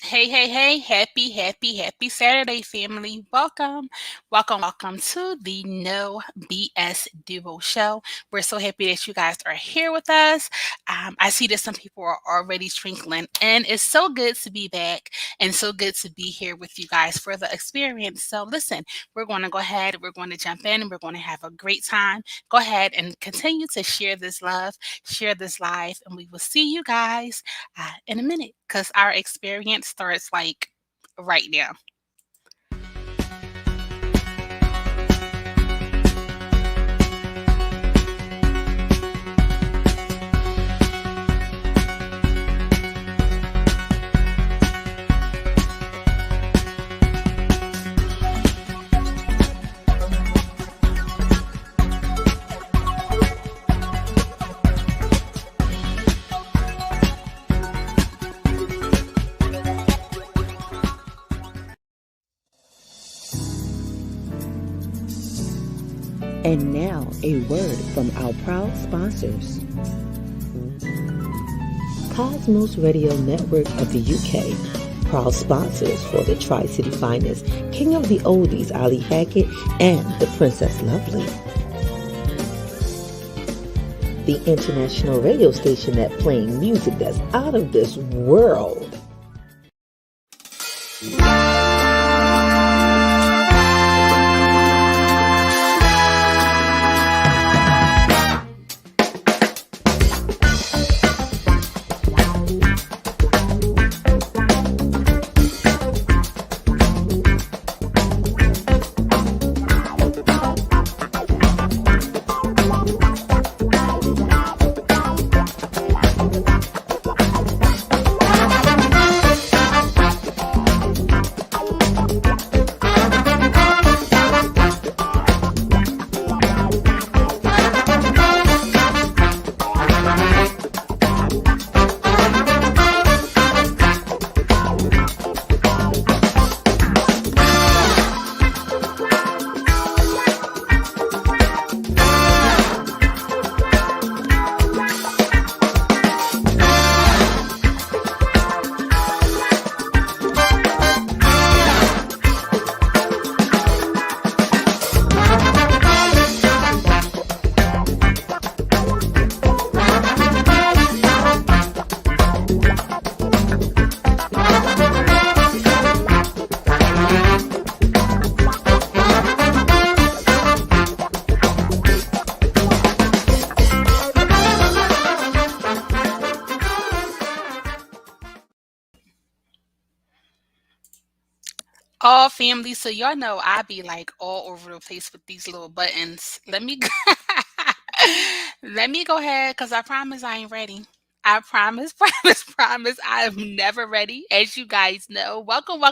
Hey, hey, hey, happy Saturday, family. Welcome to the No BS Duo Show. We're so happy that you guys are here with us. I see that some people are already twinkling, and it's so good to be back and so good to be here with you guys for the experience. So, listen, we're going to go ahead, we're going to jump in, and we're going to have a great time. Go ahead and continue to share this love, share this life, and we will see you guys in a minute because our experience starts like right now. And now, a word from our proud sponsors. Cosmos Radio Network of the UK, proud sponsors for the Tri-City Finest, King of the Oldies, Ali Hackett, and the Princess Lovely. The international radio station that playing music that's out of this world. All family, so y'all know I be like all over the place with these little buttons. Let me let me go ahead because I promise I ain't ready. I promise, promise I am never ready, as you guys know. Welcome.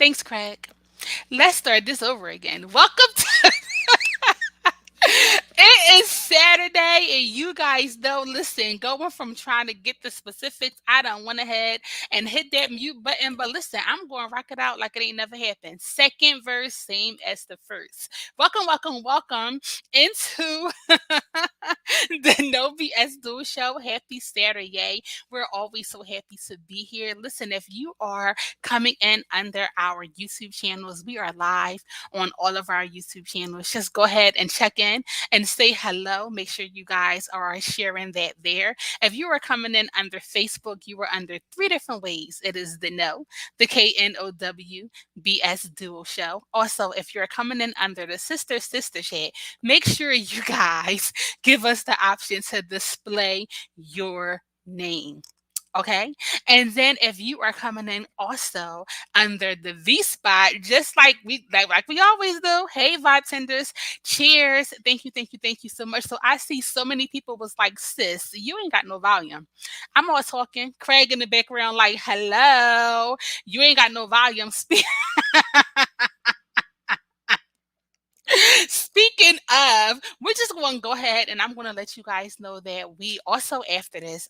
Thanks, Craig. Let's start this over again. Welcome to it is Saturday, and you guys know, listen, going from trying to get the specifics, I done went ahead and hit that mute button. But listen, I'm going to rock it out like it ain't never happened. Second verse, same as the first. Welcome, welcome, welcome into the No BS Duo Show. Happy Saturday. We're always so happy to be here. Listen, if you are coming in under our YouTube channels, we are live on all of our YouTube channels. Just go ahead and check in and say hello. Make sure you guys are sharing that there. If you are coming in under Facebook, you are under three different ways. It is the No, the KNOW BS Duo Show. Also, if you're coming in under the Sister chat, make sure you guys give us the option to display your name. Okay. And then if you are coming in also under the V spot, just like we always do. Hey, vibe tenders, cheers. Thank you so much. So I see so many people was like, sis, you ain't got no volume. I'm all talking. Craig in the background, like, hello, you ain't got no volume. Speaking of, we're just going to go ahead and I'm going to let you guys know that we also, after this,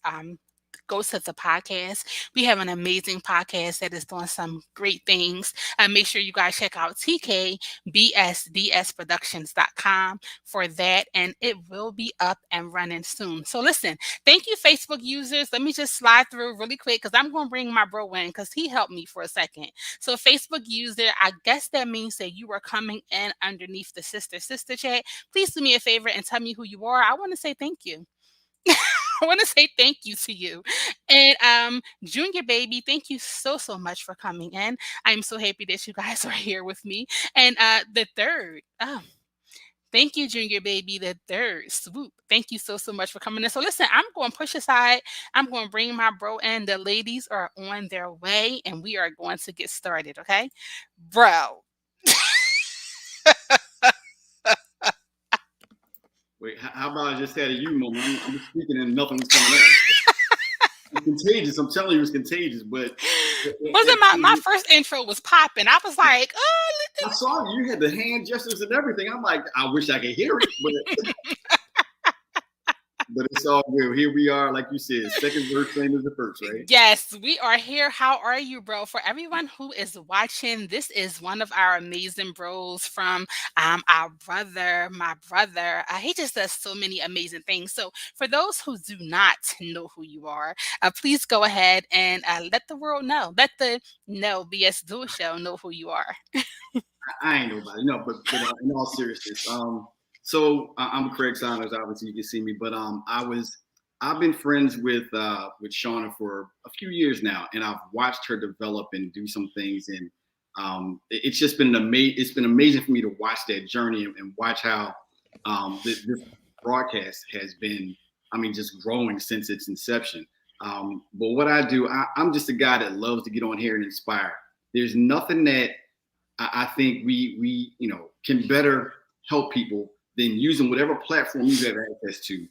go to the podcast. We have an amazing podcast that is doing some great things. Make sure you guys check out tkbsdsproductions.com for that, and it will be up and running soon. So listen, thank you, Facebook users. Let me just slide through really quick because I'm going to bring my bro in because he helped me for a second. So Facebook user, I guess that means that you are coming in underneath the sister chat. Please do me a favor and tell me who you are. I want to say thank you. I want to say thank you to you. And Junior Baby, thank you so much for coming in. I'm so happy that you guys are here with me. And the third, thank you, Junior Baby, the third swoop. Thank you so much for coming in. So listen, I'm going to push aside. I'm going to bring my bro in. The ladies are on their way, and we are going to get started. Okay, bro. Wait, how about I just had a you moment? I'm just speaking and nothing's coming out. It's contagious. I'm telling you, it's contagious. But Wasn't my first intro was popping? I was like, oh, I saw you. You had the hand gestures and everything. I'm like, I wish I could hear it, but it's all good. Here we are, like you said, second verse, same as the first, right? yes, we are here. How are you, bro? For everyone who is watching, this is one of our amazing bros from our brother, my brother. He just does so many amazing things. So, for those who do not know who you are, please go ahead and let the world know. Let the No BS Duo Show know who you are. I ain't nobody, no. But in all seriousness, so I'm Craig Saunders. Obviously, you can see me, but I've been friends with Shauna for a few years now, and I've watched her develop and do some things, and it's just been amazing. It's been amazing for me to watch that journey and watch how this broadcast has been. I mean, just growing since its inception. But what I do, I'm just a guy that loves to get on here and inspire. There's nothing that I think we can better help people than using whatever platform you have access to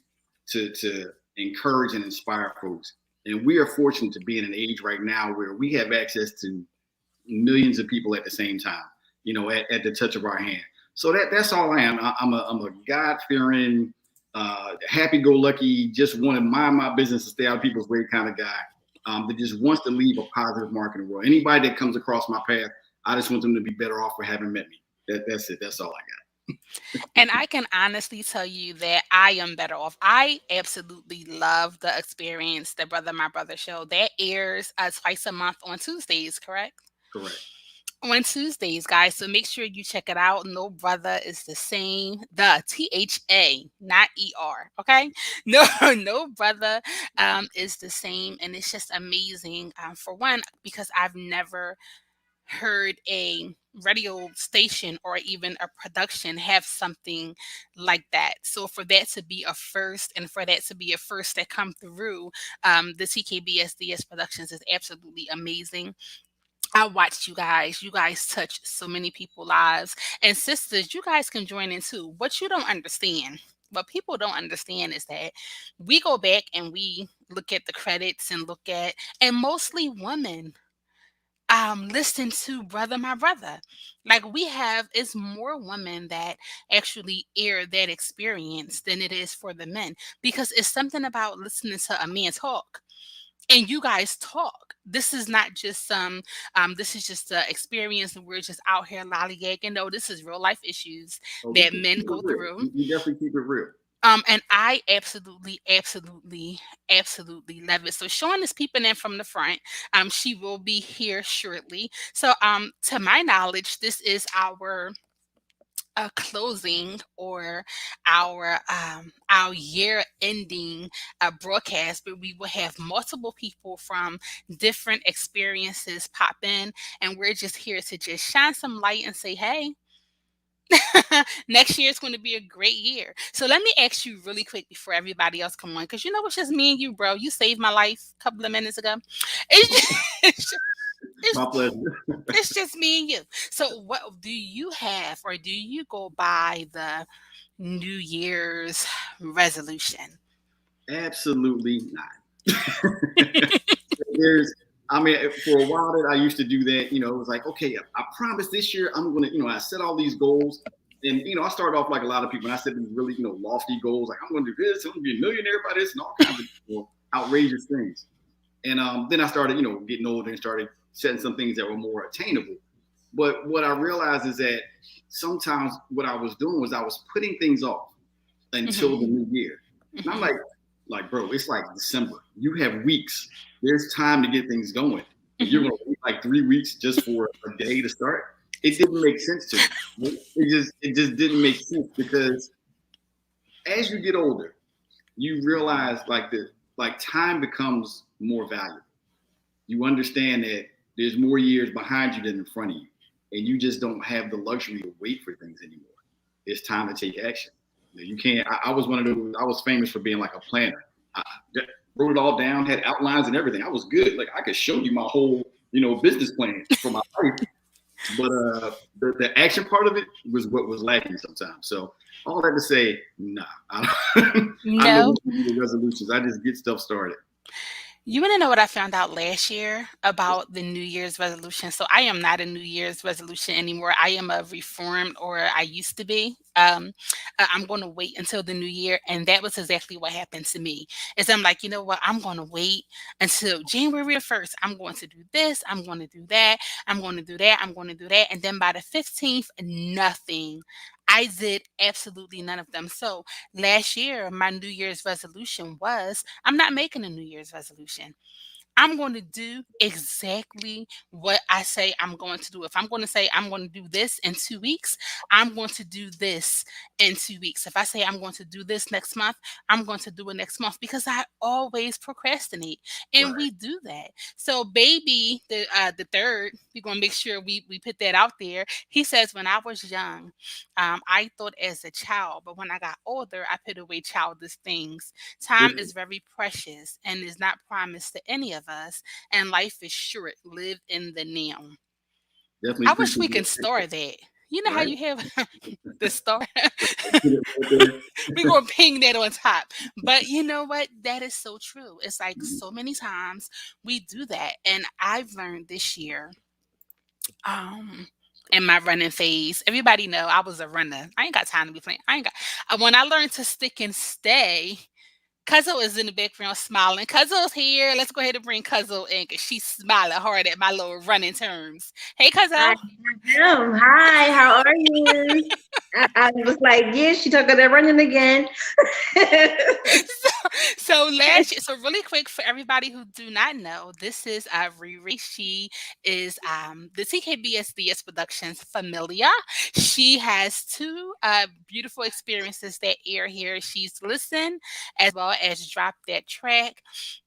encourage and inspire folks. And we are fortunate to be in an age right now where we have access to millions of people at the same time, at the touch of our hand. So that's all I am. I'm a God-fearing, happy-go-lucky, just want to mind my business and stay out of people's way kind of guy that just wants to leave a positive mark in the world. Anybody that comes across my path, I just want them to be better off for having met me. That's it. That's all I got. And I can honestly tell you that I am better off. I absolutely love the experience, the Brother My Brother show that airs twice a month on Tuesdays, correct? Correct. On Tuesdays, guys. So make sure you check it out. No brother is the same. The THA, not ER. Okay. No, no brother is the same. And it's just amazing. For one, because I've never heard a radio station or even a production have something like that. So for that to be a first, and for that to be a first that come through the TKBSDS Productions, is absolutely amazing. I watched you guys. You guys touch so many people's lives. And sisters, you guys can join in too. What you don't understand, what people don't understand is that we go back and we look at the credits and look at, and mostly women. listen to Brother My Brother. Like we have, it's more women that actually air that experience than it is for the men because it's something about listening to a man talk and you guys talk. This is not just some this is just a experience and we're just out here lollygagging. No, this is real life issues Oh, we that keep men it go real. through. We definitely keep it real. And I absolutely, absolutely, absolutely love it. So Sean is peeping in from the front. She will be here shortly. So to my knowledge, this is our closing or our year ending broadcast, but we will have multiple people from different experiences pop in, and we're just here to just shine some light and say, hey. Next year is going to be a great year. So let me ask you really quick before everybody else come on, because you know it's just me and you, bro. You saved my life a couple of minutes ago. It's just, it's, just, My it's, pleasure. it's just me and you. So what do you have, or do you go by the New Year's resolution? Absolutely not. There's, I mean, for a while that I used to do that, it was like, okay, I promise this year I'm gonna, I set all these goals, and I started off like a lot of people, and I set these really, lofty goals, like I'm gonna do this, I'm gonna be a millionaire by this, and all kinds of outrageous things. And then I started, getting older and started setting some things that were more attainable. But what I realized is that sometimes what I was doing was I was putting things off until the Hmm. new year. And I'm Hmm. like, bro, it's like December. You have weeks. There's time to get things going. And you're Hmm. gonna wait like 3 weeks just for a day to start. It didn't make sense to me. It just didn't make sense because as you get older, you realize like time becomes more valuable. You understand that there's more years behind you than in front of you, and you just don't have the luxury to wait for things anymore. It's time to take action. You can't. I was one of those. I was famous for being like a planner. I wrote it all down, had outlines and everything. I was good. Like I could show you my whole, business plan for my life. But the action part of it was what was lacking sometimes. So all that to say, nah, I know No. the resolutions. I just get stuff started. You want to know what I found out last year about the New Year's resolution? So I am not a New Year's resolution anymore. I am a reformed, or I used to be. I'm going to wait until the new year, and that was exactly what happened to me. Is I'm like, you know what? I'm going to wait until January 1st. I'm going to do this. I'm going to do that. I'm going to do that. I'm going to do that, and then by the 15th, nothing. I did absolutely none of them. So last year, my New Year's resolution was I'm not making a New Year's resolution. I'm going to do exactly what I say I'm going to do. If I'm going to say I'm going to do this in 2 weeks, I'm going to do this in 2 weeks. If I say I'm going to do this next month, I'm going to do it next month because I always procrastinate, and Right. we do that. So, baby, the third, we're going to make sure we put that out there. He says, when I was young, I thought as a child, but when I got older, I put away childish things. Time Listen, is very precious and is not promised to any of us, and life is short. Live in the now. definitely I wish appreciate we can that. store that. You know how Right. you have the star? Get it right there. We're going to ping that on top. But you know what? That is so true. It's like so many times we do that. And I've learned this year, um, in my running phase. Everybody know I was a runner. I ain't got time to be playing. I ain't got. When I learned to stick and stay, Cuzzo is in the background smiling. Cuzzo's here. Let's go ahead and bring Cuzzo in because she's smiling hard at my little running terms. Hey, I Cuzzo. am. Hi, how are you? I was like, yeah, she took her running again. So really quick for everybody who do not know, this is Riri. She is the TKBSDS Productions familia. She has two beautiful experiences that air here. She's listened as well as dropped that track,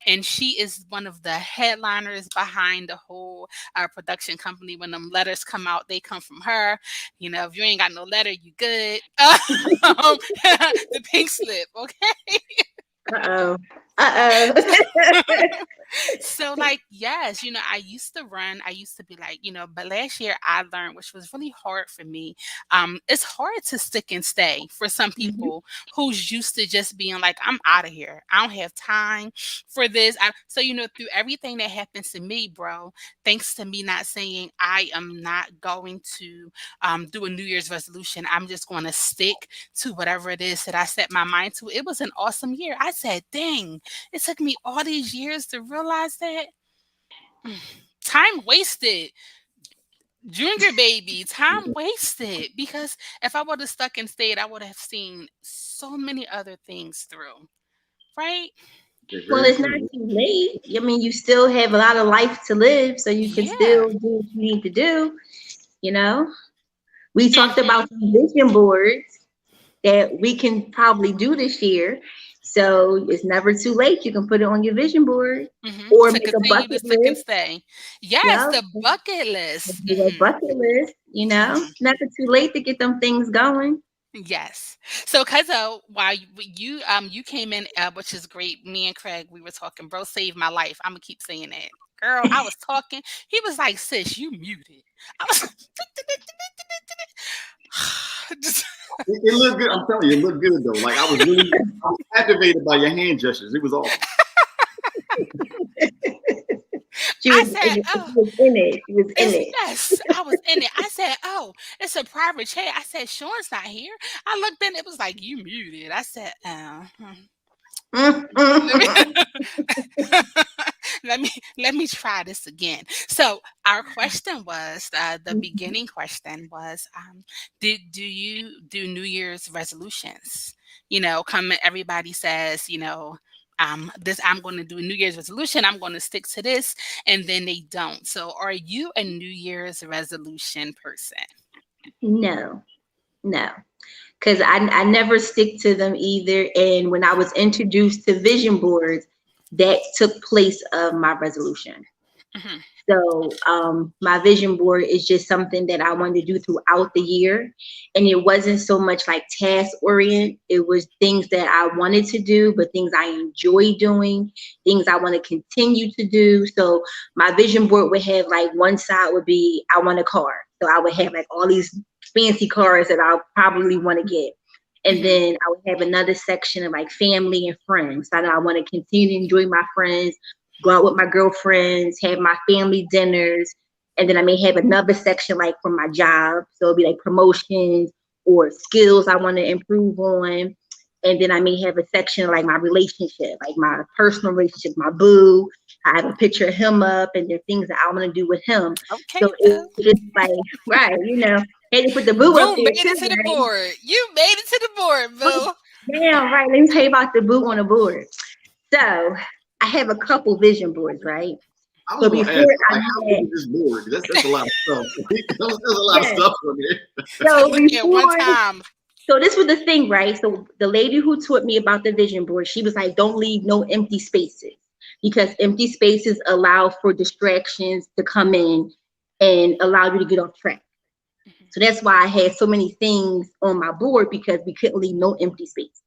and she is one of the headliners behind the whole production company. When them letters come out, they come from her. You know, if you ain't got no letter, you good. The pink slip, okay? Uh-oh. So like yes, I used to run. I used to be like, but last year I learned, which was really hard for me. It's hard to stick and stay for some Mhm. people who's used to just being like, I'm out of here. I don't have time for this. So through everything that happens to me, bro, thanks to me not saying I am not going to do a New Year's resolution. I'm just going to stick to whatever it is that I set my mind to. It was an awesome year. I said, dang, it took me all these years to realize that. Time wasted. Junior baby, time wasted. Because if I would have stuck and stayed, I would have seen so many other things through. Right? Okay, Well, very it's not true. too late. I mean, you still have a lot of life to live, so you can Yeah. still do what you need to do. You know, we talked Hmm. about some vision boards that we can probably do this year. So it's never too late. You can put it on your vision board or To make a continue to bucket stick and list. stay. Yes, Yep. the bucket list. Do a bucket list, never too late to get them things going. Yes. So, Cuzzo, while you came in, which is great. Me and Craig, we were talking. Bro, saved my life. I'm gonna keep saying that. Girl, I was talking. He was like, "Sis, you muted." I was just, It looked good. I'm telling you, it looked good though. Like I was captivated by your hand gestures. It was awesome. She I was, said, she "Oh, was in it. She was in it's it. yes." I was in it. I said, "Oh, it's a private chat." I said, "Sean's not here." I looked in. It was like you muted. I said, "Oh." Let me let me try this again. So our question was the beginning question was do you do New Year's resolutions? Come everybody says, this I'm going to do a New Year's resolution. I'm going to stick to this, and then they don't. So are you a New Year's resolution person? No, no. Because I never stick to them either. And when I was introduced to vision boards, that took place of my resolution. Hmm. So my vision board is just something that I wanted to do throughout the year. And it wasn't so much like task orient. It was things that I wanted to do, but things I enjoy doing, things I want to continue to do. So my vision board would have like one side would be I want a car. So I would have like all these fancy cars that I'll probably want to get. And Hmm. then I would have another section of like family and friends. So I know I want to continue to enjoy my friends, go out with my girlfriends, have my family dinners, and then I may have another section like for my job. So it'll be like promotions or skills I want to improve on. And then I may have a section like my relationship, like my personal relationship, my boo. I have a picture of him up and the things that I want to do with him. Okay, So boo. it's just like, right, had to put the boo up Boom, there made it too, to the right? board. You made it to the board, Oh, boo. damn, right. Let me tell you about the boo on the board. So I have a couple vision boards, right? I was So going to before ask, I like, how big met, is this board? That's a lot of stuff. There's a lot of yes. stuff on there. To So look at one before, time. so this was the thing, right? So the lady who taught me about the vision board, she was like, don't leave no empty spaces because empty spaces allow for distractions to come in and allow you to get off track. So that's why I had so many things on my board because we couldn't leave no empty space.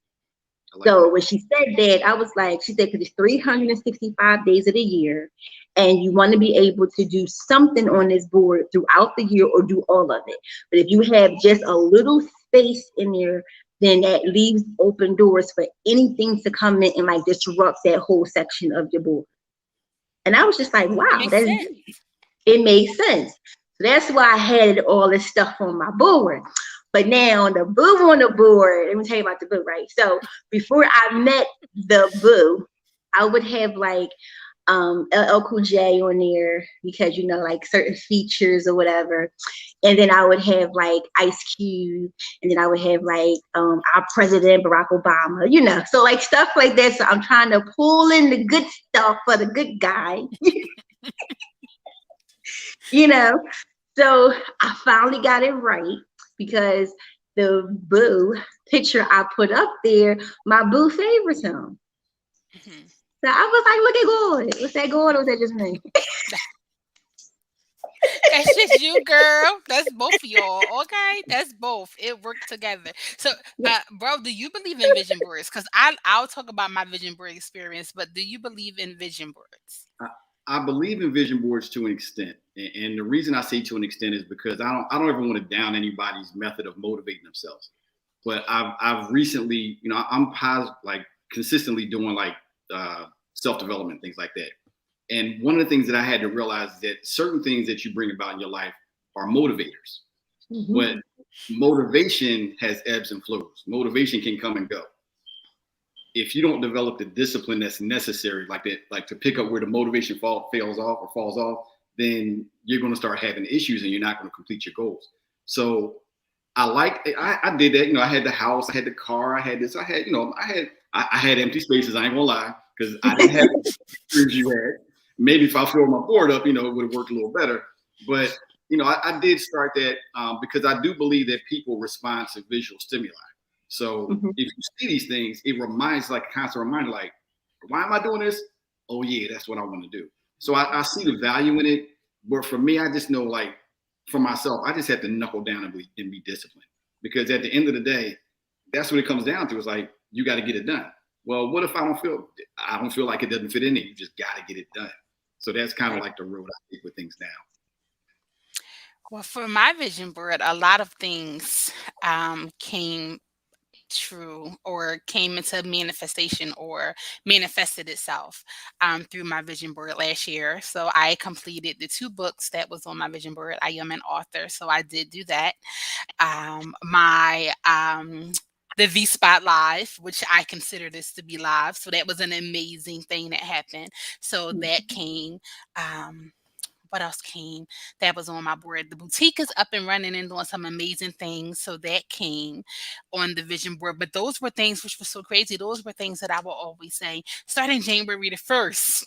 I like So that. when she said that, I was like, she said, because it's 365 days of the year, and you want to be able to do something on this board throughout the year or do all of it. But if you have just a little space in there, then that leaves open doors for anything to come in and like disrupt that whole section of your board. And I was just like, It wow, makes that's sense. it made sense. So that's why I had all this stuff on my board. But now the boo on the board, let me tell you about the boo, right? So before I met the boo, I would have like LL Cool J on there because like certain features or whatever. And then I would have like Ice Cube, and then I would have like our president Barack Obama, so like stuff like that. So I'm trying to pull in the good stuff for the good guy, you know. So I finally got it right because the boo picture I put up there, my boo favors him. Mhm. So I was like, look at God. Was that God or was that just me? That's just you, girl. That's both of y'all. Okay, that's both. It worked together. So, Yeah. bro, do you believe in vision boards? Because I'll talk about my vision board experience, but do you believe in vision boards? I, I believe in vision boards to an extent, and the reason I say to an extent is because I don't ever want to down anybody's method of motivating themselves. But I've recently, I'm like consistently doing like self development things like that. And one of the things that I had to realize is that certain things that you bring about in your life are motivators, but Mm-hmm. motivation has ebbs and flows. Motivation can come and go. If you don't develop the discipline that's necessary, like that, like to pick up where the motivation fails off or falls off, then you're going to start having issues and you're not going to complete your goals. So I did that. I had the house, I had the car, I had this, I had empty spaces. I ain't gonna lie, because I didn't have the experience you had. Maybe if I filled my board up, it would have worked a little better. But I did start that because I do believe that people respond to visual stimuli. So Mm-hmm. if you see these things, it reminds, like a constant reminder, like, why am I doing this? Oh yeah, that's what I want to do. So I see the value in it. But for me, I just know, like, for myself, I just have to knuckle down and be disciplined. Because at the end of the day, that's what it comes down to. It's like, you got to get it done. Well, what if I don't feel like it doesn't fit in there? You just got to get it done. So that's kind of like the road I take with things now. Well, for my vision board, a lot of things came true or came into manifestation or manifested itself through my vision board last year. So I completed the 2 books that was on my vision board. I am an author, so I did do that. My the V Spot Live, which I consider this to be live. So that was an amazing thing that happened. So that came. What else came that was on my board? The boutique is up and running and doing some amazing things. So that came on the vision board. But those were things which were so crazy. Those were things that I will always say, starting January the 1st.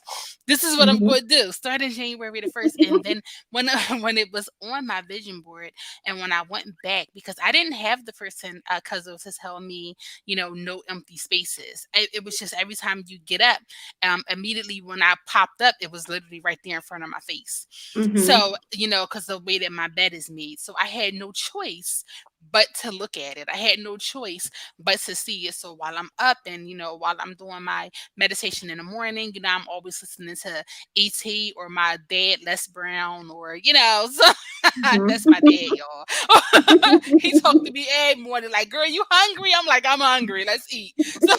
This is what I'm Mm-hmm. going to do, starting January the 1st. And then when when it was on my vision board and when I went back, because I didn't have the person, because it was to tell me, no empty spaces. It was just every time you get up, immediately when I popped up, it was literally right there in front of my face. Mm-hmm. So, because the way that my bed is made. So I had no choice but to look at it. I had no choice but to see it. So while I'm up and, while I'm doing my meditation in the morning, I'm always listening to ET or my dad, Les Brown, or, so that's my dad, y'all. He talked to me every morning, like, girl, you hungry? I'm like, I'm hungry. Let's eat. So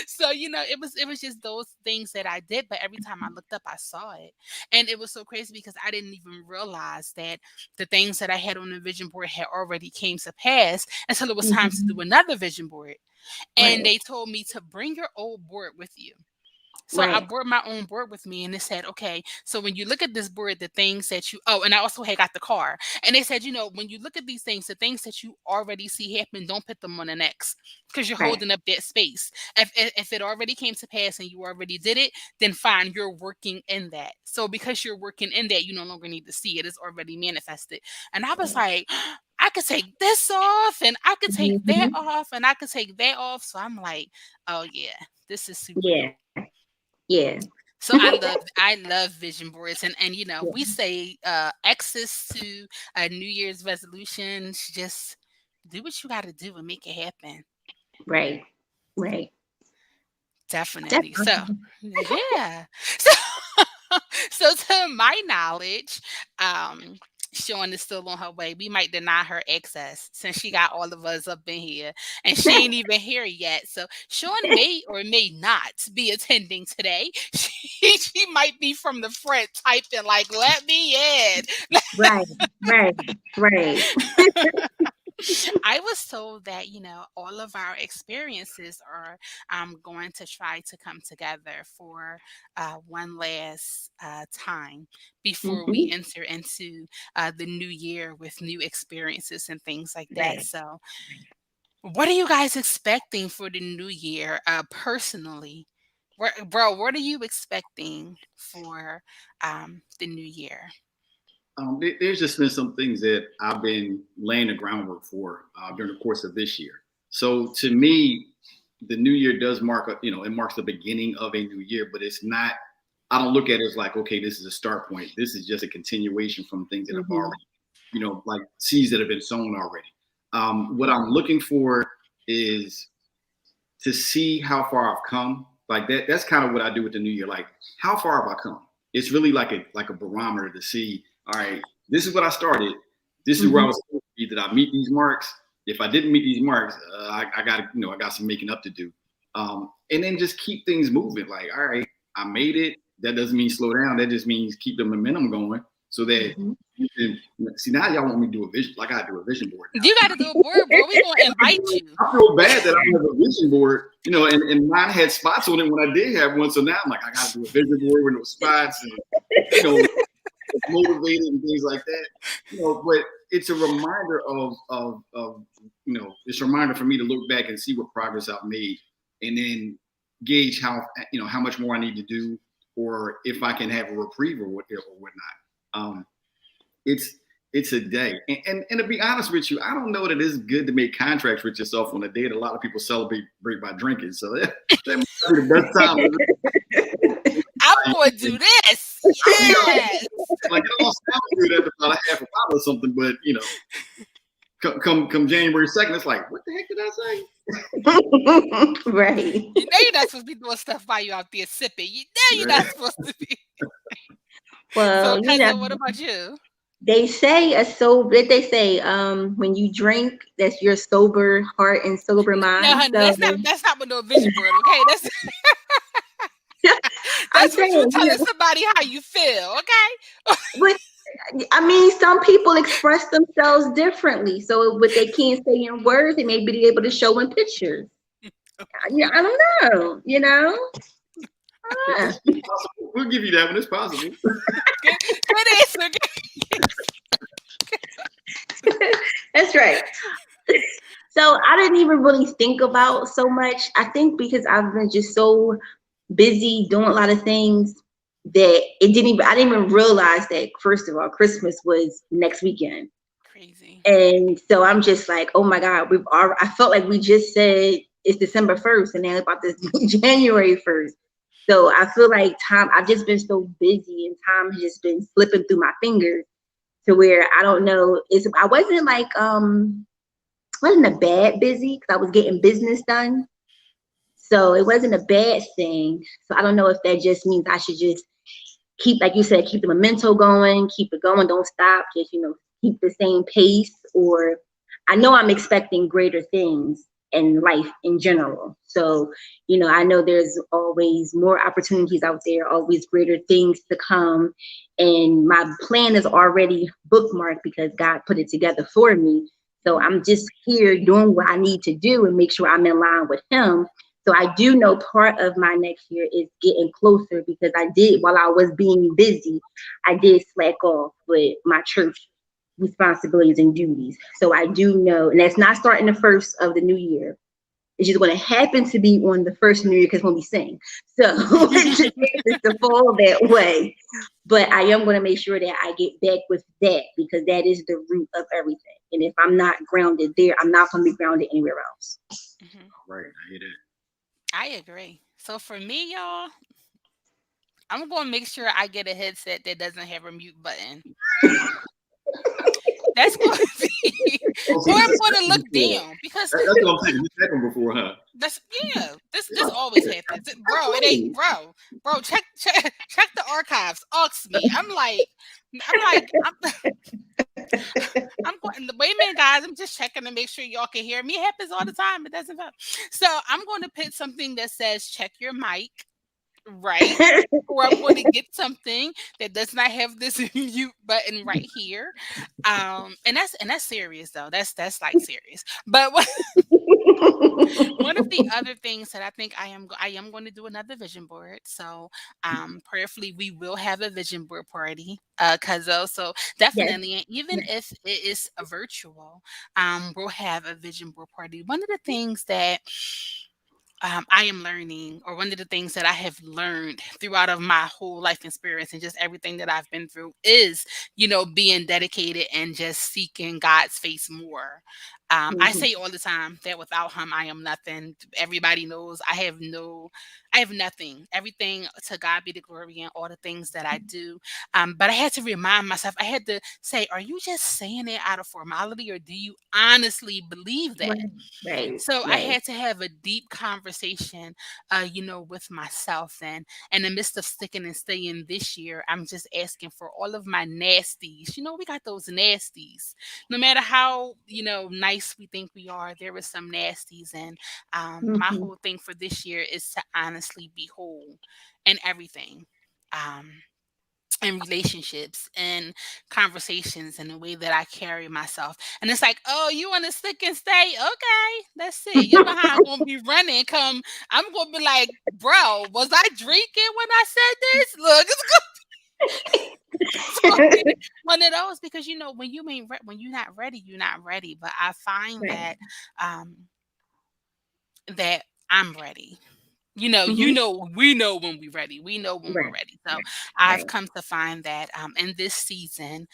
so it was just those things that I did, but every time I looked up I saw it, and it was so crazy because I didn't even realize that the things that I had on the vision board had already came to pass until it was time to do Mm-hmm. another vision board, and Right. they told me to bring your old board with you. So I Right. brought my own board with me, and it said, okay, so when you look at this board, the things that and I also had got the car, and they said, when you look at these things, the things that you already see happen, don't put them on the next, because you're Right. holding up that space. If it already came to pass and you already did it, then fine, you're working in that. So because you're working in that, you no longer need to see it; it's already manifested. And I was like, I could take this off, and I could take that Mm-hmm. off, and I could take that off. So I'm like, oh yeah, this is super Yeah. dope. Yeah. So I love vision boards, and Yeah. we say access to New Year's resolutions. Just do what you got to do and make it happen. Right. Right. That's Definitely. So awesome. yeah. So so to my knowledge, um, Sean is still on her way. We might deny her access since she got all of us up in here and she ain't even here yet. So Sean may or may not be attending today. She might be from the front typing like, let me in. Right. Right. Right. I was told that, all of our experiences are going to try to come together for one last time before we Mm-hmm. enter into the new year with new experiences and things like that. Right. So, what are you guys expecting for the new year personally? Bro, what are you expecting for the new year? There's just been some things that I've been laying the groundwork for during the course of this year. So to me, the new year does mark it marks the beginning of a new year, but it's not. I don't look at it as like, okay, this is a start point. This is just a continuation from things that have Mm-hmm. already, like seeds that have been sown already. What I'm looking for is to see how far I've come. Like that's kind of what I do with the new year. Like, how far have I come? It's really like a barometer to see, all right, this is what I started. This is where I was supposed to be. Did I meet these marks? If I didn't meet these marks, I got I got some making up to do. And then just keep things moving. Like, all right, I made it. That doesn't mean slow down. That just means keep the momentum going so that you can see. Now y'all want me to do a vision, like I do a vision board now. You got to do a board, bro. We gonna invite you. I feel bad that I have a vision board, and mine had spots on it when I did have one. So now I'm like, I got to do a vision board with no spots and, motivated and things like that. But it's a reminder of it's a reminder for me to look back and see what progress I've made, and then gauge how much more I need to do, or if I can have a reprieve or whatnot. It's a day, and to be honest with you, I don't know that it's good to make contracts with yourself on a day that a lot of people celebrate by drinking. So that might be the best time. I'm going to do this. Yes. Like, it all sounds good after about a half a bottle or something, but come January 2nd, it's like, what the heck did I say? Right. You know you're not supposed to be doing stuff while you out there sipping. You know you're not supposed to be. Well, So, cousin, what about you? they say when you drink, that's your sober heart and sober No, mind. honey, So that's not what no vision board. Okay, that's I'm what you saying, telling somebody how you feel. Okay. but I mean, some people express themselves differently. So what they can't say in words, they may be able to show in pictures. Yeah, I don't know. We'll give you that one. It's possible. Good answer. That's right. So I didn't even really think about so much. I think because I've been just so busy doing a lot of things that I didn't even realize that, first of all, Christmas was next weekend. Crazy. And so I'm just like, oh my God, I felt like we just said it's December 1st and now about this January 1st. So I feel like I've just been so busy and time has just been slipping through my fingers to where I don't know. I wasn't like, wasn't a bad busy because I was getting business done. So it wasn't a bad thing. So I don't know if that just means I should just keep, like you said, keep the memento going, keep it going, don't stop, just, keep the same pace. Or I know I'm expecting greater things in life in general. So, I know there's always more opportunities out there, always greater things to come. And my plan is already bookmarked because God put it together for me. So I'm just here doing what I need to do and make sure I'm in line with Him. So I do know part of my next year is getting closer because while I was being busy, I did slack off with my church responsibilities and duties. So I do know, and that's not starting the first of the new year. It's just going to happen to be on the first New Year because when we sing. So it just happens to fall that way. But I am going to make sure that I get back with that because that is the root of everything. And if I'm not grounded there, I'm not going to be grounded anywhere else. Mm-hmm. Right, I hear that. I agree. So for me, y'all, I'm going to make sure I get a headset that doesn't have a mute button. That's going to be, or I'm going to look down because that's what I'm saying. You said them before, huh? This always happens, bro. It ain't, bro. Check the archives. Ask me. I'm going. Wait a minute, guys. I'm just checking to make sure y'all can hear me. It happens all the time. It doesn't matter. So I'm going to put something that says check your mic. Right, or I'm going to get something that does not have this mute button right here, and that's serious though. That's like serious. But one of the other things that I think I am going to do another vision board. So, prayerfully, we will have a vision board party, Cuzzo. So Yes. definitely, and even if it is a virtual, we'll have a vision board party. One of the things that I am learning, or one of the things that I have learned throughout of my whole life experience and just everything that I've been through is, being dedicated and just seeking God's face more. I Mhm. say all the time that without Him, I am nothing. Everybody knows I have nothing. Everything to God be the glory in all the things that I do. But I had to remind myself. I had to say, "Are you just saying it out of formality, or do you honestly believe that?" Right, right, So I right. had to have a deep conversation, with myself. And in the midst of sticking and staying this year, I'm just asking for all of my nasties. We got those nasties. No matter how, nice we think we are, there is some nasties. And my Mhm. whole thing for this year is to honestly be whole in everything. Um, and relationships and conversations and the way that I carry myself. And it's like, oh, you want to stick and stay? Okay, that's it. Your behind gonna be running. I'm gonna be like, bro, was I drinking when I said this? Look, it's gonna be one of those because when you're not ready, you're not ready. But I find Right. um that I'm ready. Mhm. We know when we're ready. We know when we're Right, ready. So right, I've right. come to find that in this season,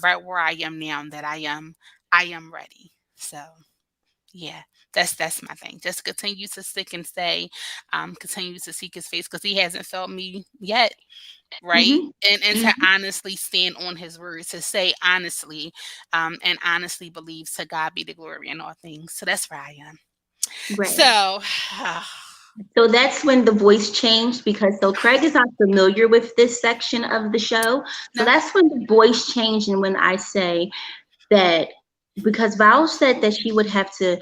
right where I am now, that I am ready. So yeah, that's my thing. Just continue to stick and stay, continue to seek His face because He hasn't felt me yet, right? Mhm. And to Mhm. honestly stand on His word, to say honestly, and honestly believe to God be the glory in all things. So that's where I am. Right. So. So that's when the voice changed because so Craig is not familiar with this section of the show. So No. that's when the voice changed and when I say that because Val said that she would have to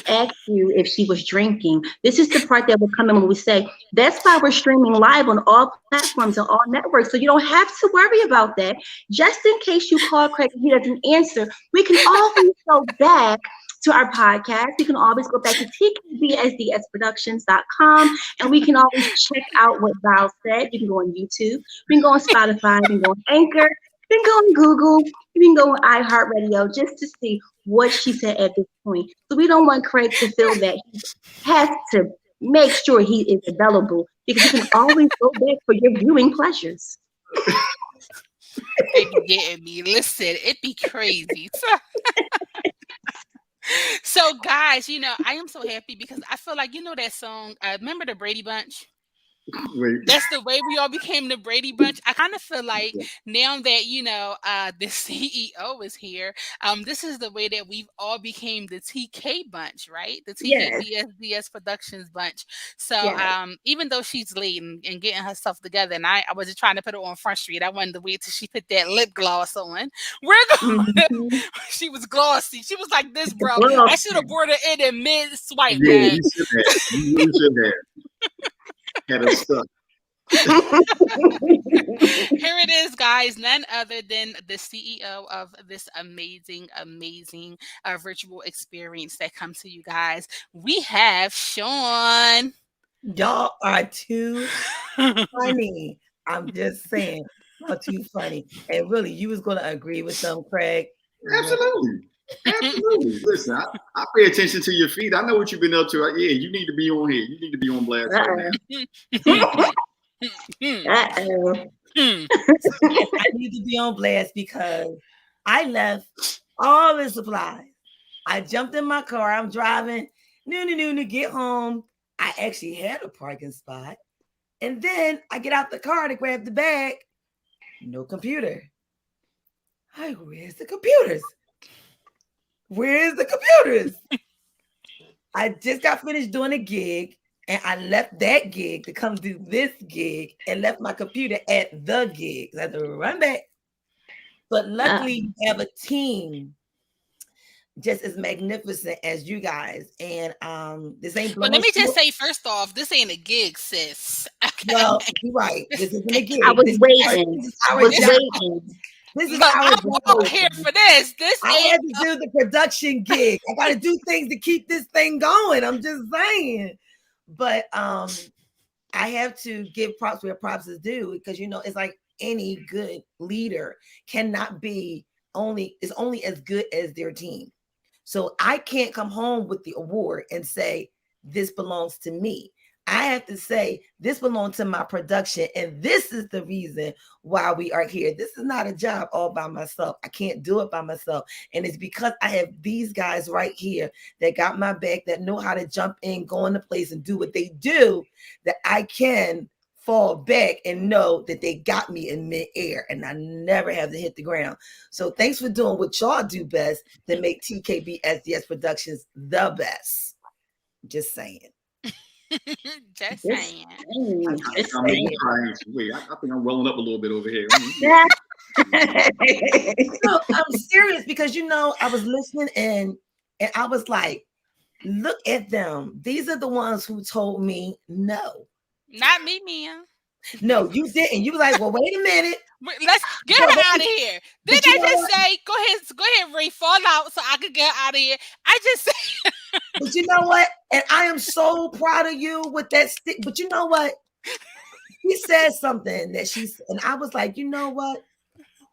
ask you if she was drinking. This is the part that will come in when we say that's why we're streaming live on all platforms and all networks. So you don't have to worry about that. Just in case you call Craig and he doesn't answer, we can always go back to our podcast. We can always go back to tkbsdsproductions.com and we can always check out what Val said. You can go on YouTube, we can go on Spotify, we can go on Anchor, you can go on Google, you can go on iHeartRadio just to see what she said at this point. So we don't want Craig to feel that he has to make sure he is available because you can always go back for your viewing pleasures. They be getting me. Listen, it be crazy. So, guys, I am so happy because I feel like that song. Remember the Brady Bunch? Wait. That's the way we all became the Brady Bunch. I kind of feel like now that the CEO is here, this is the way that we've all became the TK bunch, right? The TK Yes, BSDS Productions bunch. So yes. even though she's late and getting herself together, and I wasn't trying to put her on Front Street, I wanted to wait till she put that lip gloss on. We're going. Mm-hmm. She was glossy. She was like this, bro. I Well, should have brought her in mid swipe, Yeah, man. you should have. You really should have had us stuck. Here it is, guys. None other than the CEO of this amazing, amazing virtual experience that comes to you guys. We have Sean. Y'all are too funny. I'm just saying, y'all too funny. And really, you was gonna agree with them, Craig. Absolutely. Absolutely. Listen, I pay attention to your feet. I know what you've been up to. Yeah, you need to be on here. You need to be on blast right now. uh-oh. I need to be on blast because I left all the supplies. I jumped in my car. I'm driving, to get home. I actually had a parking spot. And then I get out the car to grab the bag. No computer. Hi, where's the computers? Where's the computers? I just got finished doing a gig and I left that gig to come do this gig and left my computer at the gig. So I had to run back. But luckily, you have a team just as magnificent as you guys. And this ain't Well, let blowing me just smoke. say, first off, this ain't a gig, sis. Okay. Well, you're right. This isn't a I gig. was This waiting. is I our was job. waiting. This is Look, our I'm all job. here for this. This I ain't had to do the production gig. I got to do things to keep this thing going. I'm just saying. But I have to give props where props is due because it's like any good leader cannot be is only as good as their team. So I can't come home with the award and say this belongs to me. I have to say, this belongs to my production. And this is the reason why we are here. This is not a job all by myself. I can't do it by myself. And it's because I have these guys right here that got my back, that know how to jump in, go into place and do what they do, that I can fall back and know that they got me in midair and I never have to hit the ground. So thanks for doing what y'all do best to make TKB SDS Productions the best. Just saying. Just saying. Wait, I think I'm welling up a little bit over here. No, I'm serious because I was listening and I was like, look at them. These are the ones who told me no. Not me, Mia. No, you didn't. You were like, well, wait a minute. Let's get her out of here. Didn't I just say, go ahead, Ree, fall out so I could get out of here? I just said. But you know what? And I am so proud of you with that stick. But you know what? She said something that and I was like, you know what?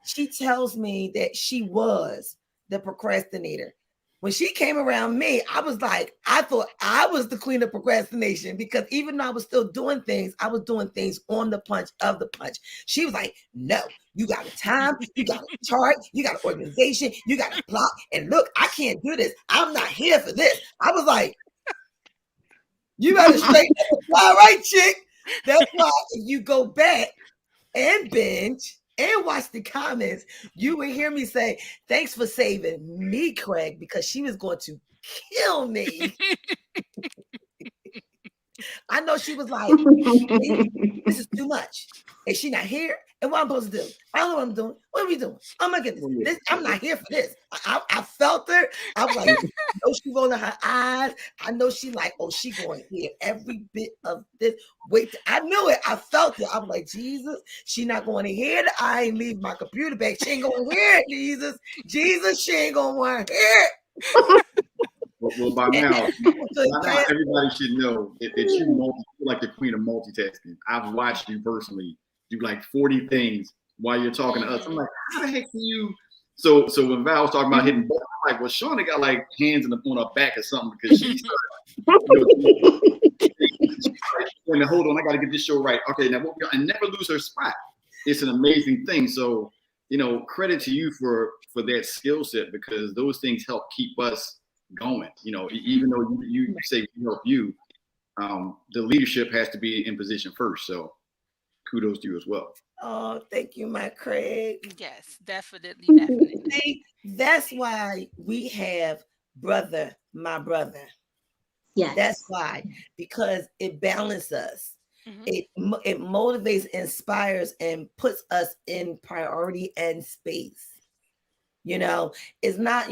She tells me that she was the procrastinator. When she came around me, I was like, I thought I was the queen of procrastination because even though I was still doing things, I was doing things on the punch of the punch. She was like, no, you got a time, you got a chart, you got an organization, you got a plot. And look, I can't do this. I'm not here for this. I was like, you better straighten up. All right, chick. That's why if you go back and binge and watch the comments, you will hear me say, thanks for saving me, Craig, because she was going to kill me. I know she was like, this is too much. Is she not here? And what I'm supposed to do? I don't know what I'm doing. What are we doing? Oh my goodness. I'm not here for this. I felt her. I was like, I know she rolling her eyes. I know she like, oh, she going to hear every bit of this. Wait, I knew it. I felt it. I was like, Jesus, she not going to hear it. I ain't leave my computer back. She ain't going to hear it, Jesus. Jesus, she ain't going to want to hear it. Well, by now, everybody should know that you're like the queen of multitasking. I've watched you personally do like 40 things while you're talking to us. I'm like, how the heck do you? So when Val was talking about hitting buttons, I'm like, well, Shauna got like hands on her back or something because she's hold on, I got to get this show right. Okay, now and never lose her spot. It's an amazing thing. So credit to you for that skill set because those things help keep us going. Even though you say we help you, the leadership has to be in position first. So kudos to you as well. Oh, thank you, my Craig. Yes, definitely. See, that's why we have my brother. Yes. That's why, because it balances us. Mm-hmm. It motivates, inspires, and puts us in priority and space. It's not,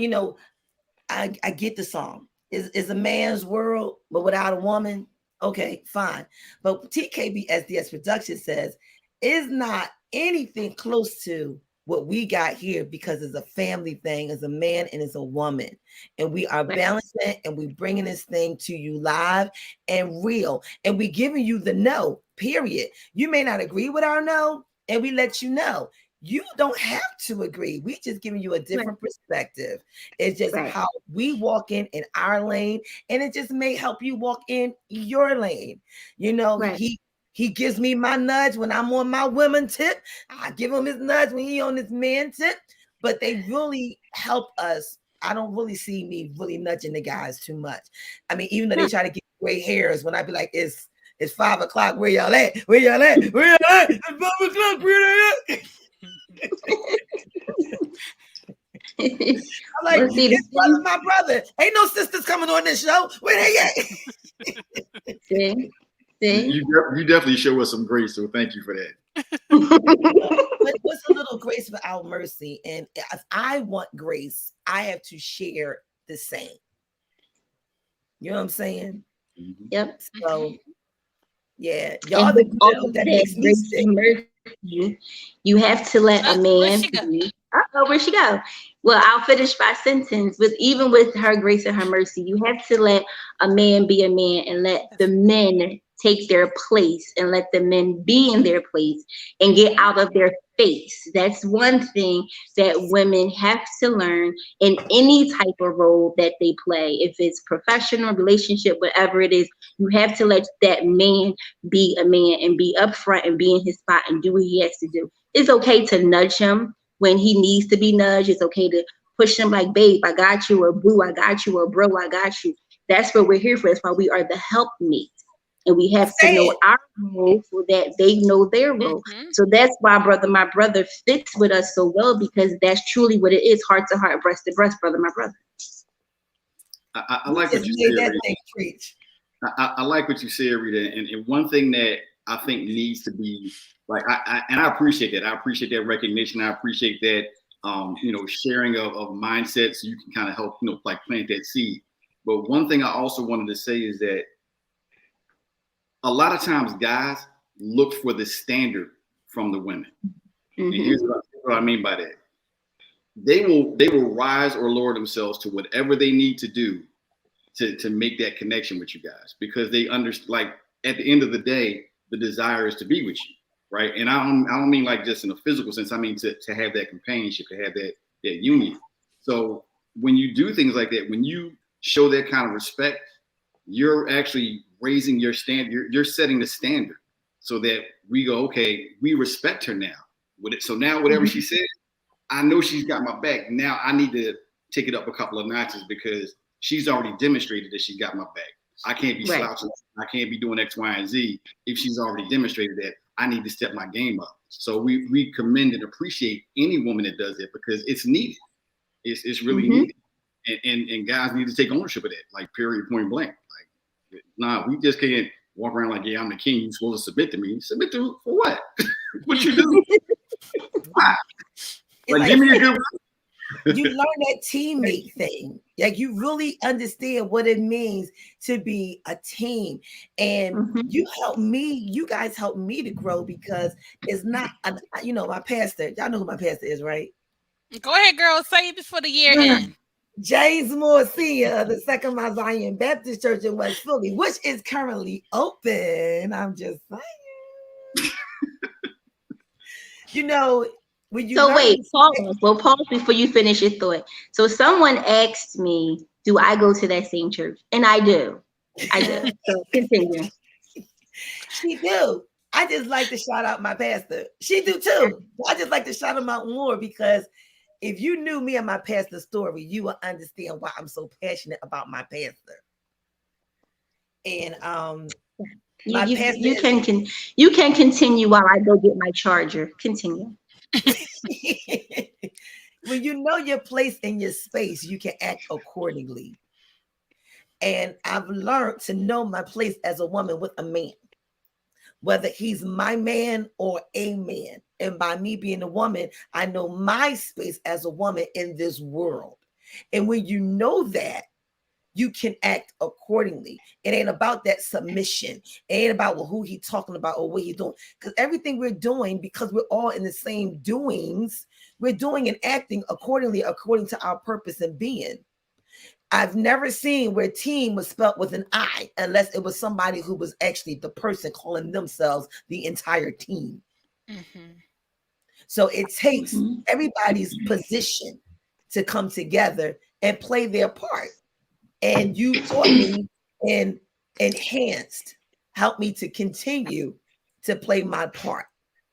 I get the song. Is a man's world, but without a woman. Okay, fine. But TKB SDS Production says is not anything close to what we got here because it's a family thing, as a man and as a woman. And we are balancing and we bringing this thing to you live and real. And we giving you the no, period. You may not agree with our no, and we let you know. You don't have to agree. We just giving you a different perspective. It's just how we walk in our lane, and it just may help you walk in your lane. He gives me my nudge when I'm on my women tip. I give him his nudge when he on his man tip. But they really help us. I don't really see me really nudging the guys too much. I mean, even though they try to get gray hairs, when I be like, it's 5 o'clock. Where y'all at? Where y'all at? It's 5 o'clock. Where they at? I'm like, this brother's my brother. Ain't no sisters coming on this show. Where they at? See? You definitely show us some grace, so thank you for that. But what's a little grace without mercy? And if I want grace, I have to share the same. You know what I'm saying? Yep. So, yeah, y'all the glue that makes me sick. You have to let a man be. Where'd she go? Well, I'll finish my sentence even with her grace and her mercy. You have to let a man be a man and let the men take their place and let the men be in their place and get out of their face. That's one thing that women have to learn in any type of role that they play. If it's professional, relationship, whatever it is, you have to let that man be a man and be upfront and be in his spot and do what he has to do. It's okay to nudge him when he needs to be nudged. It's okay to push him like, babe, I got you, or boo, I got you, or bro, I got you. That's what we're here for. That's why we are the helpmate. And we have to Say know it. our role so that they know their role. Mm-hmm. So that's why, brother, my brother fits with us so well, because that's truly what it is, heart to heart, breast to breast, brother, my brother. I You like what just you made said, that Rita. thing preach. I like what you said, Rita. And one thing that I think needs to be like, I appreciate that. I appreciate that recognition. I appreciate that, sharing of mindsets so you can kind of help, like plant that seed. But one thing I also wanted to say is that a lot of times guys look for the standard from the women. And here's what I mean by that. They will rise or lower themselves to whatever they need to do to make that connection with you guys, because they understand, like, at the end of the day, the desire is to be with you, right? And I don't mean like just in a physical sense. I mean to have that companionship, to have that union. So when you do things like that, when you show that kind of respect, you're actually raising your standard. You're setting the standard so that we go, okay, we respect her now. So now whatever she says, I know she's got my back. Now I need to take it up a couple of notches because she's already demonstrated that she got my back. I can't be slouching. I can't be doing X, Y, and Z if she's already demonstrated that. I need to step my game up. So we commend and appreciate any woman that does it because it's needed. It's really needed. And guys need to take ownership of that, like period, point blank. Like, nah, we just can't walk around like, yeah, I'm the king. You're supposed to submit to me. Submit to for what? What you do? Why? Like, give me a good. You learn that teammate thing. Like you really understand what it means to be a team. And you guys help me to grow because it's not, my pastor, y'all know who my pastor is, right? Go ahead, girl. Say it before the year end. James Moore Sr. of the Second Mount Zion Baptist Church in West Philly, which is currently open. I'm just saying. When you wait, pause. Well, pause before you finish your thought. So someone asked me, do I go to that same church? And I do. So continue. She do. I just like to shout out my pastor. She do too. I just like to shout him out more because if you knew me and my pastor's story, you will understand why I'm so passionate about my pastor. And you can continue while I go get my charger. Continue. When you know your place in your space, you can act accordingly. And I've learned to know my place as a woman with a man, whether he's my man or a man. And by me being a woman, I know my space as a woman in this world. And when you know that, you can act accordingly. It ain't about that submission. It ain't about who he talking about or what he's doing. Because everything we're doing, because we're all in the same doings, we're doing and acting accordingly, according to our purpose and being. I've never seen where team was spelled with an I, unless it was somebody who was actually the person calling themselves the entire team. So it takes everybody's position to come together and play their part. And you taught me and enhanced, helped me to continue to play my part.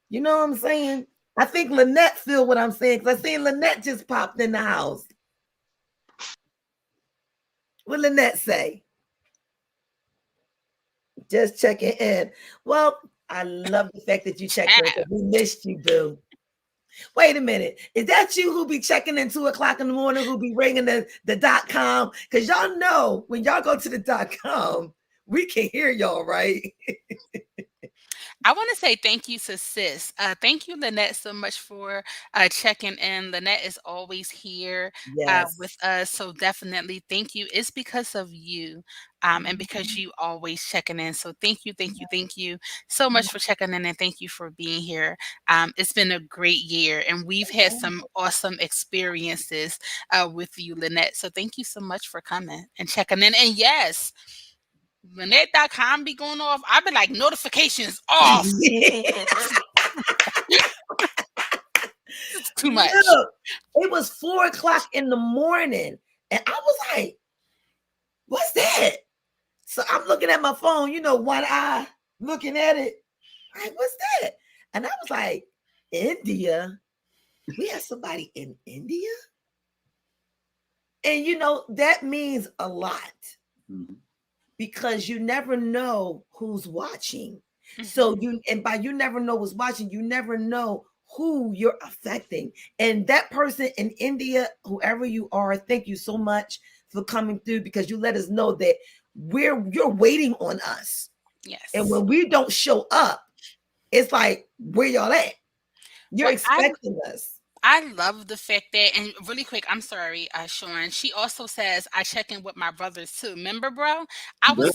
You know what I'm saying? I think Lynette feel what I'm saying because I seen Lynette just popped in the house. What Lynette say? Just checking in. Well, I love the fact that you checked in because we missed you, boo. Wait a minute. Is that you who be checking in 2:00 in the morning, who be ringing the .com? Because y'all know when y'all go to the .com, we can hear y'all, right? I want to say thank you to sis. Thank you, Lynette, so much for checking in. Lynette is always here with us. So definitely thank you. It's because of you and because you always checking in. So thank you so much for checking in and thank you for being here. It's been a great year and we've had some awesome experiences with you, Lynette. So thank you so much for coming and checking in. And yes, when that.com be going off, I be like, notifications off. It's too much. Look, it was 4 o'clock in the morning. And I was like, what's that? So I'm looking at my phone, one eye looking at it. Like, what's that? And I was like, India? We have somebody in India? And that means a lot because you never know who's watching. So by you never know who's watching, you never know who you're affecting. And that person in India, whoever you are, thank you so much for coming through because you let us know that you're waiting on us. Yes. And when we don't show up, it's like, where y'all at? You're expecting us. I love the fact that, and really quick, I'm sorry, Sean. She also says I check in with my brothers too. Remember, bro? I was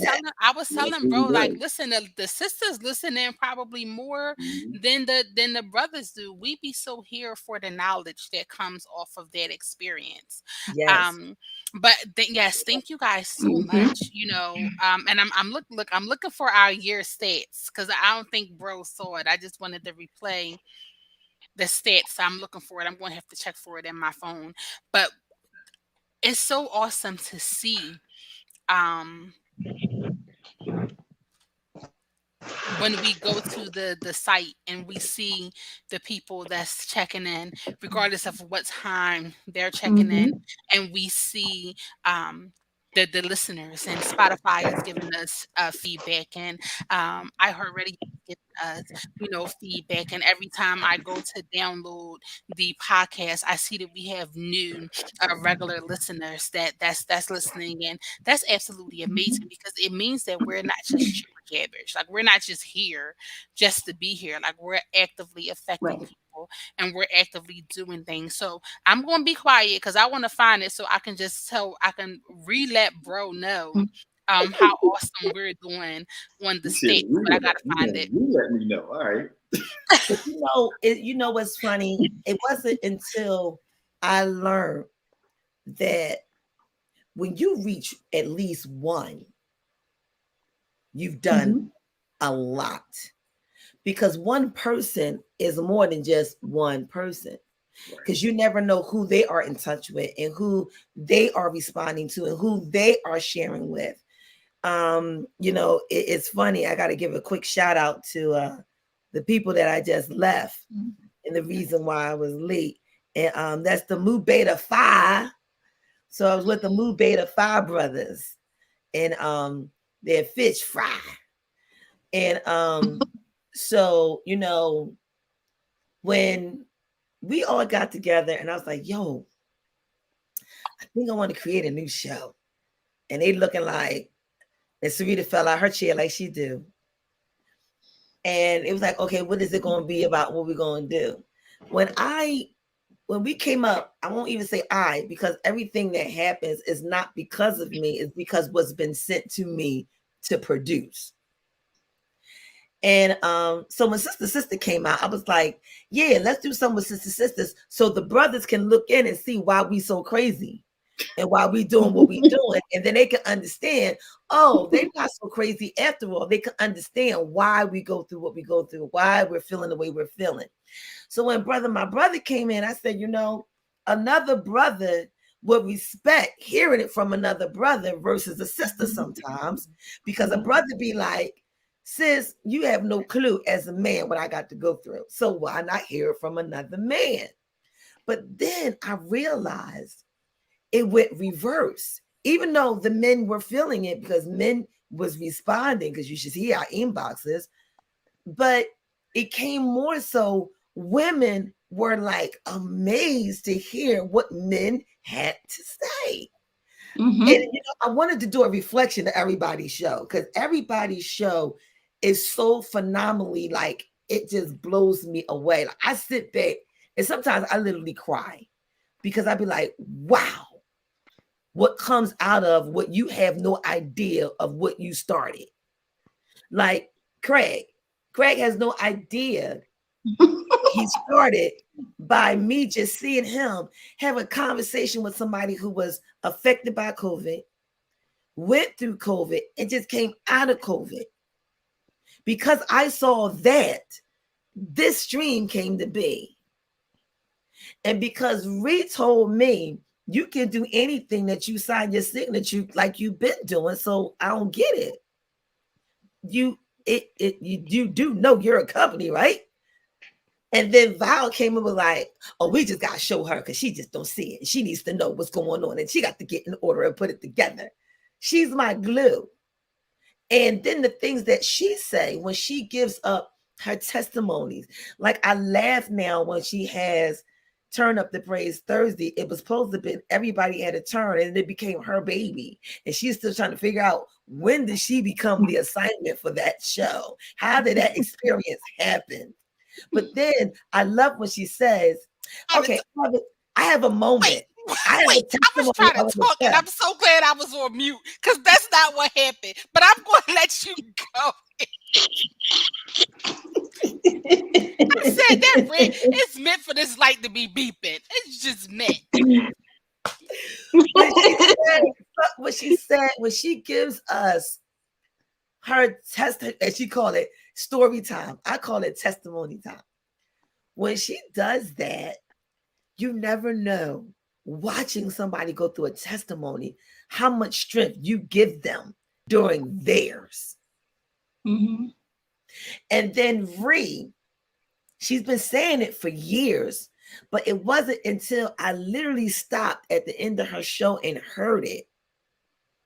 telling bro, like, listen, the sisters listen in probably more than the brothers do. We be so here for the knowledge that comes off of that experience. Yes. But yes, thank you guys so much. And I'm looking for our year stats because I don't think bro saw it. I just wanted to replay the stats. I'm looking for it. I'm going to have to check for it in my phone. But it's so awesome to see when we go to the site and we see the people that's checking in, regardless of what time they're checking in, and we see the listeners, and Spotify is giving us feedback, and iHeartRadio is giving us feedback, and every time I go to download the podcast, I see that we have new regular listeners that's listening, and that's absolutely amazing because it means that we're not just gabbage. Like, we're not just here just to be here. Like, we're actively affecting people and we're actively doing things. So I'm going to be quiet because I want to find it so I can let bro know how awesome we're doing on the stage. But I got to find it. You let me know. All right. What's funny? It wasn't until I learned that when you reach at least one, you've done a lot, because one person is more than just one person, because you never know who they are in touch with and who they are responding to and who they are sharing with. It's funny. I got to give a quick shout out to the people that I just left and the reason why I was late. And that's the Mu Beta Phi. So I was with the Mu Beta Phi brothers and their fish fry. And so, when we all got together and I was like, yo, I think I want to create a new show. And they looking like, and Sarita fell out her chair like she do. And it was like, okay, what is it going to be about? What we going to do? When we came up, I won't even say because everything that happens is not because of me. It's because what's been sent to me to produce. And so when Sister came out, I was like, yeah, let's do something with Sisters so the brothers can look in and see why we so crazy and why we doing what we doing. And then they can understand, oh, they're not so crazy after all. They can understand why we go through what we go through, why we're feeling the way we're feeling. So when my brother came in, I said, another brother would respect hearing it from another brother versus a sister sometimes, because a brother be like, sis, you have no clue as a man what I got to go through. So why not hear it from another man? But then I realized it went reverse, even though the men were feeling it because men was responding, because you should see our inboxes. But it came more so women were like amazed to hear what men had to say. And I wanted to do a reflection of everybody's show, because everybody's show is so phenomenally, like, it just blows me away. Like, I sit back and sometimes I literally cry because I'd be like, wow, what comes out of what you have no idea of what you started. Like Craig has no idea. He started by me just seeing him have a conversation with somebody who was affected by COVID, went through COVID, and just came out of COVID. Because I saw that, this stream came to be. And because Ree told me you can do anything that you sign your signature like you've been doing, so I don't get it. You do know you're a company, right? And then Val came and was like, "Oh, we just gotta show her because she just don't see it. She needs to know what's going on, and she got to get in order and put it together. She's my glue." And then the things that she say when she gives up her testimonies, like I laugh now when she has Turn Up the Praise Thursday. It was supposed to be everybody had a turn, and it became her baby, and she's still trying to figure out when did she become the assignment for that show? How did that experience happen? But then I love when she says, "Okay, I have a moment. Wait, I have a wait. I was testimony trying of to the talk, and chef." I'm so glad I was on mute because that's not what happened. But I'm going to let you go. I said that red, it's meant for this light to be beeping. It's just meant. When she said, when she gives us her test, as she call it, story time. I call it testimony time. When she does that, you never know, watching somebody go through a testimony, how much strength you give them during theirs. Mm-hmm. And then Ree, she's been saying it for years, but it wasn't until I literally stopped at the end of her show and heard it,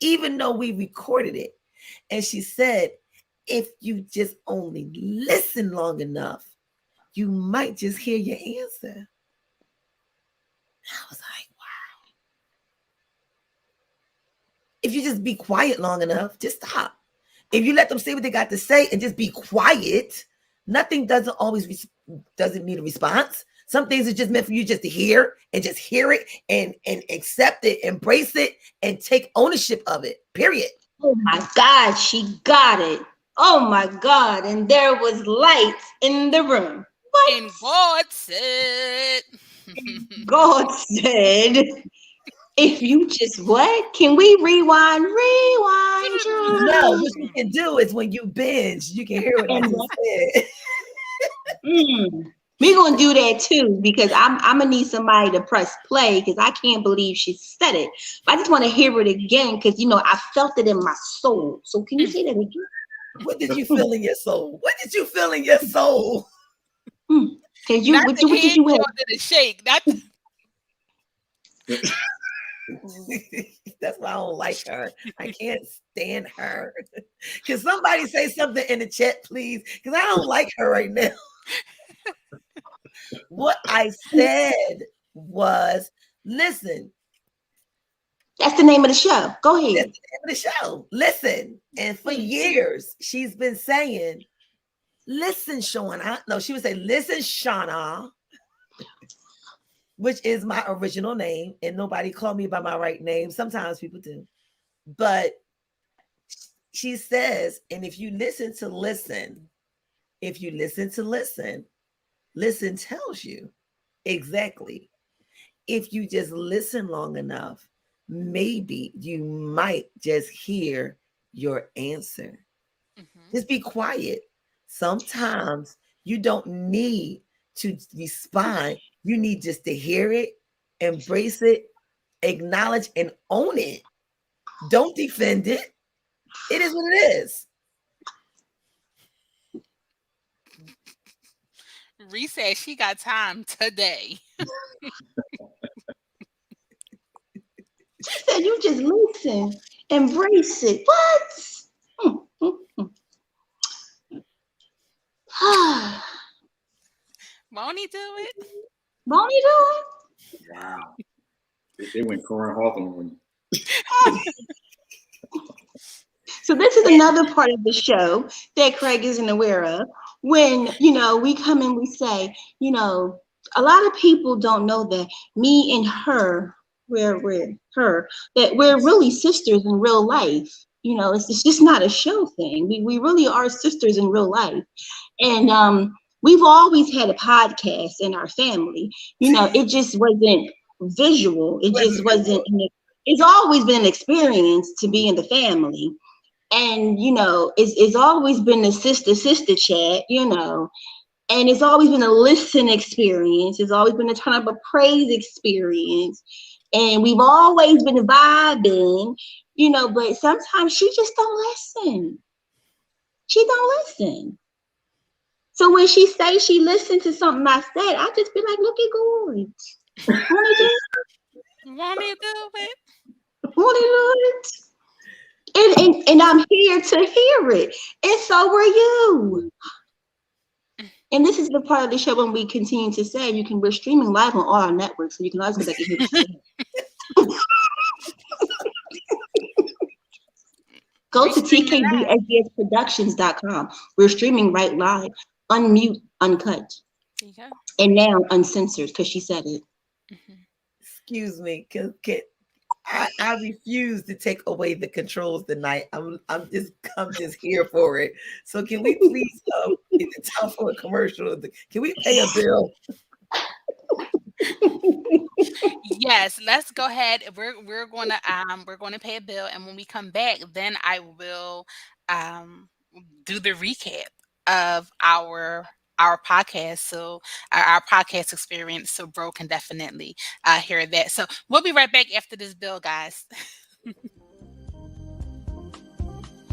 even though we recorded it. And she said, if you just only listen long enough, you might just hear your answer. I was like, wow. If you just be quiet long enough, just stop. If you let them say what they got to say and just be quiet, nothing doesn't need a response. Some things are just meant for you just to hear and just hear it and accept it, embrace it, and take ownership of it. Period. Oh my God, she got it. Oh my God. And there was lights in the room. What? And God said, God said, if you just what? Can we rewind? Rewind. No, what you can do is when you binge, you can hear what I And just said. we're gonna do that too because I'm gonna need somebody to press play because I can't believe she said it. But I just want to hear it again because I felt it in my soul. So can you say that again? What did you feel in your soul? What did you feel in your soul? Because not what the did head you have? more than the shake. Not the, That's why I don't like her. I can't stand her. Can somebody say something in the chat, please? Because I don't like her right now. What I said was, listen, That's the name of the show. Go that's the ahead. name of the show. Listen. And for years, she's been saying, listen, Shauna. No, she would say, listen, Shauna, which is my original name. And nobody called me by my right name. Sometimes people do. But she says, and if you listen to listen, listen tells you exactly. If you just listen long enough, maybe you might just hear your answer. Just be quiet. Sometimes you don't need to respond. You need just to hear it, embrace it, acknowledge and own it. Don't defend it. It is what it is. Ree said she got time today. She said you just listen, embrace it. What? Won't he do it? Won't he do it? Wow. They went Corin Hawthorne on you. So this is another part of the show that Craig isn't aware of. When, we come and we say, a lot of people don't know that me and her, that we're really sisters in real life. It's just not a show thing. We really are sisters in real life. And we've always had a podcast in our family. It just wasn't visual. It just wasn't, it's always been an experience to be in the family. And, it's always been a sister chat, And it's always been a listen experience. It's always been a turn up a praise experience. And we've always been vibing, but sometimes she just don't listen. She don't listen. So when she say she listened to something I said, I just be like, look at God. Won't he Want me to do it? Won't he do it? And I'm here to hear it. And so were you. And this is the part of the show when we continue to say we're streaming live on all our networks, so you can always go back and hear the show. Go We to streaming live. tkbsdsproductions.com. We're streaming right live, unmute, uncut, There you go. and now uncensored because she said it. Mhm. Excuse me, I refuse to take away the controls tonight. I'm just here for it. So can we please it's time for a commercial. Can we pay a bill? Yes, let's go ahead. We're gonna pay a bill, and when we come back, then I will um do the recap of our podcast. So our podcast experience. So bro can definitely hear that. So we'll be right back after this bill, guys.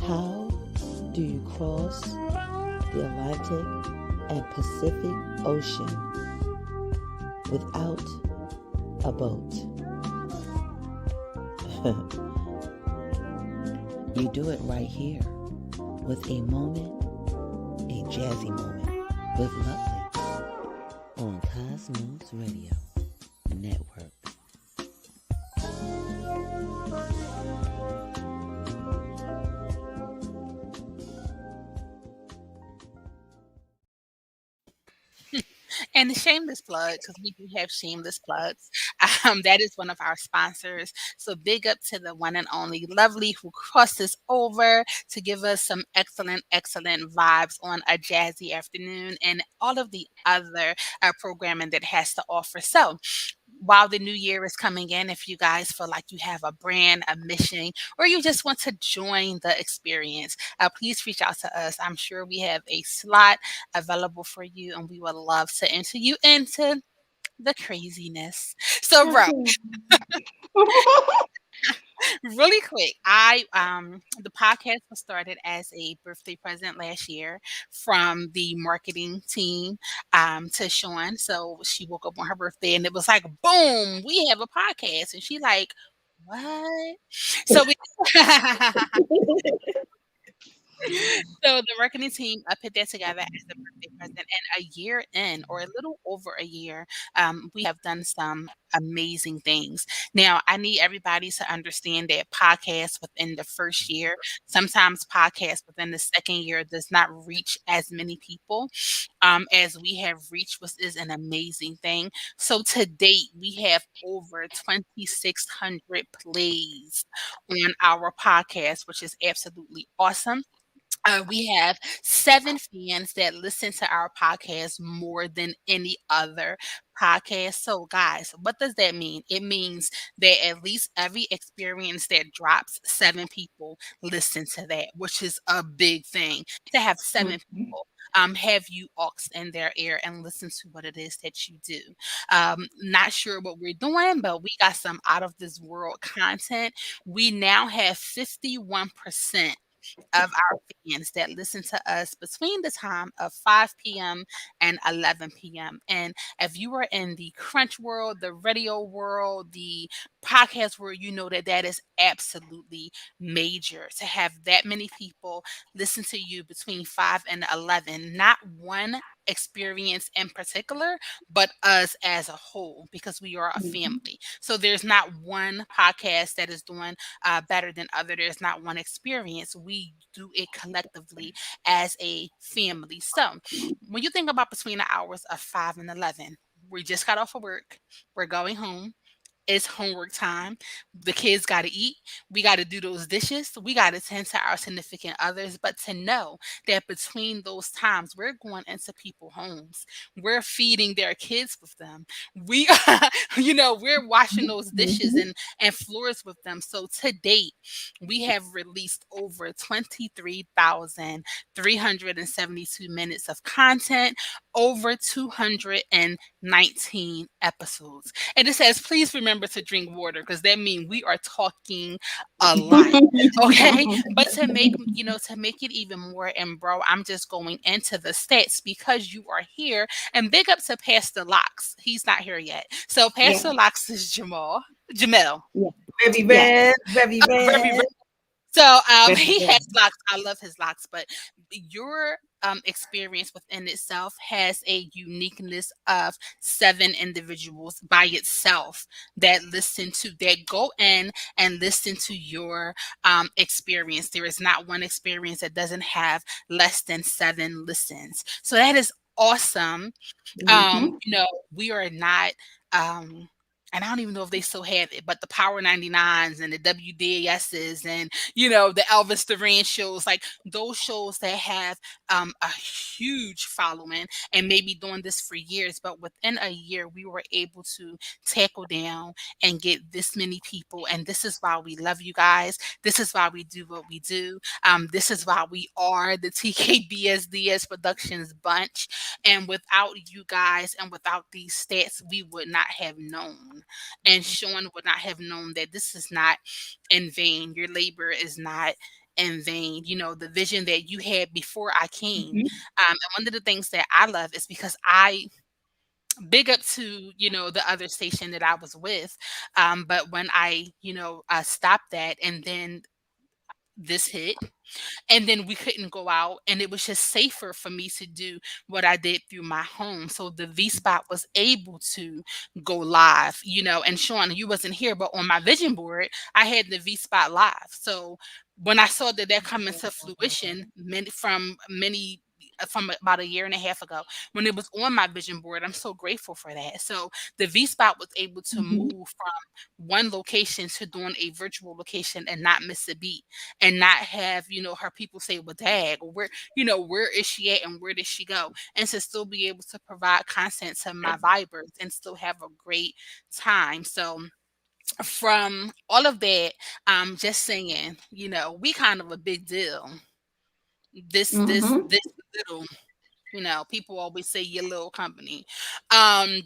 How do you cross the Atlantic and Pacific Ocean without a boat? You do it right here with a jazzy moment with Lovely on Cosmos Radio Network. And the shameless plug, because we do have shameless plugs. That is one of our sponsors. So big up to the one and only Lovely who crossed us over to give us some excellent, excellent vibes on a jazzy afternoon and all of the other programming that has to offer. So while the new year is coming in, if you guys feel like you have a brand, a mission, or you just want to join the experience, please reach out to us. I'm sure we have a slot available for you, and we would love to enter you into the craziness. So, bro, really quick, the podcast was started as a birthday present last year from the marketing team to Sean. So she woke up on her birthday and it was like, boom, we have a podcast. And she like, what? So we So the marketing team put that together as a birthday present, and a year in, or a little over a year, we have done some amazing things. Now, I need everybody to understand that podcasts within the first year, sometimes podcasts within the second year, does not reach as many people as we have reached, which is an amazing thing. So to date, we have over 2,600 plays on our podcast, which is absolutely awesome. We have 7 fans that listen to our podcast more than any other podcast. So, guys, what does that mean? It means that at least every experience that drops, 7 people listen to that, which is a big thing. To have 7 people have you ox in their ear and listen to what it is that you do. Not sure what we're doing, but we got some out of this world content. We now have 51% of our fans that listen to us between the time of 5 p.m. and 11 p.m. And if you are in the crunch world, the radio world, the podcast world, you know that that is absolutely major to have that many people listen to you between 5 and 11. Not one experience in particular, but us as a whole, because we are a family. So there's not one podcast that is doing better than other. There's not one experience. We do it collectively as a family. So when you think about between the hours of 5 and 11, we just got off of work. We're going home. It's homework time. The kids got to eat. We got to do those dishes. We got to tend to our significant others. But to know that between those times, we're going into people's homes, we're feeding their kids with them. We, we're washing those dishes Mhm. and floors with them. So to date, we have released over 23,372 minutes of content, over 219 episodes. And it says, please remember to drink water because that means we are talking a lot. Okay. But to make it even more, and bro, I'm just going into the stats because you are here. And big up to Pastor Locks. He's not here yet. So Yeah. Pastor Locks is Jamel. Yeah. Very Yeah. red, very Very, red. so Very he has good. locks. I love his locks, but your experience within itself has a uniqueness of 7 individuals by itself that go in and listen to your experience. There is not one experience that doesn't have less than 7 listens. So that is awesome. Mhm. We are not and I don't even know if they still have it, but the Power 99s and the WDASs and the Elvis Duran shows, like those shows that have a huge following and maybe doing this for years, but within a year we were able to tackle down and get this many people. And this is why we love you guys. This is why we do what we do. This is why we are the TKBSDS Productions bunch. And without you guys and without these stats, we would not have known. And Sean would not have known that this is not in vain. Your labor is not in vain. The vision that you had before I came. Mhm. And one of the things that I love is because I big up to the other station that I was with, but when I stopped that and then this hit, and then we couldn't go out, and it was just safer for me to do what I did through my home. So the V Spot was able to go live, and Sean, you wasn't here, but on my vision board I had the V Spot live. So when I saw that come into fruition from about a year and a half ago, when it was on my vision board, I'm so grateful for that. So the V Spot was able to Mhm. move from one location to doing a virtual location and not miss a beat, and not have her people say, well, dag, where is she at and where did she go, and to still be able to provide content to my vibers and still have a great time. So from all of that, just saying, we kind of a big deal. This Mhm. little, people always say your little company,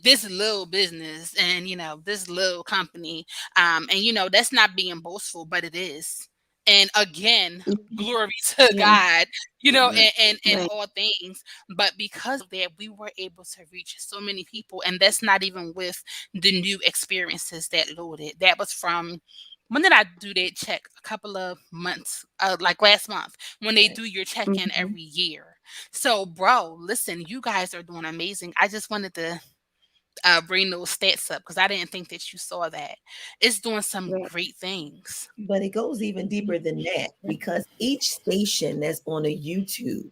this little business, and this little company, and that's not being boastful, but it is. And again, glory to Yeah. God, Amen. and Right. all things. But because of that, we were able to reach so many people, and that's not even with the new experiences that loaded. That was from, when did I do that check? A couple of months, like last month, when they do your check in Mhm. every year. So, bro, listen, you guys are doing amazing. I just wanted to bring those stats up because I didn't think that you saw that. It's doing some Right. great things. But it goes even deeper than that because each station that's on a YouTube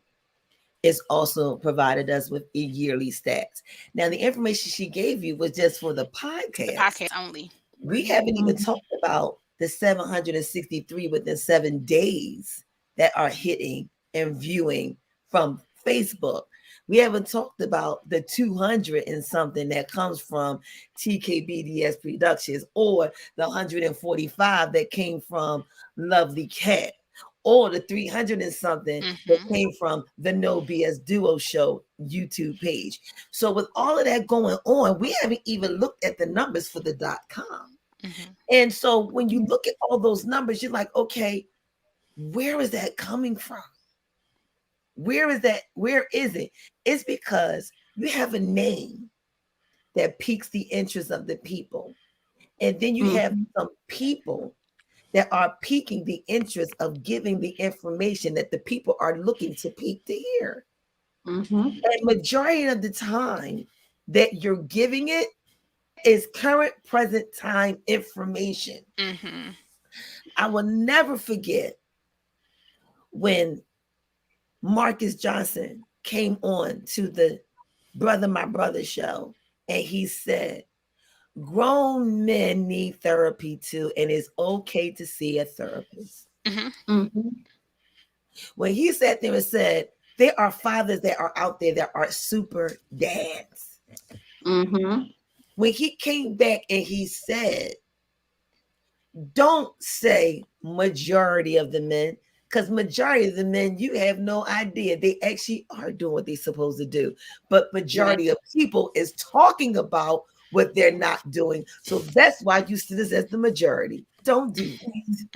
is also provided us with yearly stats. Now, the information she gave you was just for the The podcast. podcast only. We haven't even Mhm. talked about the 763 within 7 days that are hitting and viewing from Facebook. We haven't talked about the 200 and something that comes from TKBDS Productions, or the 145 that came from Lovely Cat, or the 300 and something that Mm-hmm. came from the No BS Duo Show YouTube page. So with all of that going on, we haven't even looked at the numbers for the .com. Mm-hmm. And so when you look at all those numbers, you're like, okay, where is that coming from? Where is that? Where is it? It's because you have a name that piques the interest of the people. And then you have Mhm. some people that are piquing the interest of giving the information that the people are looking to peak to hear. Mhm. And majority of the time that you're giving it is current present time information. Mm-hmm. I will never forget when Marcus Johnson came on to the Brother My Brother show, and he said, grown men need therapy too, and it's okay to see a therapist. Mm-hmm. When he sat there and said, there are fathers that are out there that are super dads. Mm-hmm. When he came back and he said, don't say majority of the men, because majority of the men, you have no idea. They actually are doing what they're supposed to do. But majority of people is talking about what they're not doing. So that's why you see this as the majority. Don't do that.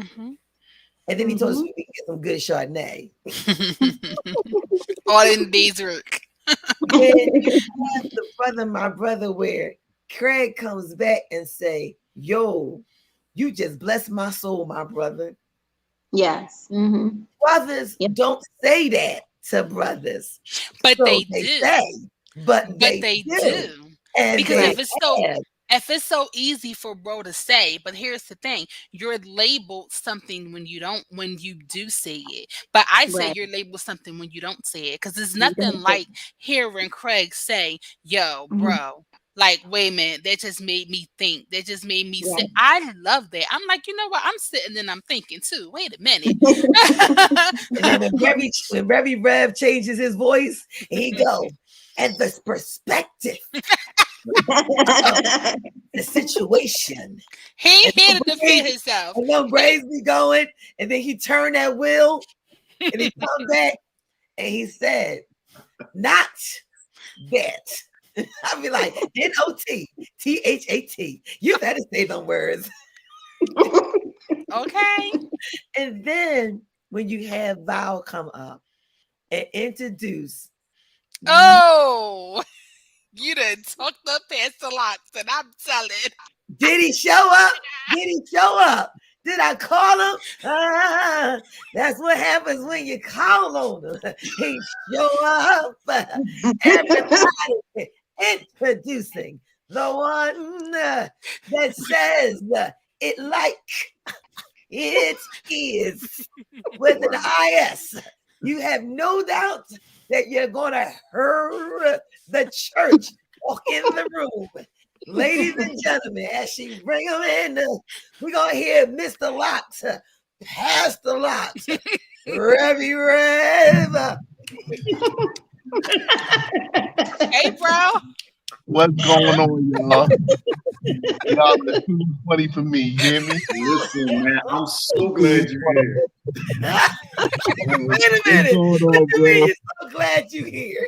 And then he told us we can get some good Chardonnay. All in the day's work. Then you have the brother, my brother, where Craig comes back and say, yo, you just bless my soul, my brother. Yes. Mm-hmm. Brothers Yep. don't say that to brothers. But So they they do. say, but But they they do. do. And Because they if have. it's so easy for bro to say, but here's the thing, you're labeled something when you do say it. But I say Right. you're labeled something when you don't say it. Because there's You nothing don't say. like hearing Craig say, yo, Mhm. bro. Like, wait a minute, that just made me think. That just made me say, Right. I love that. I'm like, you know what? I'm sitting and I'm thinking too. Wait a minute. And then when Revy Rev changes his voice, and he go, and the perspective of the situation. He ain't And here no to defend Braves, himself. and no Braves be going, and then he turned that wheel, and he come back, and he said, not that. I'd be like, NOTTHAT. You better say them words. Okay. And then when you have Val come up and introduce, Oh, you done talked up past the lots, and I'm telling. did he show up? Did he show up? Did I call him? That's what happens when you call on him. He show up. Everybody introducing the one that says it like it is with an IS. You have no doubt that you're going to hear the church walk in the room. Ladies and gentlemen, as she bring them in, we're going to hear Mr. Lot, Pastor Lot, Revy Rev. Hey, bro. What's going on, y'all? Y'all are too funny for me. You hear me? Listen, man, I'm so glad you're here. Wait a minute. What's going What on, do you bro? mean you're so glad you're here?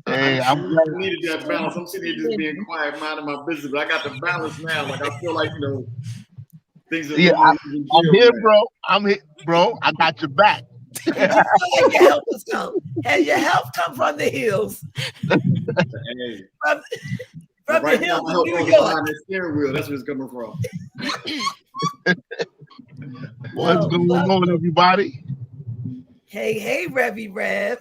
Hey, I I'm glad. needed that balance. I'm sitting here just being quiet, minding my business, but I got the balance now. Like I feel like things are Yeah, moving in I'm jail, here, man. bro. I'm here, bro. I got your back. Did you feel like your help has come? Has your help come from the hills? Hey, From, but from the right now hills my of help New is York? behind that steering wheel. That's where it's coming from. What's Oh, going on, welcome. everybody? Hey, Revy Rev.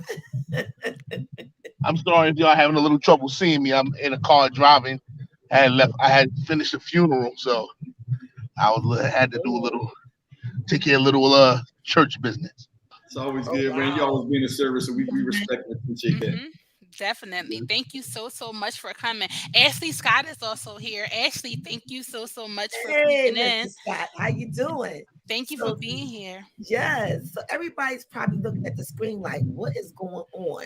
I'm sorry if y'all having a little trouble seeing me. I'm in a car driving. I had finished a funeral, so had to do a little, take care of a little church business. It's always Oh, good, man. You wow. always being in service, so we respect and appreciate that. Mm-hmm. Definitely. Thank you so much for coming. Ashley Scott is also here. Ashley, thank you so much for Hey, peeping Mr. in. Scott, how you doing? Thank you for So, being here. yes. So everybody's probably looking at the screen like, what is going on?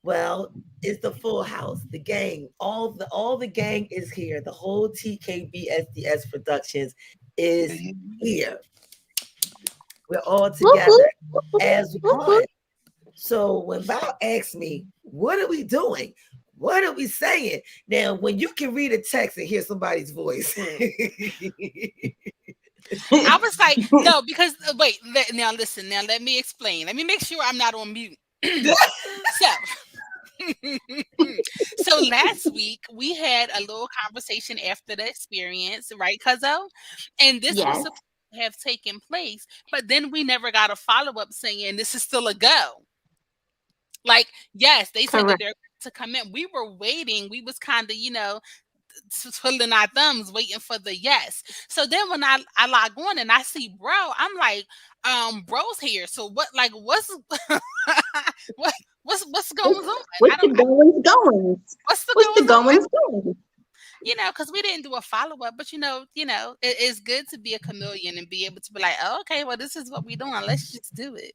Well, it's the full house, the gang. All the gang is here. The whole TKBSDS Productions is here. We're all together as one. So when Val asked me, what are we doing? What are we saying? Now, when you can read a text and hear somebody's voice. I was like, no, because wait, now listen, now let me explain. Let me make sure I'm not on mute. So so last week we had a little conversation after the experience, right, Cuzzo? And this was Yes. supposed to have taken place, but then we never got a follow-up saying this is still a go. Like, yes, they said that Correct. they're to come in. We were waiting. We was kind of, twiddling our thumbs, waiting for the yes. So then when I log on and I see bro, I'm like, bro's here. So what? Like, what's what? What's going on? What's I the don't. goings goings? What's the What's the goings on? goings goings? because we didn't do a follow up, but it's good to be a chameleon and be able to be like, oh, okay, well, this is what we're doing. Let's just do it.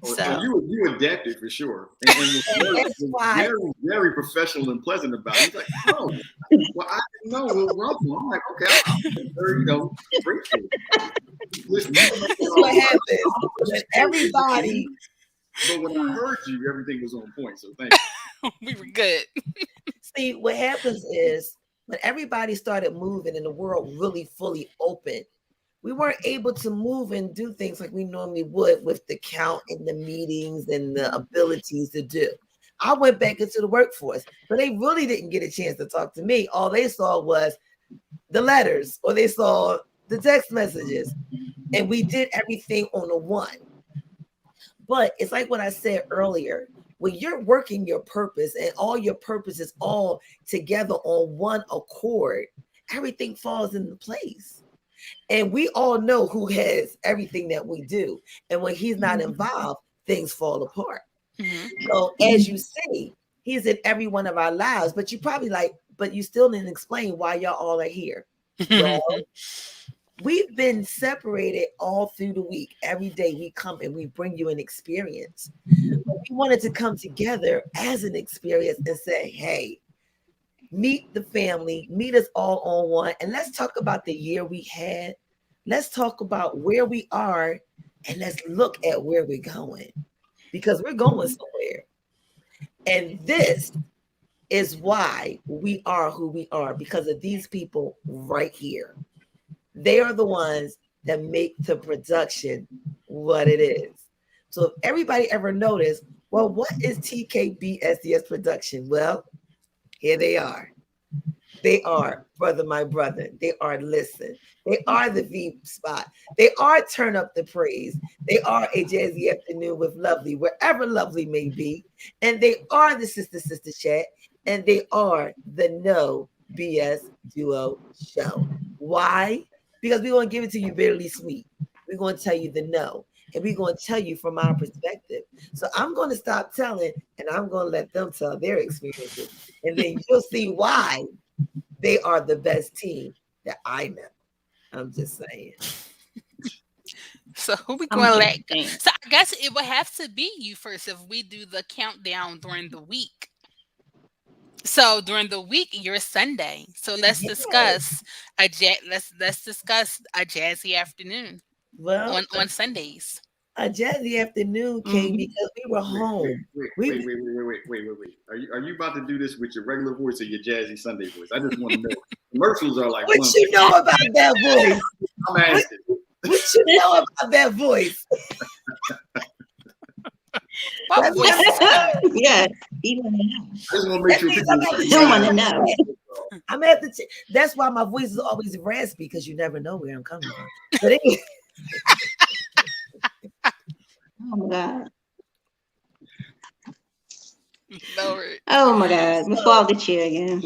Oh, So you adapted for sure, and And that's was why, very very professional and pleasant about it. He's like, oh, well, I didn't know it was Russell. I'm like, okay, I'm very grateful. Listen, you this is what happens when everybody. but when I heard you, everything was on point. So thank you. we were good. See, what happens is when everybody started moving and the world really fully opened, we weren't able to move and do things like we normally would with the count and the meetings and the abilities to do. I went back into the workforce, but they really didn't get a chance to talk to me. All they saw was the letters or they saw the text messages, and we did everything on the one. But it's like what I said earlier, when you're working your purpose and all your purpose is all together on one accord, everything falls into place. And we all know who has everything that we do. And when he's not involved, things fall apart. Mm-hmm. So as you say, he's in every one of our lives, but you probably but you still didn't explain why y'all all are here. Well, we've been separated all through the week. Every day we come and we bring you an experience. But we wanted to come together as an experience and say, hey, meet the family, meet us all on one, and let's talk about the year we had. Let's talk about where we are, and let's look at where we're going, because we're going somewhere. And this is why we are who we are, because of these people right here. They are the ones that make the production what it is. So if everybody ever noticed, well, what is TKBSDS production? Well, here they are. They are Brother My Brother. They are Listen. They are the V Spot. They are Turn Up the Praise. They are a Jazzy Afternoon with Lovely, wherever Lovely may be. And they are the Sister Chat. And they are the No BS Duo Show. Why? Because we're going to give it to you barely sweet. We're going to tell you the no. And we're going to tell you from our perspective. So I'm going to stop telling, and I'm going to let them tell their experiences. And then you'll see why they are the best team that I know. I'm just saying. So who we going to let go? So I guess it would have to be you first if we do the countdown during the week. So during the week, you're Sunday. So let's discuss let's discuss a jazzy afternoon on Sundays. A jazzy afternoon came because we were home. Wait. Are you about to do this with your regular voice or your jazzy Sunday voice? I just want to know. Commercials are like, what you know about that voice? I'm asking. What you know about that voice? What voice? Yeah, I just want to make sure people don't want to know. I'm at the. That's why my voice is always raspy, because you never know where I'm coming from. But anyway. Oh my God. Lord. Oh my God. Before I get you again.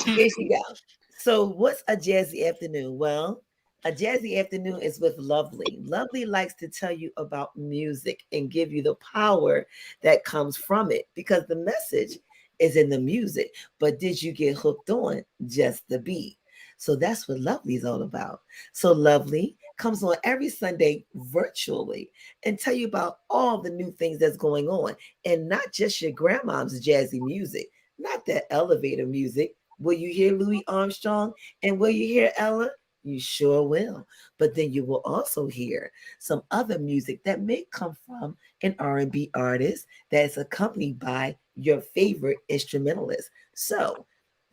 Here she goes. So what's a jazzy afternoon? Well, a jazzy afternoon is with Lovely. Lovely likes to tell you about music and give you the power that comes from it, because the message is in the music. But did you get hooked on just the beat? So that's what Lovely is all about. So Lovely comes on every Sunday virtually and tell you about all the new things that's going on, and not just your grandma's jazzy music, not that elevator music. Will you hear Louis Armstrong and will you hear Ella? You sure will. But then you will also hear some other music that may come from an R&B artist that's accompanied by your favorite instrumentalist. So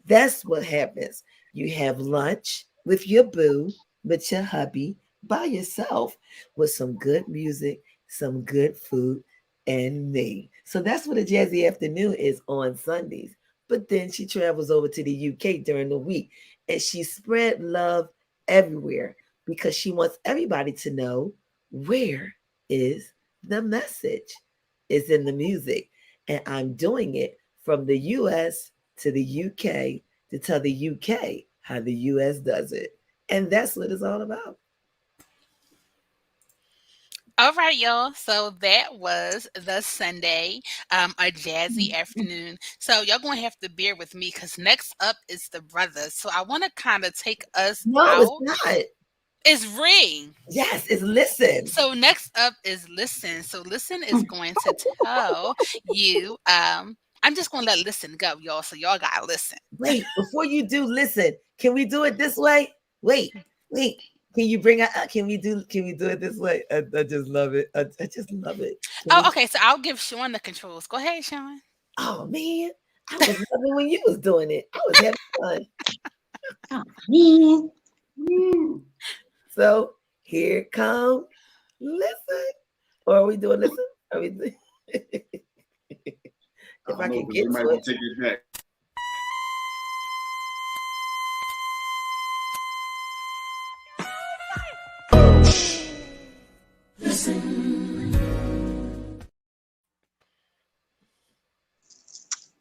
that's what happens. You have lunch with your boo, with your hubby, by yourself, with some good music, some good food, and me. So that's what a jazzy afternoon is on Sundays. But then she travels over to the UK during the week, and she spread love everywhere because she wants everybody to know where is the message. It's in the music. And I'm doing it from the US to the UK to tell the UK how the US does it. And that's what it's all about. All right, y'all. So that was the Sunday, a jazzy afternoon. So y'all gonna have to bear with me because next up is the brothers. So I want to kind of take us No, it's out. not. It's ring. Yes, it's listen. So next up is listen. So listen is going to tell you. I'm just gonna let listen go, y'all. So y'all gotta listen. Wait, before you do, listen. Can we do it this way? Wait. Can you bring it? Can we do it this way? I just love it. I just love it. Can Oh, we? okay. So I'll give Sean the controls. Go ahead, Sean. Oh man, I was loving when you was doing it. I was having fun. Oh, man. Mm. So here come listen. Or are we doing listen? Are we? I If don't I know can because get they might to want it. to take it back.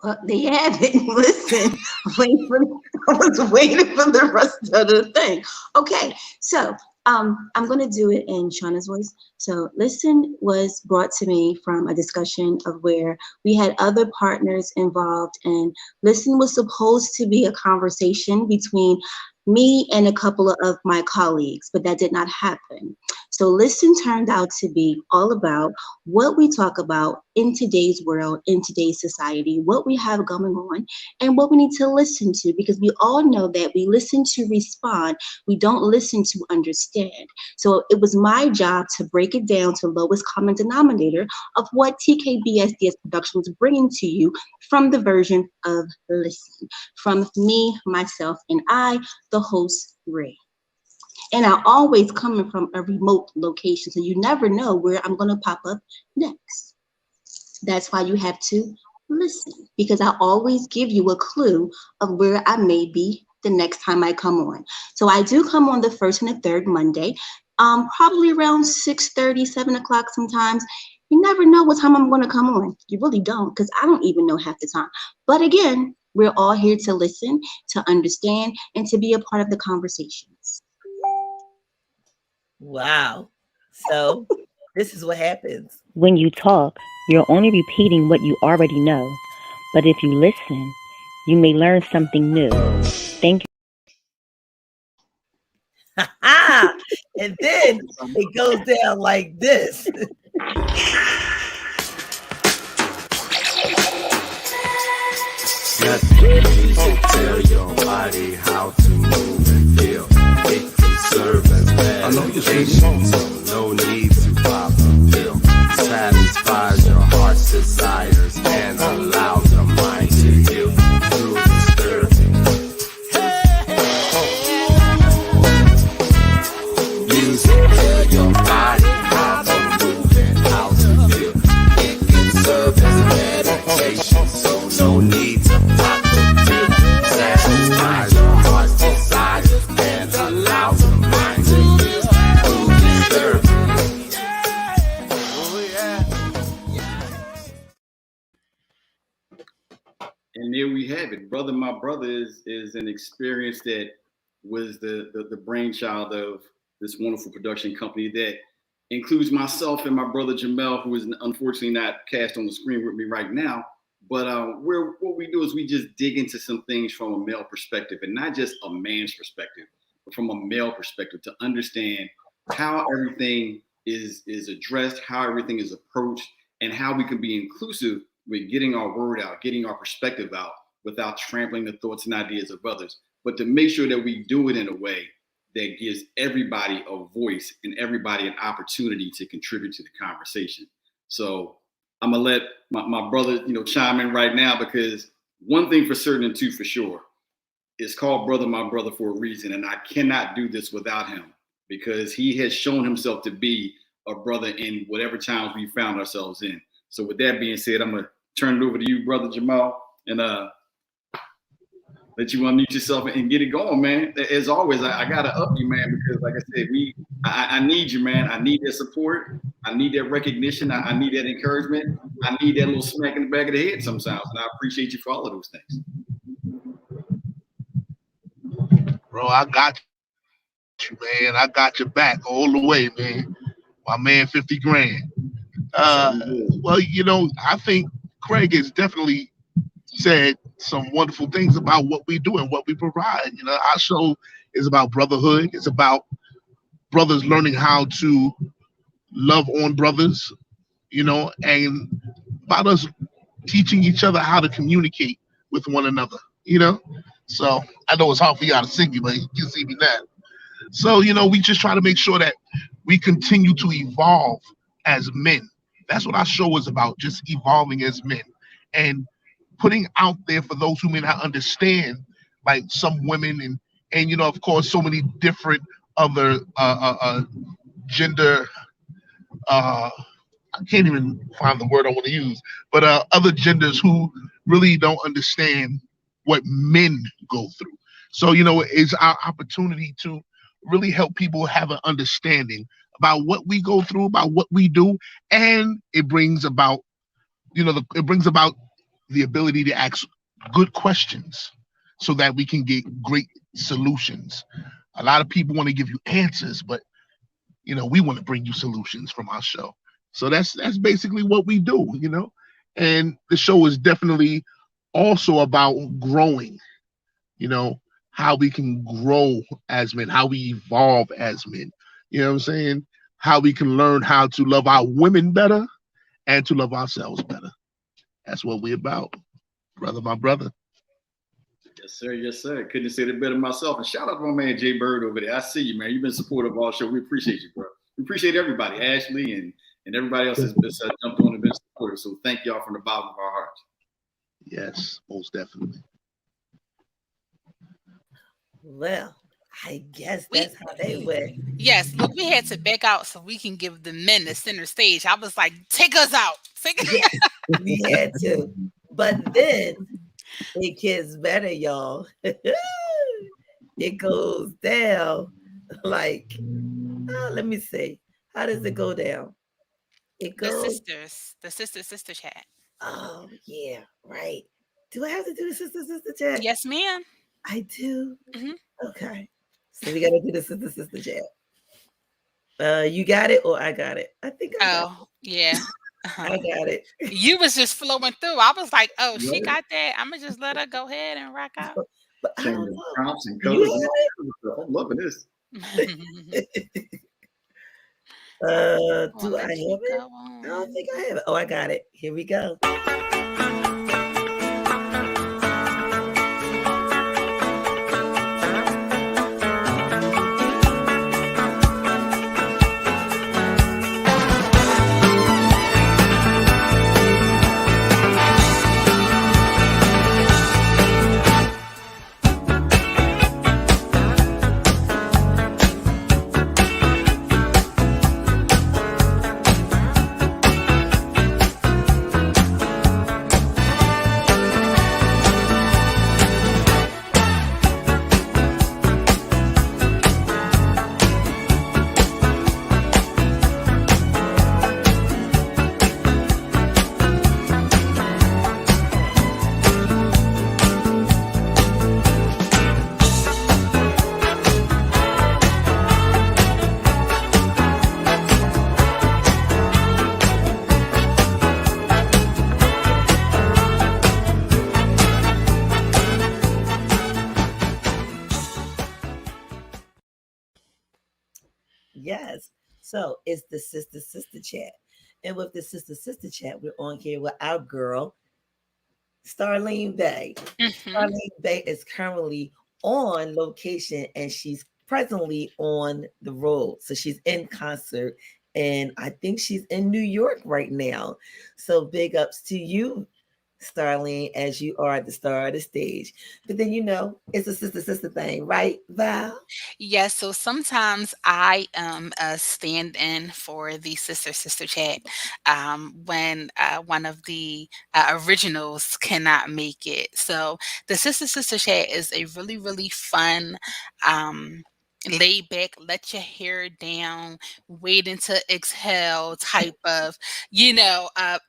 Well, they have it. Listen, I was waiting for the rest of the thing. Okay, so I'm gonna do it in Shauna's voice. So, listen was brought to me from a discussion of where we had other partners involved, and listen was supposed to be a conversation between me and a couple of my colleagues, but that did not happen. So, listen turned out to be all about what we talk about in today's world, in today's society, what we have going on, and what we need to listen to, because we all know that we listen to respond, we don't listen to understand. So it was my job to break it down to lowest common denominator of what TKBSDS production was bringing to you from the version of listen, from me, myself, and I, the host, Ray. And I always coming from a remote location, so you never know where I'm going to pop up next. That's why you have to listen, because I always give you a clue of where I may be the next time I come on. So I do come on the first and the third Monday, probably around 6:30, 7 o'clock sometimes. You never know what time I'm going to come on. You really don't, because I don't even know half the time. But again, we're all here to listen, to understand, and to be a part of the conversations. Wow. So this is what happens. When you talk, you're only repeating what you already know. But if you listen, you may learn something new. Thank And then it goes down like this. Let the music tell your body how to move and feel. It can serve as medication, so no need to pop a pill. Satisfies your heart's desires and allows your mind to heal through disturbing. Music tell your body how to move and how to feel. It can serve as medication, so no need to pop the pill. Satisfies your heart's desires and allows your mind to heal through disturbing. And there we have it. Brother My Brother is an experience that was the brainchild of this wonderful production company that includes myself and my brother Jamel, who is unfortunately not cast on the screen with me right now. But what we do is we just dig into some things from a male perspective, and not just a man's perspective, but from a male perspective, to understand how everything is addressed, how everything is approached, and how we can be inclusive with getting our word out, getting our perspective out without trampling the thoughts and ideas of others, but to make sure that we do it in a way that gives everybody a voice and everybody an opportunity to contribute to the conversation. So I'm gonna let my brother, chime in right now, because one thing for certain and two for sure, it's called Brother My Brother for a reason, and I cannot do this without him, because he has shown himself to be a brother in whatever times we found ourselves in. So with that being said, I'm gonna turn it over to you, brother Jamal, and let you unmute yourself and get it going, man. As always, I gotta up you, man, because like I said, I need you, man. I need that support. I need that recognition. I need that encouragement. I need that little smack in the back of the head sometimes, and I appreciate you for all of those things. Bro, I got you, man. I got your back all the way, man. My man, 50 grand. So Uh, well, I think Craig has definitely said some wonderful things about what we do and what we provide. Our show is about brotherhood. It's about brothers learning how to love on brothers, and about us teaching each other how to communicate with one another, you know? So I know it's hard for y'all to see me, but you can see me now. So, we just try to make sure that we continue to evolve as men. That's what our show is about, just evolving as men and putting out there for those who may not understand, like some women and of course, so many different other gender uh, I can't even find the word I want to use, but other genders who really don't understand what men go through. So, it's our opportunity to really help people have an understanding about what we go through, about what we do, and it brings about, it brings about the ability to ask good questions so that we can get great solutions. A lot of people want to give you answers, but we want to bring you solutions from our show. So that's basically what we do. And the show is definitely also about growing, you know, how we can grow as men, how we evolve as men. You know what I'm saying? How we can learn how to love our women better and to love ourselves better. That's what we're about, brother, my brother. yes, sir. Yes, sir. Couldn't have said it better myself. And shout out to my man Jay Bird over there. I see you, man. You've been supportive of our show. We appreciate you, bro. We appreciate everybody, Ashley and everybody else has been jumped on and been supportive. So thank y'all from the bottom of our hearts. Yes, most definitely. Well, I guess We that's how they went. Yes, look, we had to back out so we can give the men the center stage. I was like, take us out. Yeah, we had to. But then it gets better, y'all. It goes down like, let me see. How does it go down? It The goes, sisters, the sister chat. oh, yeah, right. Do I have to do the sister chat? Yes, ma'am. I do. Hmm. Okay. So we got to do the sister chat. You got it or I got it? I think I got it. Oh, yeah. I Uh-huh. got it. You was just flowing through. I was like, oh, she Right. got that. I'm gonna just let her go ahead and rock out. But I don't Changing know. prompts and You colors and all kinds of stuff. I'm loving this. have it? I'll Do I have let you it? go I don't on. think I have it. Oh, I got it. Here we go. Yes. So it's the sister chat. And with the sister chat, we're on here with our girl, Starlene Bay. Hmm. Starlene Bay is currently on location and she's presently on the road. So she's in concert and I think she's in New York right now. So big ups to you, Starlene, as you are at the star of the stage. But then it's a sister thing, right, Val? Yes, so sometimes I stand in for the sister chat when one of the originals cannot make it. So the sister chat is a really fun um, lay back, let your hair down, waiting to exhale type of,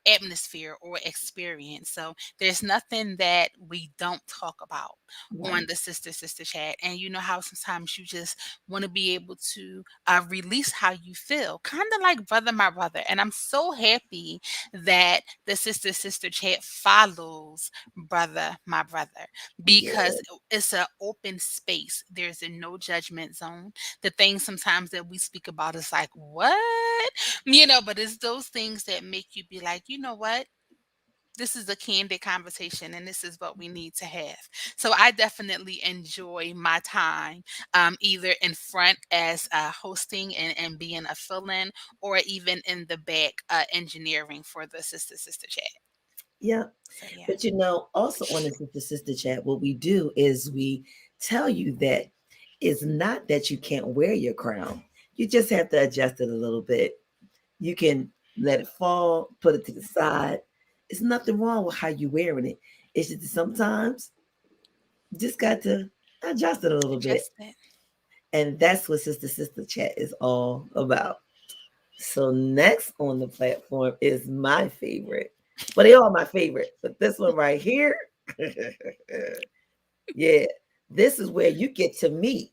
atmosphere or experience. So there's nothing that we don't talk about on Right. the sister chat. And you know how sometimes you just want to be able to release how you feel, kind of like brother my brother. And I'm so happy that the sister chat follows brother my brother, Yeah. because it's an open space. There's a no judgment zone. The things sometimes that we speak about is like, what? But it's those things that make you be like, you know what? This is a candid conversation and this is what we need to have. So I definitely enjoy my time, either in front as hosting and being a fill-in, or even in the back engineering for the sister chat. Yeah. So yeah. But also on the sister chat, what we do is we tell you that it's not that you can't wear your crown. You just have to adjust it a little bit. You can let it fall, put it to the side. It's nothing wrong with how you wearing it. It's just that sometimes you just got to adjust it a little bit. Just that. And that's what Sister Chat is all about. So next on the platform is my favorite. Well, they all my favorite, but this one right here, yeah, this is where you get to meet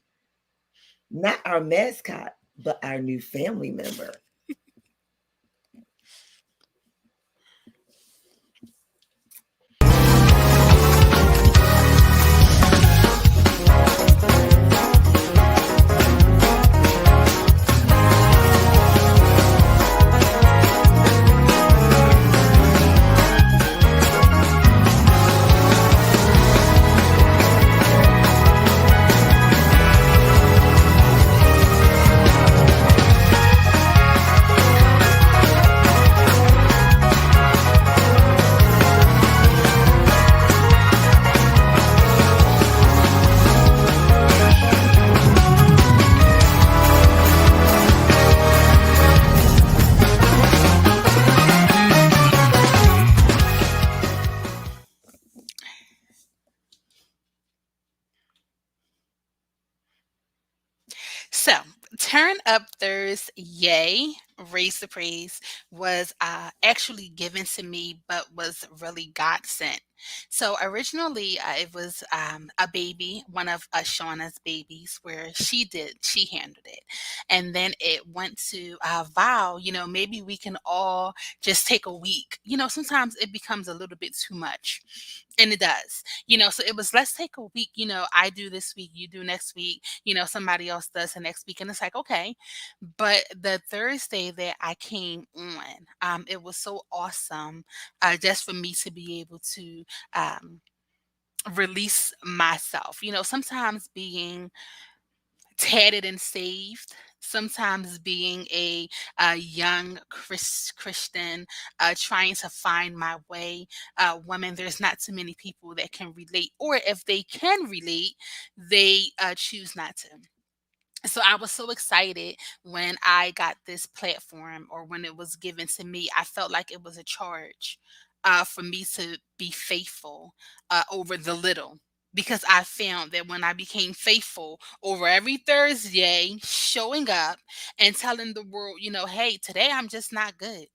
not our mascot, but our new family member. So, Turn Up Thursday, Raise the Praise, was actually given to me, but was really God sent. So, originally, it was a baby, one of Shauna's babies, where she handled it. And then it went to Val, maybe we can all just take a week. Sometimes it becomes a little bit too much. And it does, so it was, let's take a week, I do this week, you do next week, somebody else does the next week. And it's like, okay. But the Thursday that I came on, it was so awesome, just for me to be able to release myself. Sometimes being tatted and saved, sometimes being a young Christian, trying to find my way, woman, there's not too many people that can relate, or if they can relate, they choose not to. So I was so excited when I got this platform, or when it was given to me. I felt like it was a charge, for me to be faithful over the little. Because I found that when I became faithful over every Thursday, showing up and telling the world, hey, today I'm just not good.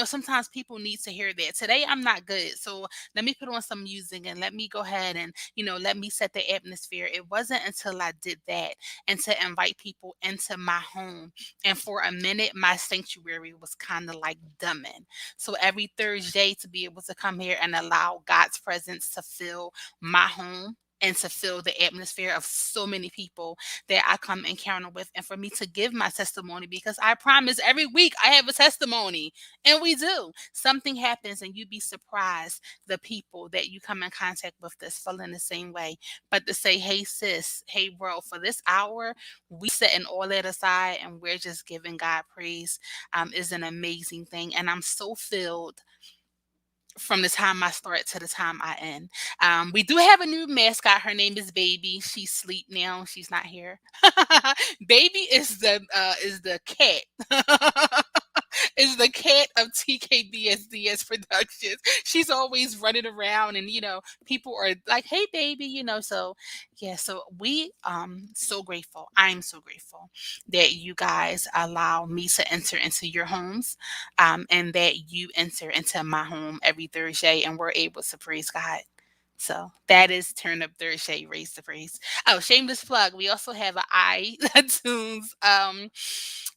Sometimes people need to hear that. Today I'm not good. So let me put on some music and let me go ahead and, let me set the atmosphere. It wasn't until I did that, and to invite people into my home. And for a minute, my sanctuary was kind of like dumbing. So every Thursday, to be able to come here and allow God's presence to fill my home, and to fill the atmosphere of so many people that I come encounter with, and for me to give my testimony, because I promise every week I have a testimony, and we do. Something happens and you'd be surprised the people that you come in contact with that's feeling the same way. But to say, hey sis, hey bro, for this hour, we setting all that aside and we're just giving God praise, is an amazing thing. And I'm so filled from the time I start to the time I end. We do have a new mascot. Her name is Baby. She's asleep now. She's not here. Baby is the cat. is the cat of TKBSDS Productions. She's always running around, and people are like, "Hey, baby," So yeah, so we so grateful. I'm so grateful that you guys allow me to enter into your homes, and that you enter into my home every Thursday, and we're able to praise God. So that is Turn Up Thursday, Raise the Praise. Oh, shameless plug. We also have an iTunes.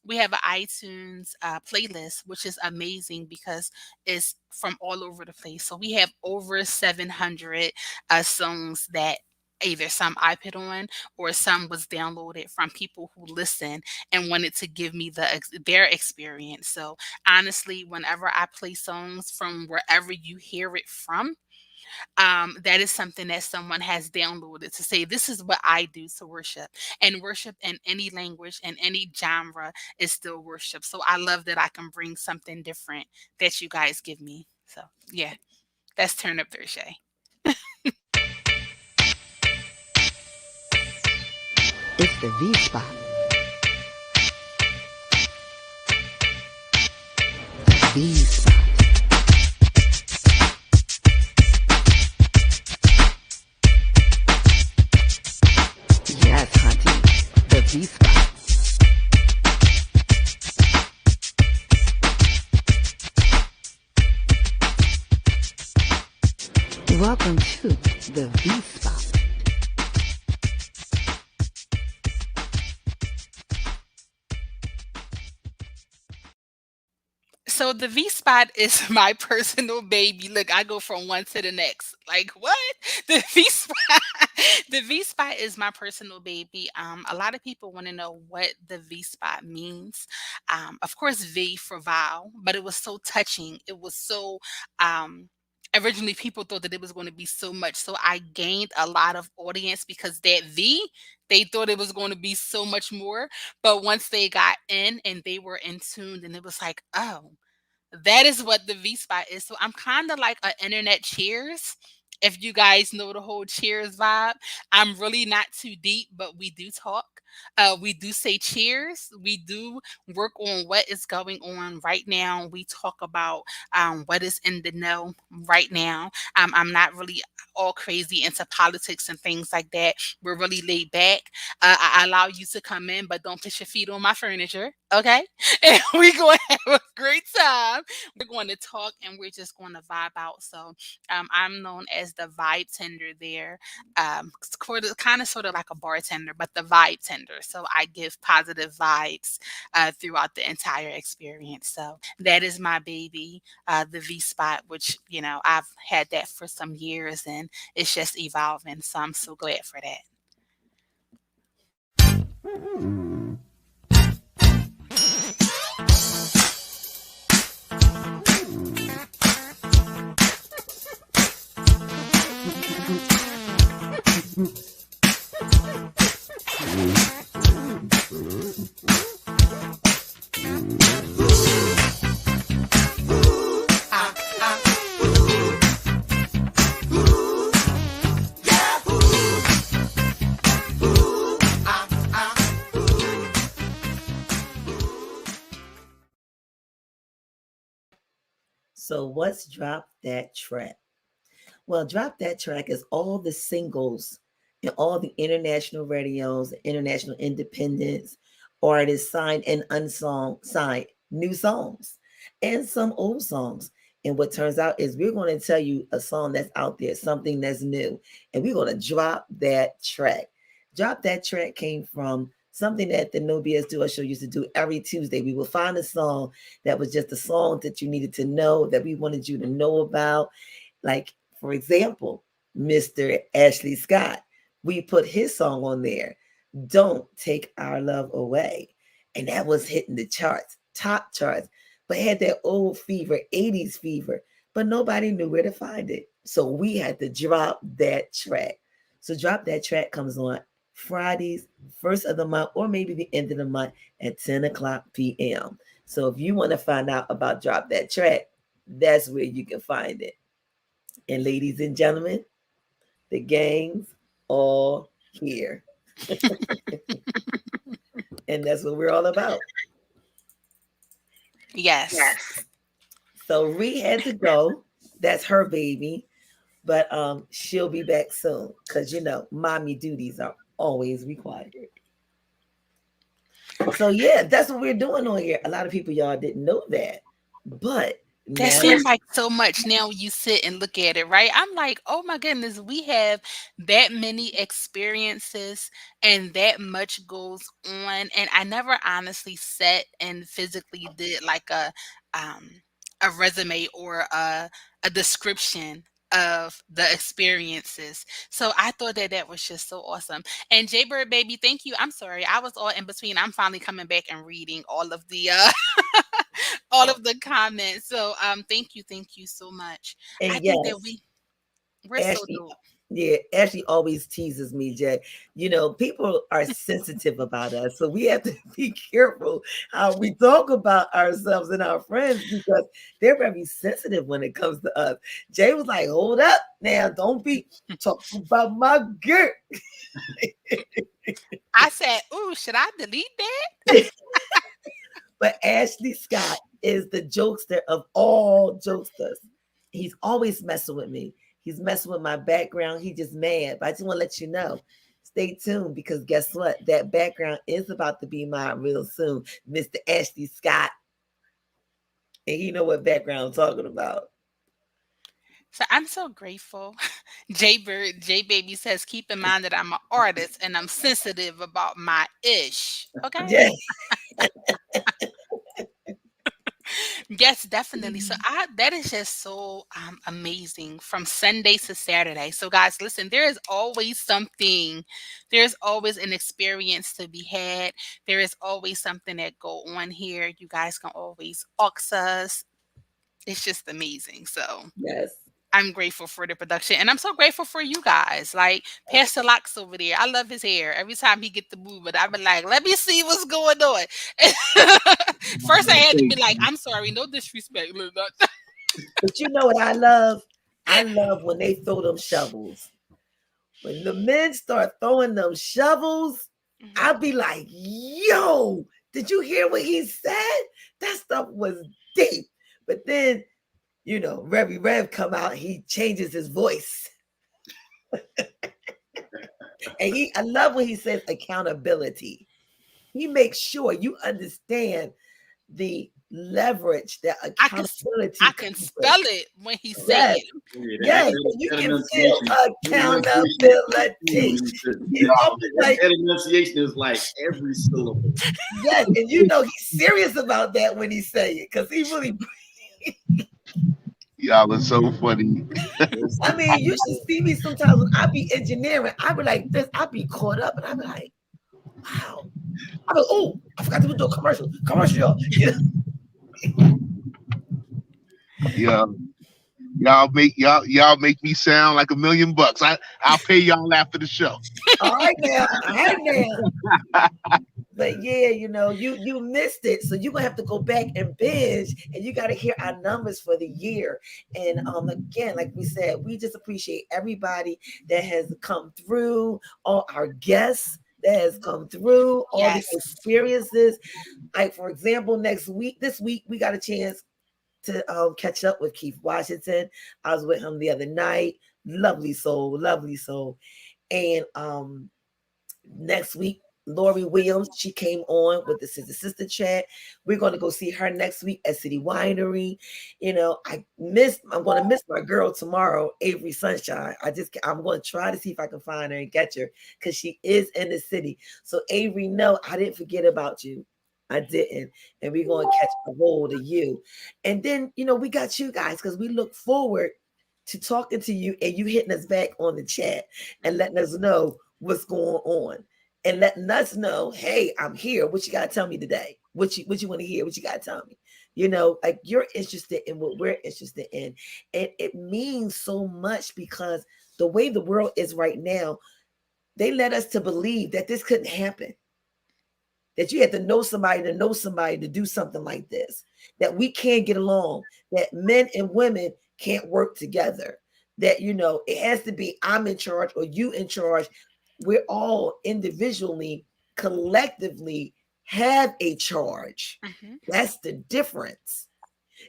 We have an iTunes playlist, which is amazing because it's from all over the place. So we have over 700 songs that either some I put on or some was downloaded from people who listen and wanted to give me their experience. So honestly, whenever I play songs from wherever you hear it from, that is something that someone has downloaded to say, this is what I do to worship. And worship in any language and any genre is still worship. So I love that I can bring something different that you guys give me. So yeah, that's Turn Up Thursday. It's the V spot. V spot. Yes, hunty. The V spot. Welcome to the V spot. So the V spot is my personal baby. Look, I go from one to the next. Like what? The V spot. The V spot is my personal baby. A lot of people want to know what the V spot means. Of course, V for vow, but it was so touching. It was so. Originally, people thought that it was going to be so much, so I gained a lot of audience because that V. They thought it was going to be so much more, but once they got in and they were in tune, and it was like, oh, that is what the V spot is. So I'm kind of like an internet Cheers. If you guys know the whole Cheers vibe, I'm really not too deep, but we do talk. We do say cheers. We do work on what is going on right now. We talk about what is in the know right now. I'm not really all crazy into politics and things like that. We're really laid back. I allow you to come in, but don't put your feet on my furniture. Okay. And we're going to have a great time. We're going to talk and we're just going to vibe out. So I'm known as the vibe tender there. Kind of sort of like a bartender, but the vibe tender. So I give positive vibes throughout the entire experience. So that is my baby, the V spot, which, I've had that for some years and it's just evolving. So I'm so glad for that. So what's Drop That Track? Well, Drop That Track is all the singles and all the international radios, international independents, artists signed and unsung signed new songs and some old songs. And what turns out is we're going to tell you a song that's out there, something that's new, and we're going to drop that track. Drop That Track came from something that the No BS Show used to do every Tuesday. We would find a song that was just a song that you needed to know, that we wanted you to know about. Like, for example, Mr. Ashley Scott. We put his song on there, Don't Take Our Love Away. And that was hitting the charts, top charts, but had that old fever, 80s fever, but nobody knew where to find it. So we had to drop that track. So Drop That Track comes on Fridays, first of the month, or maybe the end of the month at 10 o'clock p.m. So if you want to find out about Drop That Track, that's where you can find it. And ladies and gentlemen, the gang's all here. And that's what we're all about. Yes. So Ree had to go. That's her baby. But she'll be back soon. Cause mommy duties are always required. So yeah, that's what we're doing on here. A lot of people y'all didn't know that. But That now seems like so much now when you sit and look at it, right? I'm like, oh my goodness, we have that many experiences and that much goes on. And I never honestly sat and physically did like um a resume or a description of the experiences. So I thought that that was just so awesome. And Jaybird baby, thank you. I'm sorry. I was all in between. I'm finally coming back and reading all of the all of the comments. So thank you so much. I and think that yes, we're so Ashley, dope. yeah, Ashley always teases me, Jay. People are sensitive about us, so we have to be careful how we talk about ourselves and our friends because they're very sensitive when it comes to us. Jay was like, "Hold up, now, don't be talking about my girl." I said, ooh, should I delete that? But Ashley Scott is the jokester of all jokesters. He's always messing with me. He's messing with my background. He just mad. But I just want to let you know. Stay tuned because guess what? That background is about to be mine real soon. Mr. Ashley Scott. And he know what background I'm talking about. So I'm so grateful. J Baby says, keep in mind that I'm an artist and I'm sensitive about my ish. Okay. Yeah. Yes, definitely. So I that is just so amazing from Sunday to Saturday. So guys, listen, there is always something. There's always an experience to be had. There is always something that go on here. You guys can always ox us. It's just amazing. So Yes. I'm grateful for the production and I'm so grateful for you guys. Like Pastor Locks over there. I love his hair. Every time he get the movement, I be like, let me see what's going on. First I had to be like, I'm sorry, no disrespect. But you know what I love? I love when they throw them shovels. When the men start throwing them shovels, Mhm. I'll be like, yo, did you hear what he said? That stuff was deep. But then, Revy Rev come out, he changes his voice. And I love when he says accountability. He makes sure you understand the leverage that I can I accountability can comes with. spell it when he say Yes, it. Oh, yeah, yes. So you that can feel enunciation. That enunciation is key accountability. when you said He's always like, that enunciation is like every syllable. yes, and he's serious about that when he say it, because he really. Y'all are so funny. Yes. I mean, you should see me sometimes when I be engineering. I be like this. I be caught up, and I be like, wow. I be, oh, I forgot to do a commercial. Commercial, y'all. Yeah, y'all make me sound like $1,000,000. I'll pay y'all after the show. All right now, all right now. But yeah, you missed it, so you're gonna have to go back and binge, and you got to hear our numbers for the year. And again, like we said, we just appreciate everybody that has come through, all our guests that has come through, all the Yes. experiences. Like for example, this week, we got a chance to catch up with Keith Washington. I was with him the other night. Lovely soul, lovely soul. And next week, Lori Williams, she came on with the Sister Chat. We're going to go see her next week at City Winery. I'm going to miss my girl tomorrow, Avery Sunshine. I'm going to try to see if I can find her and catch her because she is in the city. So Avery, no, I didn't forget about you. I didn't. And we're going to catch a hold of you. And then, we got you guys because we look forward to talking to you and you hitting us back on the chat and letting us know what's going on and letting us know, hey, I'm here. What you got to tell me today? What you want to hear? What you got to tell me? Like you're interested in what we're interested in. And it means so much because the way the world is right now, they led us to believe that this couldn't happen. That you had to know somebody to do something like this, that we can't get along, that men and women can't work together, that, it has to be I'm in charge or you in charge. We're all individually, collectively have a charge. Mhm. That's the difference.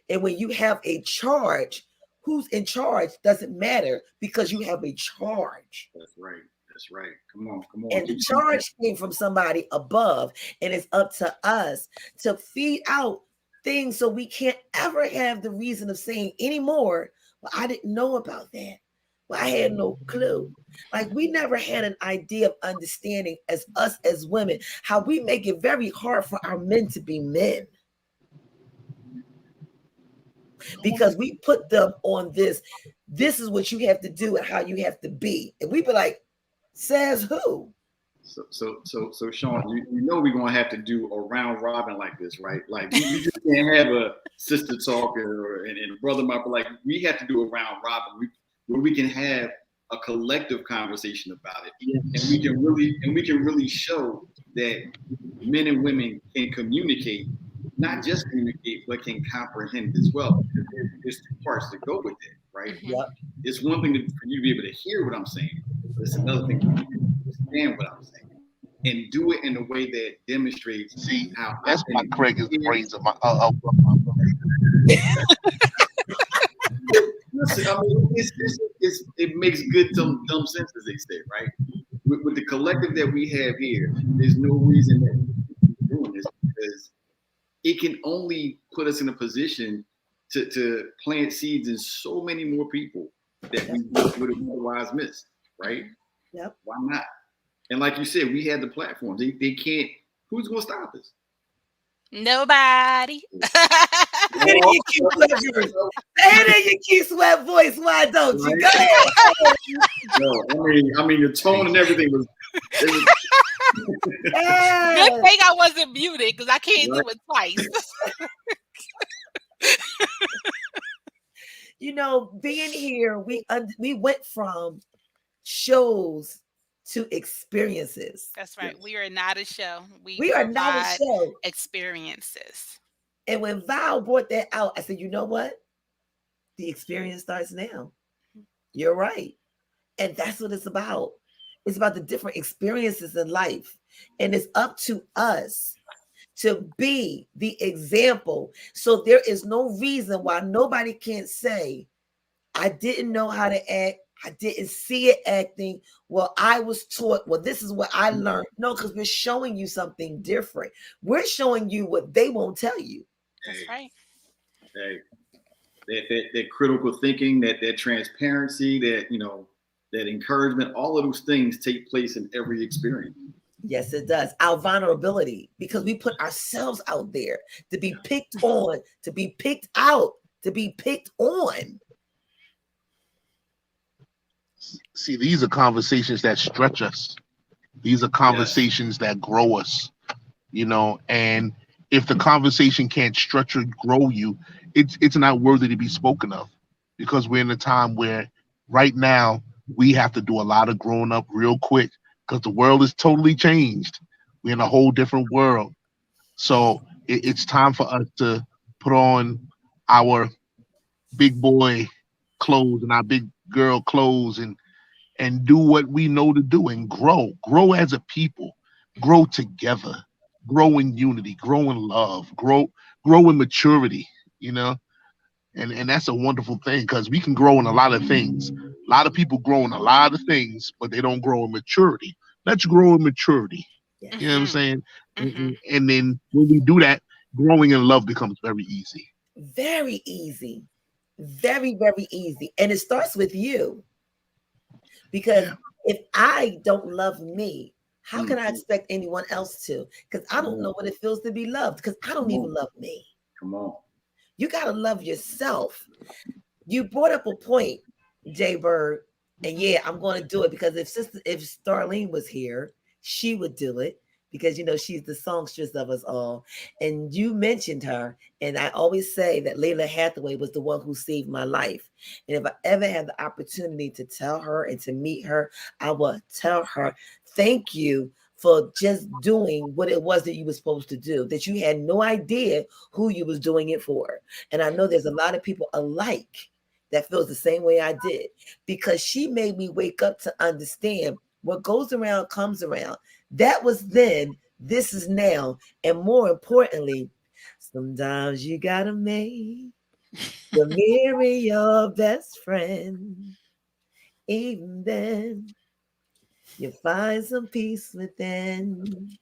And when you have a charge, who's in charge doesn't matter because you have a charge. That's right. That's right. Come on. And the charge came from somebody above, and it's up to us to feed out things so we can't ever have the reason of saying anymore, well, I didn't know about that. Well, I had no clue. Like, we never had an idea of understanding as us as women, how we make it very hard for our men to be men. Because we put them on this is what you have to do and how you have to be. And we be like, says who? So Sean, you know we're gonna have to do a round robin like this, right? Like we just can't have a sister talk and a brother might, like we have to do a round robin where we can have a collective conversation about it, and we can really show that men and women can communicate, not just communicate, but can comprehend as well. There's two parts that go with it, right? Yep. It's one thing for you to be able to hear what I'm saying, but it's another thing for you to understand what I'm saying and do it in a way that demonstrates. See, how that's why Craig is the brains of my. Listen, I mean, it makes good dumb sense, as they say, right? With the collective that we have here, there's no reason that we keep doing this because it can only put us in a position to plant seeds in so many more people that we would have otherwise missed, right? Yep. Why not? And like you said, we had the platforms. They can't. Who's going to stop us? Nobody. Say it in your cute sweat voice. Say it in your cute sweat voice. Why don't you? Go ahead. No, I mean, the tone and everything was. Yes. Good thing I wasn't muted because I can't do it twice. You know, being here, we went from shows to experiences. That's right. We are not a show. We are not a provide show. experiences. And when Val brought that out, I said, you know what? The experience starts now. You're right. And that's what it's about. It's about the different experiences in life. And it's up to us to be the example. So there is no reason why nobody can't say, I didn't know how to act. I didn't see it acting. Well, I was taught, well, this is what I learned. No, because we're showing you something different. We're showing you what they won't tell you. That's right. Hey, that critical thinking, that transparency, that that encouragement, all of those things take place in every experience. Yes, it does. Our vulnerability, because we put ourselves out there to be picked on, to be picked out, to be picked on. See, these are conversations that stretch us. These are conversations that grow us, and if the conversation can't stretch or grow you, it's not worthy to be spoken of, because we're in a time where right now we have to do a lot of growing up real quick because the world is totally changed. We're in a whole different world. So it's time for us to put on our big boy clothes and our big girl clothes and do what we know to do and grow as a people, grow together, grow in unity, grow in love, grow in maturity, and that's a wonderful thing because we can grow in a lot of things. A lot of people grow in a lot of things, but they don't grow in maturity. Let's grow in maturity. Yeah. You know what I'm saying? And then when we do that, growing in love becomes very easy. Very easy. Very, very easy. And it starts with you. Because if I don't love me, how can I expect anyone else to? Because I don't know what it feels to be loved, because I don't even love me. Come on. You got to love yourself. You brought up a point, Jay Bird, and yeah, I'm going to do it because if Starlene was here, she would do it because, she's the songstress of us all. And you mentioned her, and I always say that Layla Hathaway was the one who saved my life. And if I ever had the opportunity to tell her and to meet her, I will tell her, thank you for just doing what it was that you were supposed to do, that you had no idea who you was doing it for. And I know there's a lot of people alike that feels the same way I did, because she made me wake up to understand what goes around comes around. That was then. This is now. And more importantly, sometimes you gotta make the mirror your best friend. Even then, you find some peace within.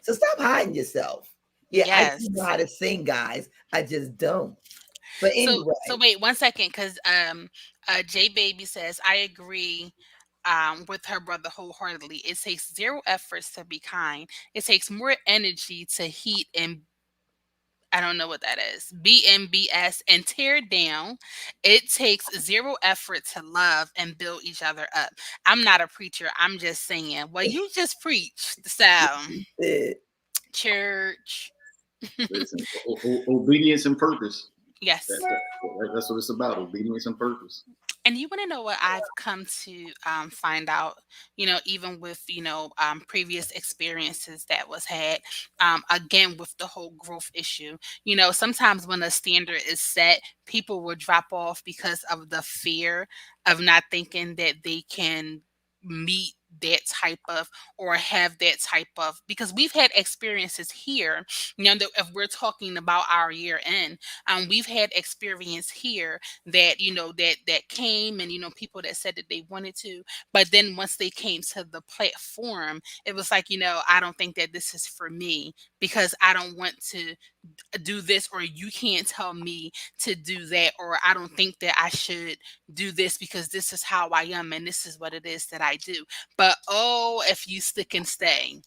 So stop hiding yourself. Yeah, I do know Yes. how to sing, guys. I just don't. But So anyway, wait 1 second, because J Baby says I agree with her brother wholeheartedly. It takes zero efforts to be kind. It takes more energy to heat and I don't know what that is. BMBS and tear down. It takes zero effort to love and build each other up. I'm not a preacher. I'm just saying. Well, you just preached. So, eh, church. Listen, obedience and purpose. Yes. That's what it's about. Obedience and purpose. And you want to know what I've come to find out, even with, previous experiences that was had, again, with the whole growth issue, sometimes when a standard is set, people will drop off because of the fear of not thinking that they can meet that type of or have that type of because we've had experiences here that if we're talking about our year end, we've had experience here that that came and people that said that they wanted to, but then once they came to the platform, it was like, I don't think that this is for me because I don't want to do this, or you can't tell me to do that, or I don't think that I should do this because this is how I am and this is what it is that I do. But oh, if you stick and stay,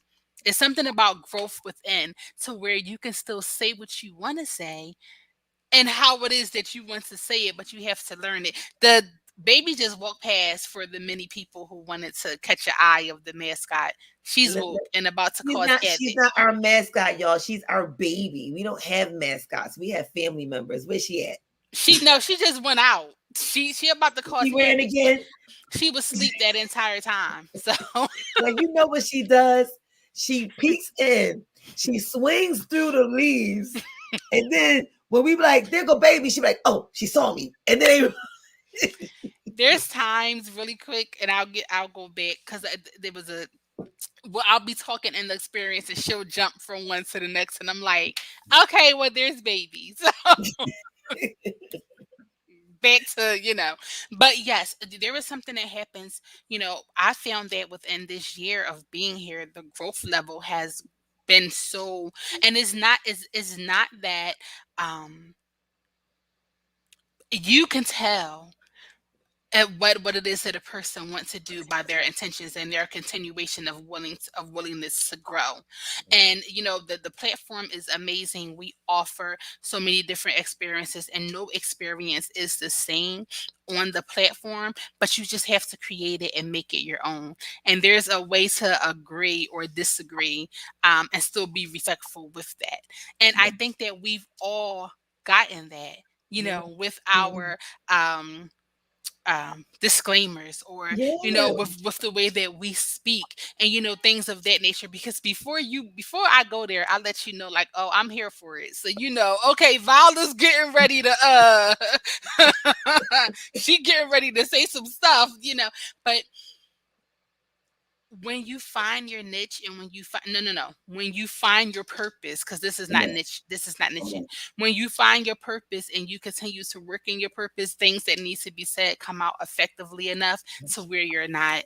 it's something about growth within to where you can still say what you want to say and how it is that you want to say it, but you have to learn it. The baby just walked past for the many people who wanted to catch your eye of the mascot. She's woke and about to she's cause not havoc. she's not our mascot, y'all. She's our baby. We don't have mascots. We have family members. Where's she at? She just went out. She about to cause She ran havoc. again. She was asleep that entire time. So Well, you know what she does? She peeks in, she swings through the leaves, and then when we be like, there go baby, she be like, oh, she saw me. And then there's times really quick, and I'll go back because there was a well, I'll be talking in the experience, and she'll jump from one to the next, and I'm like, okay, well, there's babies. Back to but yes, there is something that happens. I found that within this year of being here, the growth level has been so, and it's not that um you can tell at what it is that a person wants to do by their intentions and their continuation of willingness to grow. And the platform is amazing. We offer so many different experiences, and no experience is the same on the platform, but you just have to create it and make it your own. And there's a way to agree or disagree, and still be respectful with that. And I think that we've all gotten that, with our um disclaimers, or yeah. with the way that we speak, and things of that nature, because before I go there, I let you know, like, oh, I'm here for it, so okay, Viola's getting ready to she getting ready to say some stuff, but when you find your niche, and when you find no, when you find your purpose, because this is not niche. When you find your purpose and you continue to work in your purpose, things that need to be said come out effectively enough to where you're not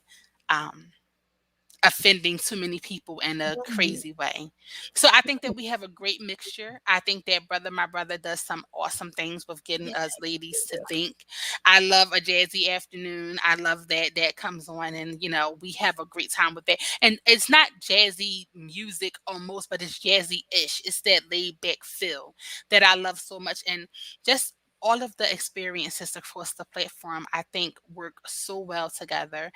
um offending too many people in a crazy way. So I think that we have a great mixture. I think that my brother does some awesome things with getting us ladies to think. I love a jazzy afternoon. I love that comes on, and we have a great time with that. And it's not jazzy music almost, but it's jazzy-ish. It's that laid back feel that I love so much. And just all of the experiences across the platform, I think, work so well together.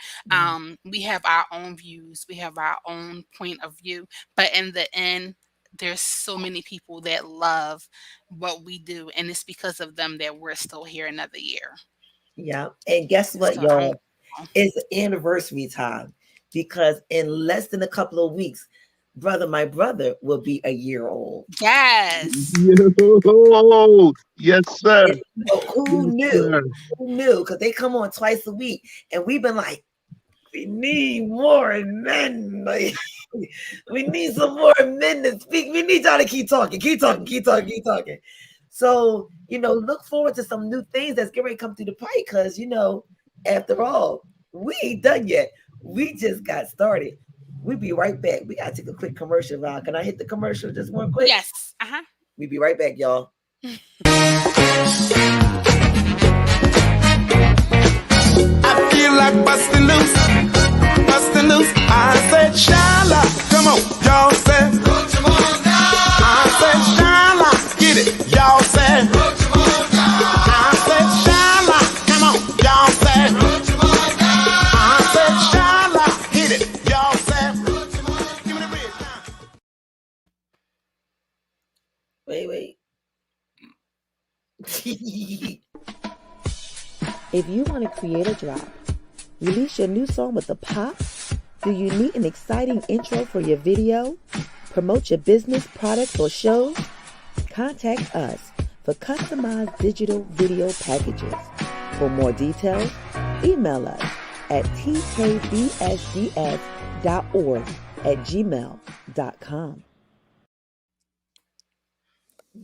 We have our own views, we have our own point of view, but in the end, there's so many people that love what we do, and it's because of them that we're still here another year. Yeah. And guess what, So I'm y'all? It's anniversary time, because in less than a couple of weeks, my brother will be a year old. yes. Yo, yes, sir. And, who Yes, knew? sir. Who knew? Because they come on twice a week, and we've been like, We need more men. Like, we need some more men to speak. We need y'all to keep talking, keep talking, keep talking, keep talking. So, look forward to some new things that's going to come through the pipe because, after all, we ain't done yet. We just got started. We'll be right back. We got to take a quick commercial, Val. Can I hit the commercial just one quick? Yes. We'll be right back, y'all. I feel like busting loose, busting loose. I said, Shala, come on, y'all say. I said, Shala, get it, y'all say. I said, Shala, come on, y'all say. I said, Shala, hit it, y'all say. Give me the bridge now. Wait. If you want to create a drop, release your new song with a pop, do you need an exciting intro for your video, promote your business, products, or shows? Contact us for customized digital video packages. For more details, email us at tkbsds.org@gmail.com.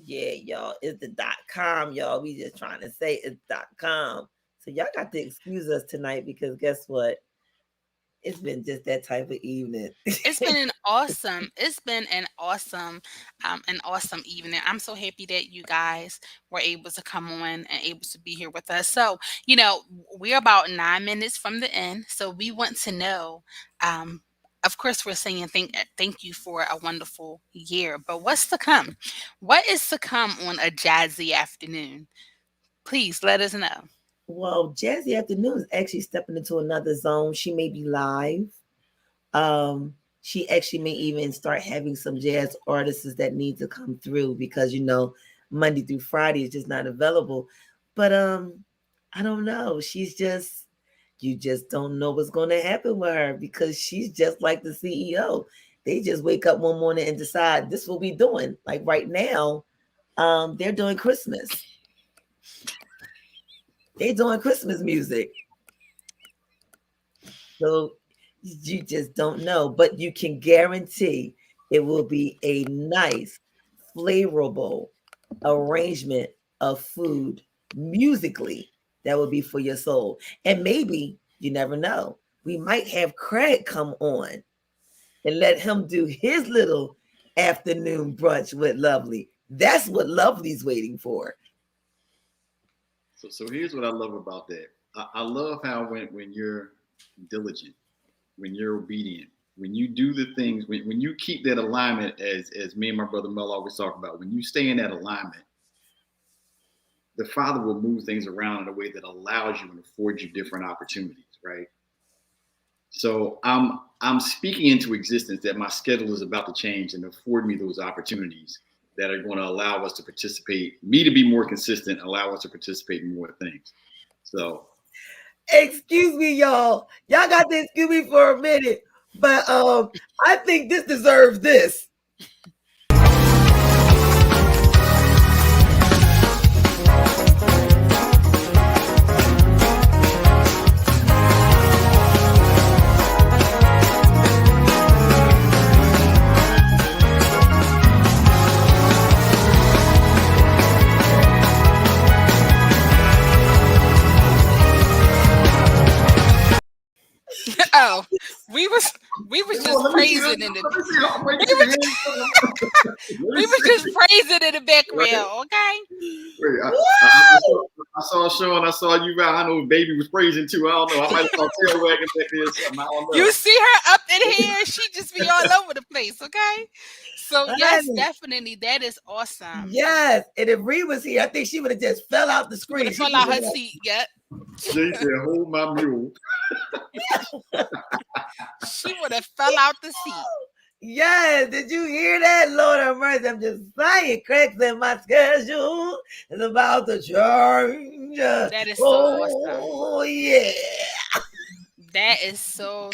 Yeah, y'all, it's the .com, y'all. We just trying to say it's .com. So y'all got to excuse us tonight because guess what? It's been just that type of evening. It's been an awesome evening. I'm so happy that you guys were able to come on and able to be here with us. So, we're about 9 minutes from the end. So we want to know, of course, we're saying thank you for a wonderful year, but what's to come? What is to come on a jazzy afternoon? Please let us know. Well, Jazzy Afternoon is actually stepping into another zone. She may be live. She actually may even start having some jazz artists that need to come through because Monday through Friday is just not available. But I don't know. You just don't know what's going to happen with her because she's just like the CEO. They just wake up one morning and decide this is what we're doing. Like right now, they're doing Christmas. They're doing Christmas music. So you just don't know, but you can guarantee it will be a nice, flavorful arrangement of food musically that will be for your soul. And maybe, you never know, we might have Craig come on and let him do his little afternoon brunch with Lovely. That's what Lovely's waiting for. So here's what I love about that. I love how when you're diligent, when you're obedient, when you do the things, when you keep that alignment, as me and my brother Mel always talk about, when you stay in that alignment, the Father will move things around in a way that allows you and affords you different opportunities, right? So I'm speaking into existence that my schedule is about to change and afford me those opportunities that are going to allow us to participate, me to be more consistent, allow us to participate in more things. So, excuse me, y'all. Y'all got to excuse me for a minute, but I think this deserves this. Oh, we was just praising in the we was just praising in the background, okay? Wait, I saw a show and I saw you. I know Baby was praising too. I don't know. I might have saw tail wagging back there or something. I don't know. You see her up in here, she just be all over the place, okay? So yes, definitely, that is awesome. Yes, and if Ree was here, I think she would have just fell out the screen. She fell out her seat, yep. Jay said, "Hold my mule." She would have fell out the seat. Yes, did you hear that? Lord have mercy. I'm just saying, cracks in my schedule is about to change. That is so awesome. Oh, yeah. That is so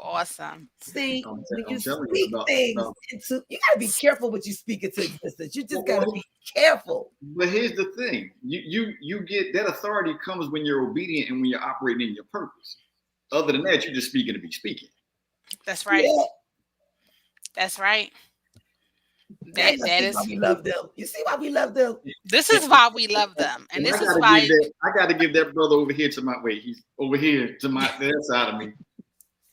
awesome. See, when you speak things into, you gotta be careful what you speak into existence. You just gotta be careful. But here's the thing: you get that authority comes when you're obedient and when you're operating in your purpose. Other than that, you're just speaking to be speaking. That's right. Yeah, That's right. now That you that see why is. we love them. You see why we love them? This is why we love them, and And this is why. I gotta give that brother over here to my he's over here to my that side of me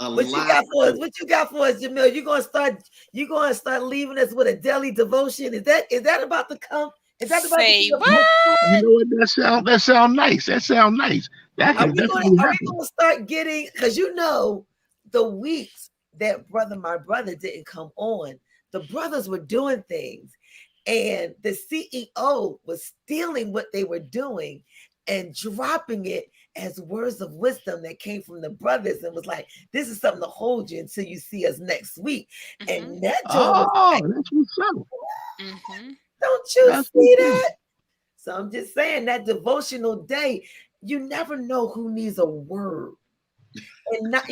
a What you lot. got for us? What you got for us, Jamil? You gonna start leaving us with a daily devotion? Is that about to come? Is that about to Say be a what? You know what? That sound nice. That sound nice. That Are can we gonna definitely are we happen. gonna start getting, because the weeks that my brother didn't come on, the brothers were doing things, and the CEO was stealing what they were doing and dropping it as words of wisdom that came from the brothers and was like, this is something to hold you until you see us next week. Mhm. And that joint was Oh, like, that's what's up. Mhm. don't you That's see what's up. that? So I'm just saying that devotional day, you never know who needs a word. And not,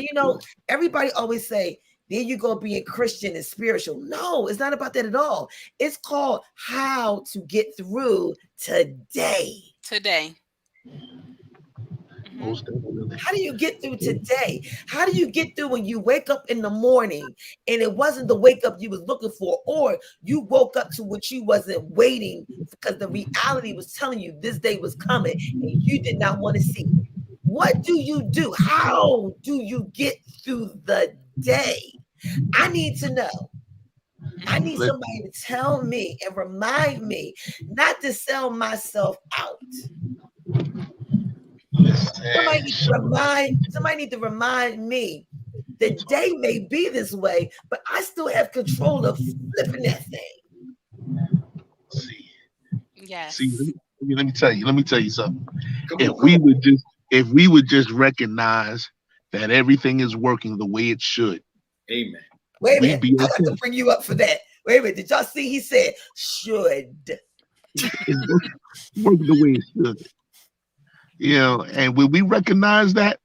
everybody always say, there you go being Christian and spiritual. No, it's not about that at all. It's called how to get through today. Today. Mhm. Most definitely. How do you get through today? How do you get through when you wake up in the morning and it wasn't the wake up you was looking for, or you woke up to what you wasn't waiting because the reality was telling you this day was coming and you did not want to see it? What do you do? How do you get through the day? I need to know. I need Mhm. Let- somebody to tell me and remind me not to sell myself out. Somebody Listen. need to remind me the day may be this way, but I still have control of flipping that thing. See, see. Yes. Let me tell you. Let me tell you something. Come If on, come we on. would just, if we would just recognize that everything is working the way it should, Amen. Wait a we'd minute. be I'm about to okay. bring you up for that. Wait a minute. Did y'all see he said should? It's working the way it should. And when we recognize that,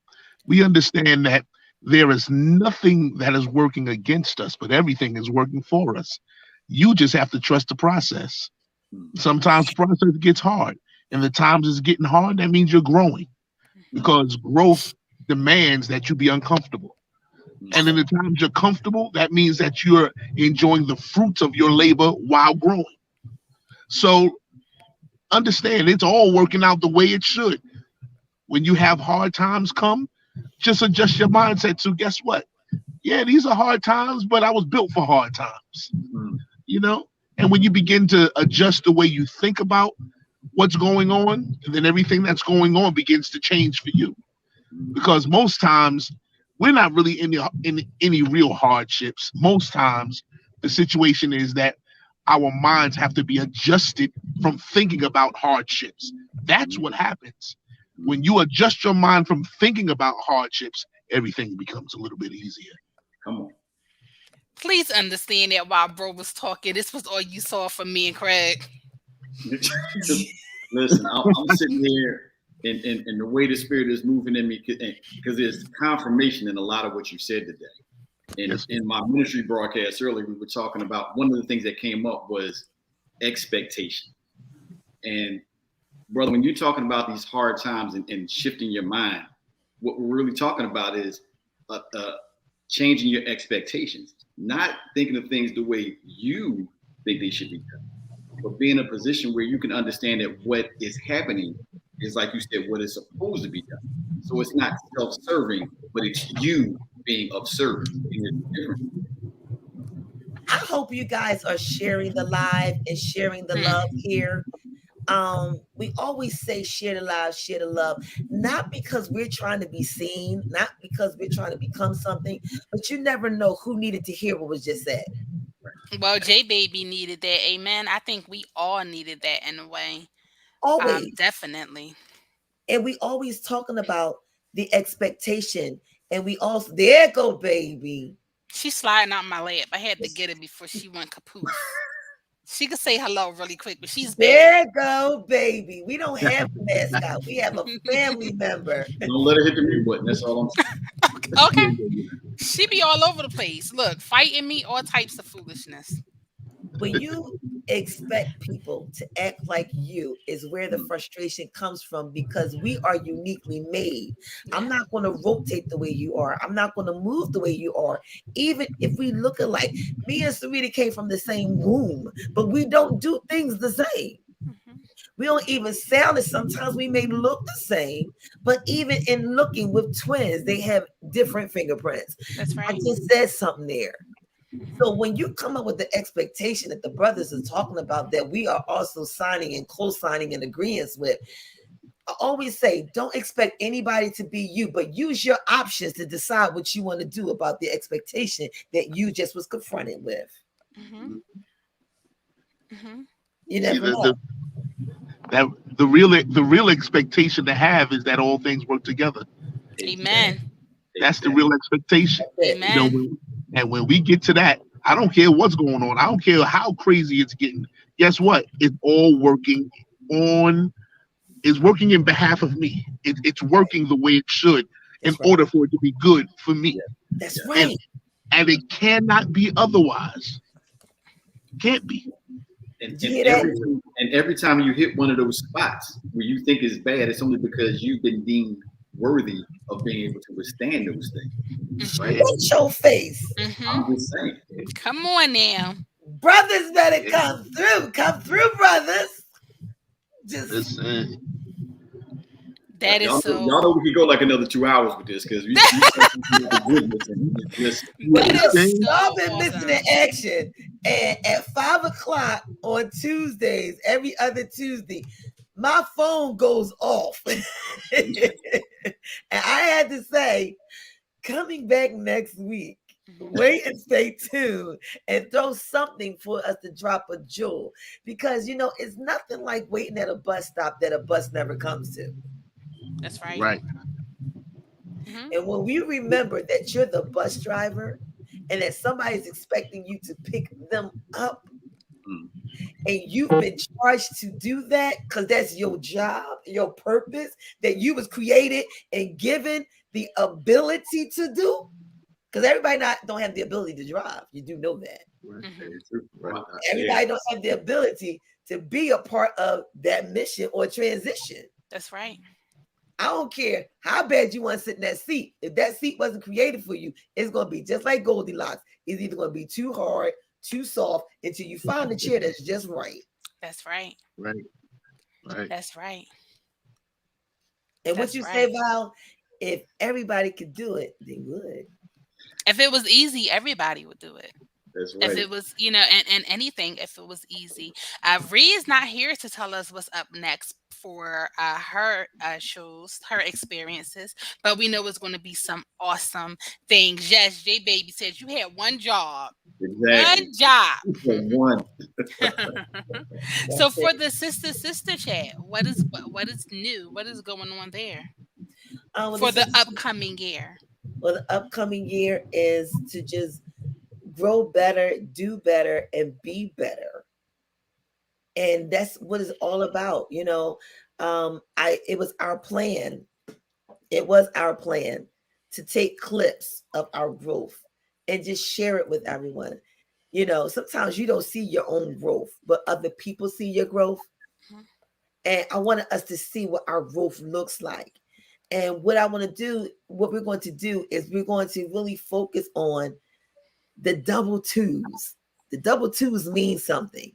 we understand that there is nothing that is working against us, but everything is working for us. You just have to trust the process. Mm, Sometimes the process gets hard, and the times it's getting hard, that means you're growing mm, because growth demands that you be uncomfortable. mm. And in the times you're comfortable, that means that you're enjoying the fruits of your labor while growing. So understand it's all working out the way it should. When you have hard times come, just adjust your mindset to guess what? Yeah, these are hard times, but I was built for hard times, Mm. you know? And when you begin to adjust the way you think about what's going on, and then everything that's going on begins to change for you. Because most times we're not really in any real hardships. Most times the situation is that our minds have to be adjusted from thinking about hardships. That's what happens. When you adjust your mind from thinking about hardships, everything becomes a little bit easier. Come on. Please understand that while bro was talking, this was all you saw from me and Craig. Listen, I'm sitting here, and the way the spirit is moving in me, because there's confirmation in a lot of what you said today. And Yes. in my ministry broadcast earlier, we were talking about one of the things that came up was expectation. And brother, when you're talking about these hard times and shifting your mind, what we're really talking about is changing your expectations, not thinking of things the way you think they should be done, but be in a position where you can understand that what is happening is, like you said, what is supposed to be done. So it's not self-serving, but it's you being of service. And it's different. I hope you guys are sharing the live and sharing the Hmm. love here. We always say share the love, share the love, not because we're trying to be seen, not because we're trying to become something, but you never know who needed to hear what was just said. Well, J Baby needed that. Amen. I think we all needed that in a way. Always. Definitely. And we always talking about the expectation. And we also, there go, baby. She's sliding out my lap. I had to get her before she went capoose. She could say hello really quick, but she's bad. There go, baby. We don't have a mascot. We have a family member. Don't let her hit the mute button. That's all I'm Okay. She be all over the place. Look, fighting me, all types of foolishness. when you expect people to act like you is where the frustration comes from, because we are uniquely made. I'm not going to rotate the way you are. I'm not going to move the way you are. Even if we look alike, me and Sarita came from the same womb, but we don't do things the same. We don't even sound it. Sometimes we may look the same, but even in looking with twins, they have different fingerprints. That's I right. just said something there. So when you come up with the expectation that the brothers are talking about, that we are also signing and co-signing and agreements with, I always say, don't expect anybody to be you, but use your options to decide what you want to do about the expectation that you just was confronted with. You never know. The real expectation to have is that all things work together. Amen. That's the real expectation. Amen. And when we get to that, I don't care what's going on. I don't care how crazy it's getting. Guess what? It's all working on. It's working in behalf of me. It's working the way it should in order for it to be good for me. That's right. And it cannot be otherwise. Can't be. And every time you hit one of those spots where you think it's bad, it's only because you've been deemed worthy of being able to withstand those things. Right? What's your face? I'm just saying. Come on now. Brothers better come through. Come through, brothers. Just that is so. Y'all know we could go like another 2 hours with this, because y'all been missing in action. And at 5 o'clock on Tuesdays, every other Tuesday, my phone goes off. And I had to say, coming back next week, wait and stay tuned and throw something for us to drop a jewel, because it's nothing like waiting at a bus stop that a bus never comes to. That's right. Right. And when we remember that you're the bus driver and that somebody's expecting you to pick them up, and you've been charged to do that because that's your job, your purpose, that you was created and given the ability to do. Because everybody don't have the ability to drive. You do know that. Everybody don't have the ability to be a part of that mission or transition. That's right. I don't care how bad you want to sit in that seat. If that seat wasn't created for you, it's going to be just like Goldilocks. It's either going to be too hard, too soft, until you find a chair that's just right. That's right. Right. That's right. And what you say, Val, if everybody could do it, they would. If it was easy, everybody would do it. That's right. If it was, and anything, if it was easy. Ree is not here to tell us what's up next for her shows, her experiences, but we know it's going to be some awesome things. Yes, J Baby said you had one job. Exactly. One job. One. So for the sister chat, what is new? What is going on there for the upcoming year? Well, the upcoming year is to just grow better, do better, and be better. And that's what it's all about. It was our plan. It was our plan to take clips of our growth and just share it with everyone. Sometimes you don't see your own growth, but other people see your growth. And I wanted us to see what our growth looks like. And what we're going to do is we're going to really focus on the double twos. The double twos mean something.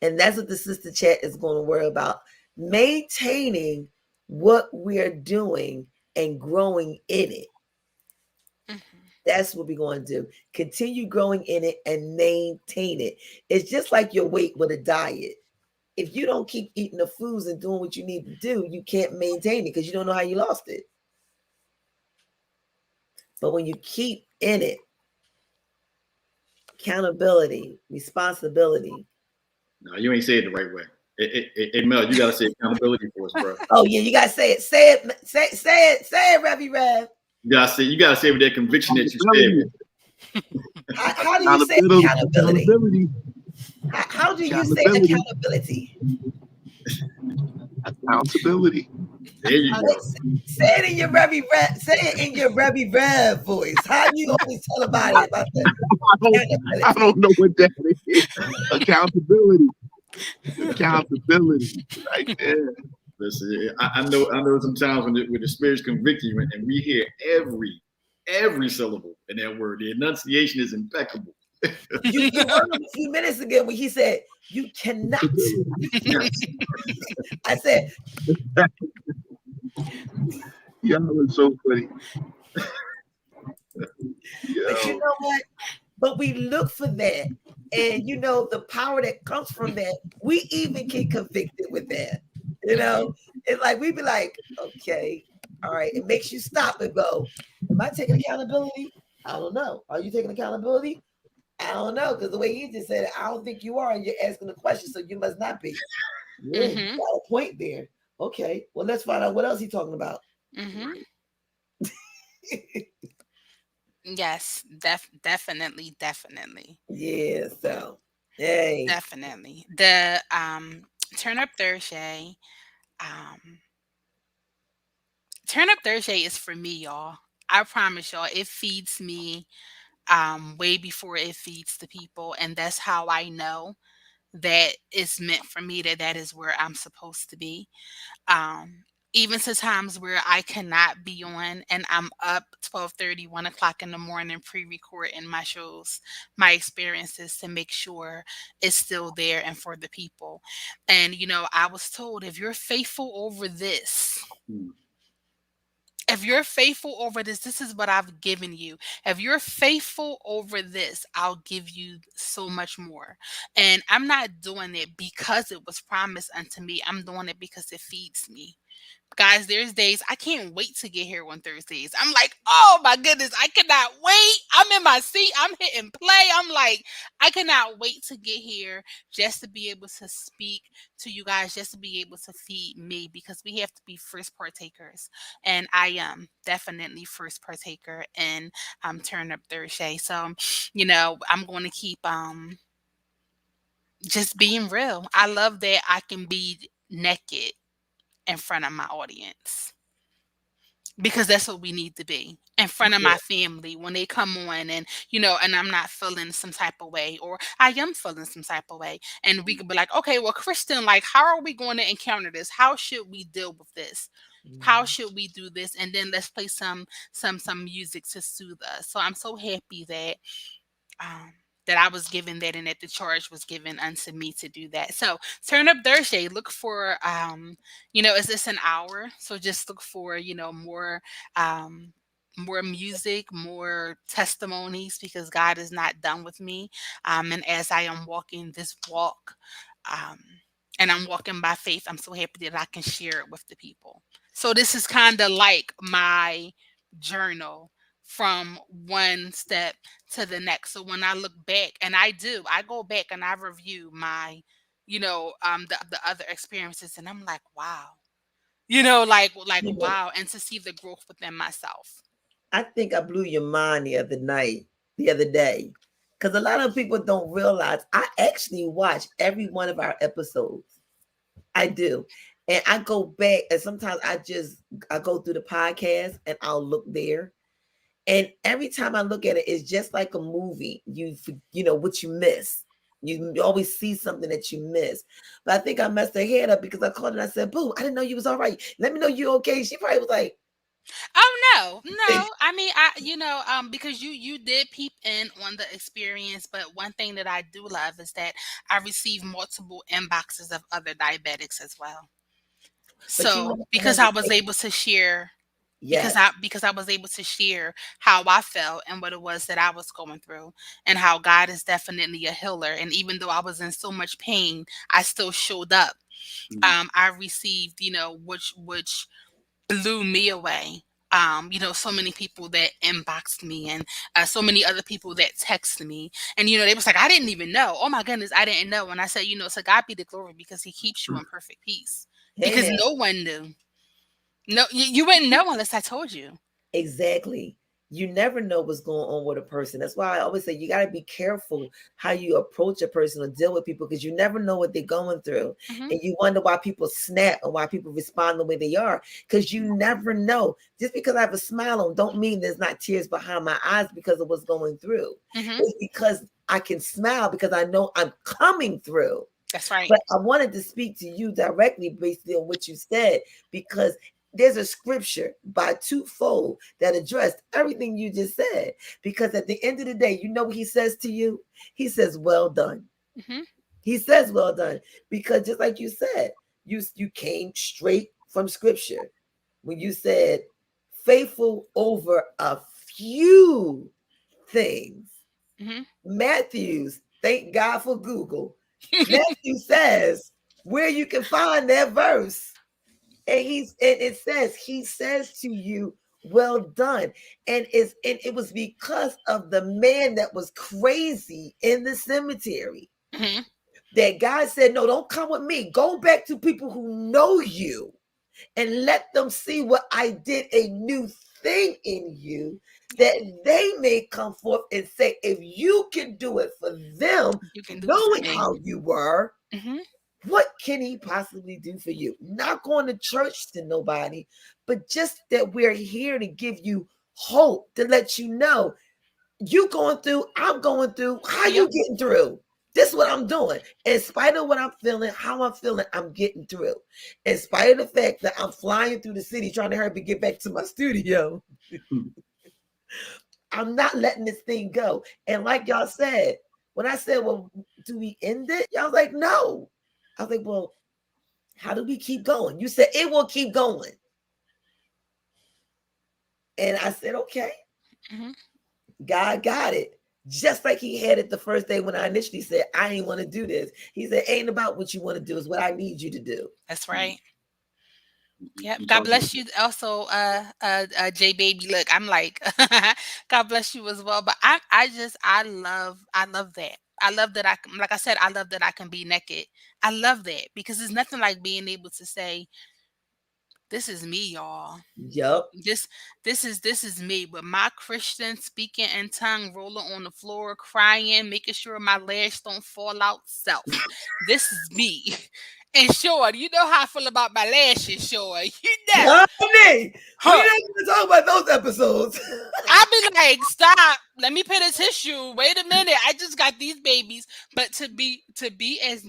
And that's what the sister chat is going to worry about. Maintaining what we're doing and growing in it. That's what we're going to do. Continue growing in it and maintain it. It's just like your weight with a diet. If you don't keep eating the foods and doing what you need to do, you can't maintain it because you don't know how you lost it. But when you keep in it, accountability, responsibility. No, you ain't saying it the right way. Hey, Mel, you gotta say accountability for us, bro. Oh yeah, you gotta say it. Say it, Revy Rev. You gotta say it with that conviction that you said. How do you say accountability? How do you say accountability? Accountability. There you Like, go. say it in your say it in your Rev voice. How you always tell about that I don't, I accountability? don't know what that is. Accountability. Accountability. Right there. Listen, I know sometimes when the spirits convict you and we hear every syllable in that word, the enunciation is impeccable. You heard him a few minutes ago when he said you cannot. Yes. I said, Yeah, it was so funny. but you Yo. know what? But we look for that. And you know, the power that comes from that, we even get convicted with that. You know, it's like we be like, okay, all right, it makes you stop and go, am I taking accountability? I don't know. Are you taking accountability? I don't know. Because the way you just said it, I don't think you are, and you're asking the question, so you must not be. Yeah, you Mhm. got a point there. Okay, well, let's find out what else he's talking about. Mhm. Yes, definitely, definitely, Yeah, so hey. definitely. The Turn Up Thursday, um, Turn Up Thursday is for me, y'all. I promise y'all, it feeds me way before it feeds the people, and that's how I know that it's meant for me. That is where I'm supposed to be. um Even to times where I cannot be on and I'm up 12:30, 1 o'clock in the morning pre-recording my shows, my experiences to make sure it's still there and for the people. And I was told, if you're faithful over this, Mm. this is what I've given you. If you're faithful over this, I'll give you so much more. And I'm not doing it because it was promised unto me. I'm doing it because it feeds me. Guys, there's days I can't wait to get here on Thursdays. I'm like, oh my goodness, I cannot wait. I'm in my seat. I'm hitting play. I'm like, I cannot wait to get here just to be able to speak to you guys, just to be able to feed me, because we have to be first partakers. And I am definitely first partaker in Turn Up Thursday. So, I'm going to keep just being real. I love that I can be naked in front of my audience, because that's what we need to be in front of Yeah. my family when they come on, and I'm not feeling some type of way, or I am feeling some type of way, and we could be like, okay, well, Kristen, like, how are we going to encounter this? How should we deal with this? How Mhm. should we do this? And then let's play some music to soothe us. So I'm so happy um, that I was given that, and that the charge was given unto me to do that. So Turn Up Thursday, look for, is this an hour? So just look for, um, more music, more testimonies, because God is not done with me. And as I am walking this walk, um, and I'm walking by faith, I'm so happy that I can share it with the people. So this is kind of like my journal from one step to the next. So when I look back, and I go back and I review my, the other experiences, and I'm like, wow, like You know, wow, and to see the growth within myself. I think I blew your mind the other day, because a lot of people don't realize I actually watch every one of our episodes. I do. And I go back, and sometimes I go through the podcast and I'll look there. And every time I look at it, it's just like a movie. You know what you miss. You always see something that you miss. But I think I messed her head up because I called and I said, "Boo, I didn't know you was all right. Let me know you okay." She probably was like, Oh no, no. I mean, because you did peep in on the experience, but one thing that I do love is that I receive multiple inboxes of other diabetics as well. but you So know, I because wanted I to was say, able to share, yes, because I was able to share how I felt and what it was that I was going through, and how God is definitely a healer. And even though I was in so much pain, I still showed up. Mm. I received, which blew me away. So many people that inboxed me, and so many other people that texted me, and they was like, I didn't even know. Oh my goodness, I didn't know. And I said, to God be the glory, because He keeps you in perfect peace. hey Because now, no one knew. No, you wouldn't know unless I told you. exactly. you never know what's going on with a person. That's why I always say you got to be careful how you approach a person or deal with people, because you never know what they're going through. Mm-hmm. And you wonder why people snap and why people respond the way they are, because you never know. Just because I have a smile on don't mean there's not tears behind my eyes because of what's going through. Mm-hmm. It's because I can smile because I know I'm coming through. That's right. But I wanted to speak to you directly based on what you said, because there's a scripture by twofold that addressed everything you just said. Because at the end of the day, you know what he says to you? He says, well done. Mm-hmm. He says, well done. Because just like you said, you came straight from scripture when you said, faithful over a few things. Mm-hmm. Matthews, thank God for Google. Matthew says where you can find that verse. And it says, he says to you, well done. And it was because of the man that was crazy in the cemetery Mm-hmm. that God said, no, don't come with me. Go back to people who know you and let them see what I did, a new thing in you, that they may come forth and say, if you can do it for them, You can do it for knowing me. how you were, Mm-hmm. what can he possibly do for you? Not going to church to nobody, but just that we're here to give you hope, to let you know you going through, I'm going through, how you Yep. getting through? This is what I'm doing. In spite of what I'm feeling, how I'm feeling, I'm getting through. In spite of the fact that I'm flying through the city trying to hurry up and get back to my studio, I'm not letting this thing go. And like y'all said, when I said, well, do we end it? Y'all was like, no. I was like, well, how do we keep going? You said it will keep going. And I said, okay, Mm-hmm. God got it. Just like he had it the first day when I initially said, I ain't want to do this. He said, ain't about what you want to do, it's what I need you to do. That's right. Yep. You God talking bless you also, J baby. Look, I'm like, God bless you as well. But I love that. I love that like I said, I love that I can be naked. I love that because there's nothing like being able to say, this is me, y'all. Yup. This this is me with my Christian speaking in tongue, rolling on the floor, crying, making sure my legs don't fall out. Self, this is me. And sure, you know how I feel about my lashes. Sure, you know, Honey, we're huh? not going to talk about those episodes. I be like, stop. Let me put a tissue. Wait a minute. I just got these babies. But to be as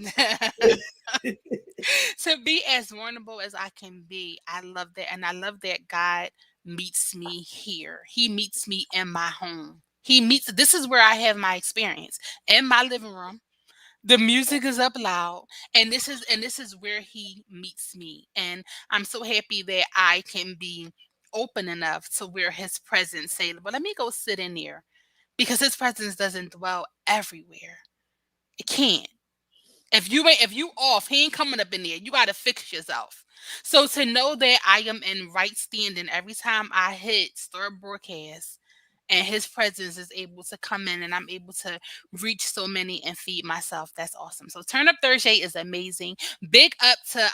to be as vulnerable as I can be, I love that. And I love that God meets me here. He meets me in my home. This is where I have my experience in my living room. The music is up loud, and this is where he meets me. And I'm so happy that I can be open enough to where his presence say, well, let me go sit in there, because his presence doesn't dwell everywhere. It can't. If you off, he ain't coming up in there. You gotta fix yourself. So to know that I am in right standing every time I hit start broadcast, and his presence is able to come in and I'm able to reach so many and feed myself. That's awesome. So Turn Up Thursday is amazing. Big up to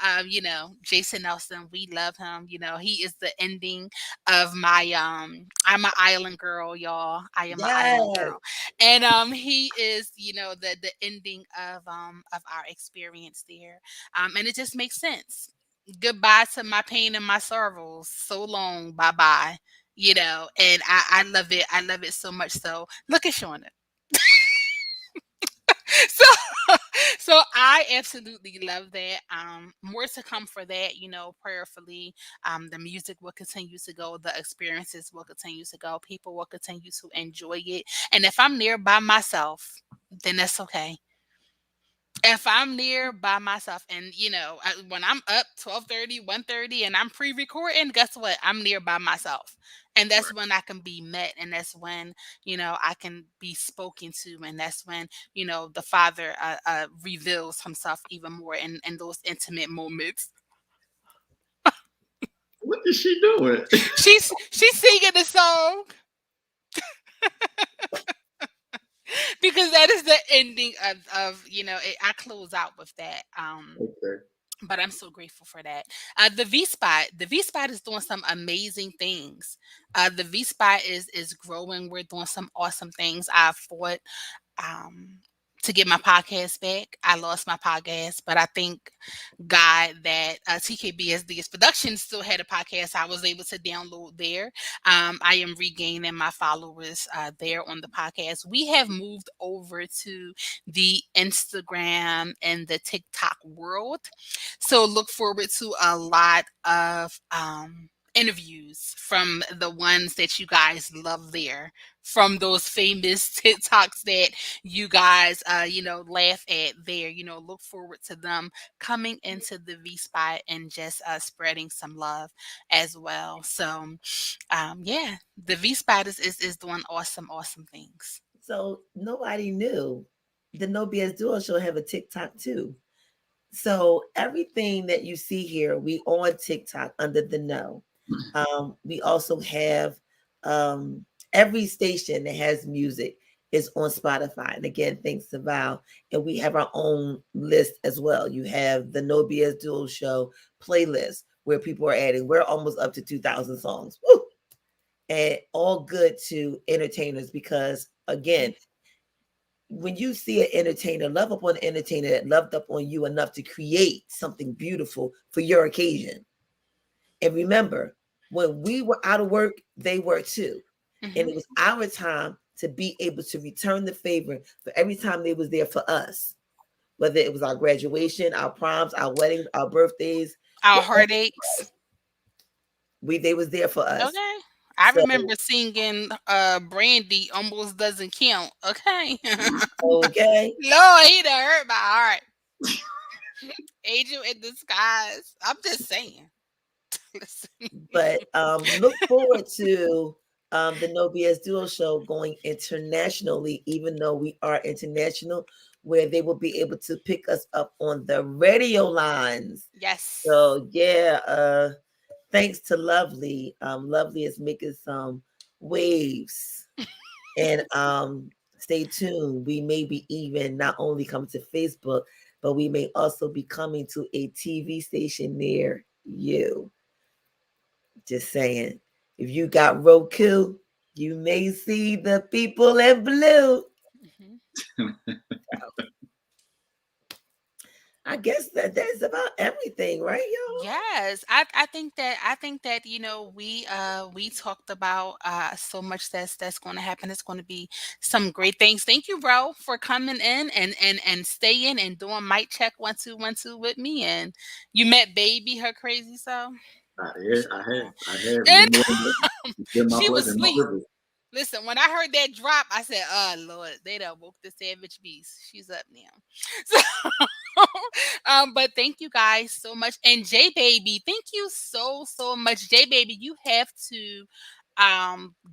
Jason Nelson. We love him. He is the ending of my I'm an island girl, y'all. I am an island Yes. girl. And he is, the ending of our experience there. And it just makes sense. Goodbye to my pain and my sorrows. So long. Bye bye. And I love it. I love it so much. So look at Shauna. So so I absolutely love that. More to come for that, prayerfully. The music will continue to go, the experiences will continue to go, people will continue to enjoy it. And if I'm there by myself, then that's okay. If I'm near by myself, and when I'm up 12:30, 1:30, and I'm pre-recording, guess what? I'm near by myself. And that's when I can be met, and that's when I can be spoken to, and that's when the Father reveals himself even more in those intimate moments. What is she doing? She's singing the song because that is the ending of I close out with that. Okay. But I'm so grateful for that. The V Spot is doing some amazing things. The V Spot is growing. We're doing some awesome things. I fought um, to get my podcast back. I lost my podcast, but I thank God that TKBSD's production still had a podcast I was able to download there. I am regaining my followers there on the podcast. We have moved over to the Instagram and the TikTok world. So look forward to a lot of interviews from the ones that you guys love there, from those famous TikToks that you guys, laugh at there. Look forward to them coming into the V Spot and just spreading some love as well. So, yeah, the V Spot is doing awesome, awesome things. So nobody knew the No BS Duo Show have a TikTok too. So everything that you see here, we on TikTok under the No. We also have every station that has music is on Spotify. And again, thanks to Val. And we have our own list as well. You have the No BS Duo Show playlist where people are adding. We're almost up to 2,000 songs. Woo! And all good to entertainers because, again, when you see an entertainer, love up on an entertainer that loved up on you enough to create something beautiful for your occasion. And remember, when we were out of work, they were too. And it was our time to be able to return the favor for every time they was there for us. Whether it was our graduation, our proms, our weddings, our birthdays, Our heartaches. they was there for us. Okay. I So, remember singing Brandy Almost Doesn't Count. Okay. okay. Lord, he done hurt my heart. Angel in disguise. I'm just saying. Listen. But look forward to the No BS Duo Show going internationally, even though we are international, where they will be able to pick us up on the radio lines. Yes. So yeah, thanks to Lovely. Lovely is making some waves. And stay tuned. We may be even not only come to Facebook, but we may also be coming to a TV station near you. Just saying. If you got Roku, you may see the people in blue. I guess that's about everything, right, y'all? Yes, I think that we talked about so much that's going to happen. It's going to be some great things. Thank you, bro, for coming in and staying and doing mic check 1 2 1 2 with me. And you met baby, her crazy self. I have. And It's been my she was pleasure, my asleep. privilege. Listen, when I heard that drop, I said, "Oh Lord, they done woke the savage beast. She's up now." So, but thank you guys so much, and J Baby, thank you so much, J Baby. You have to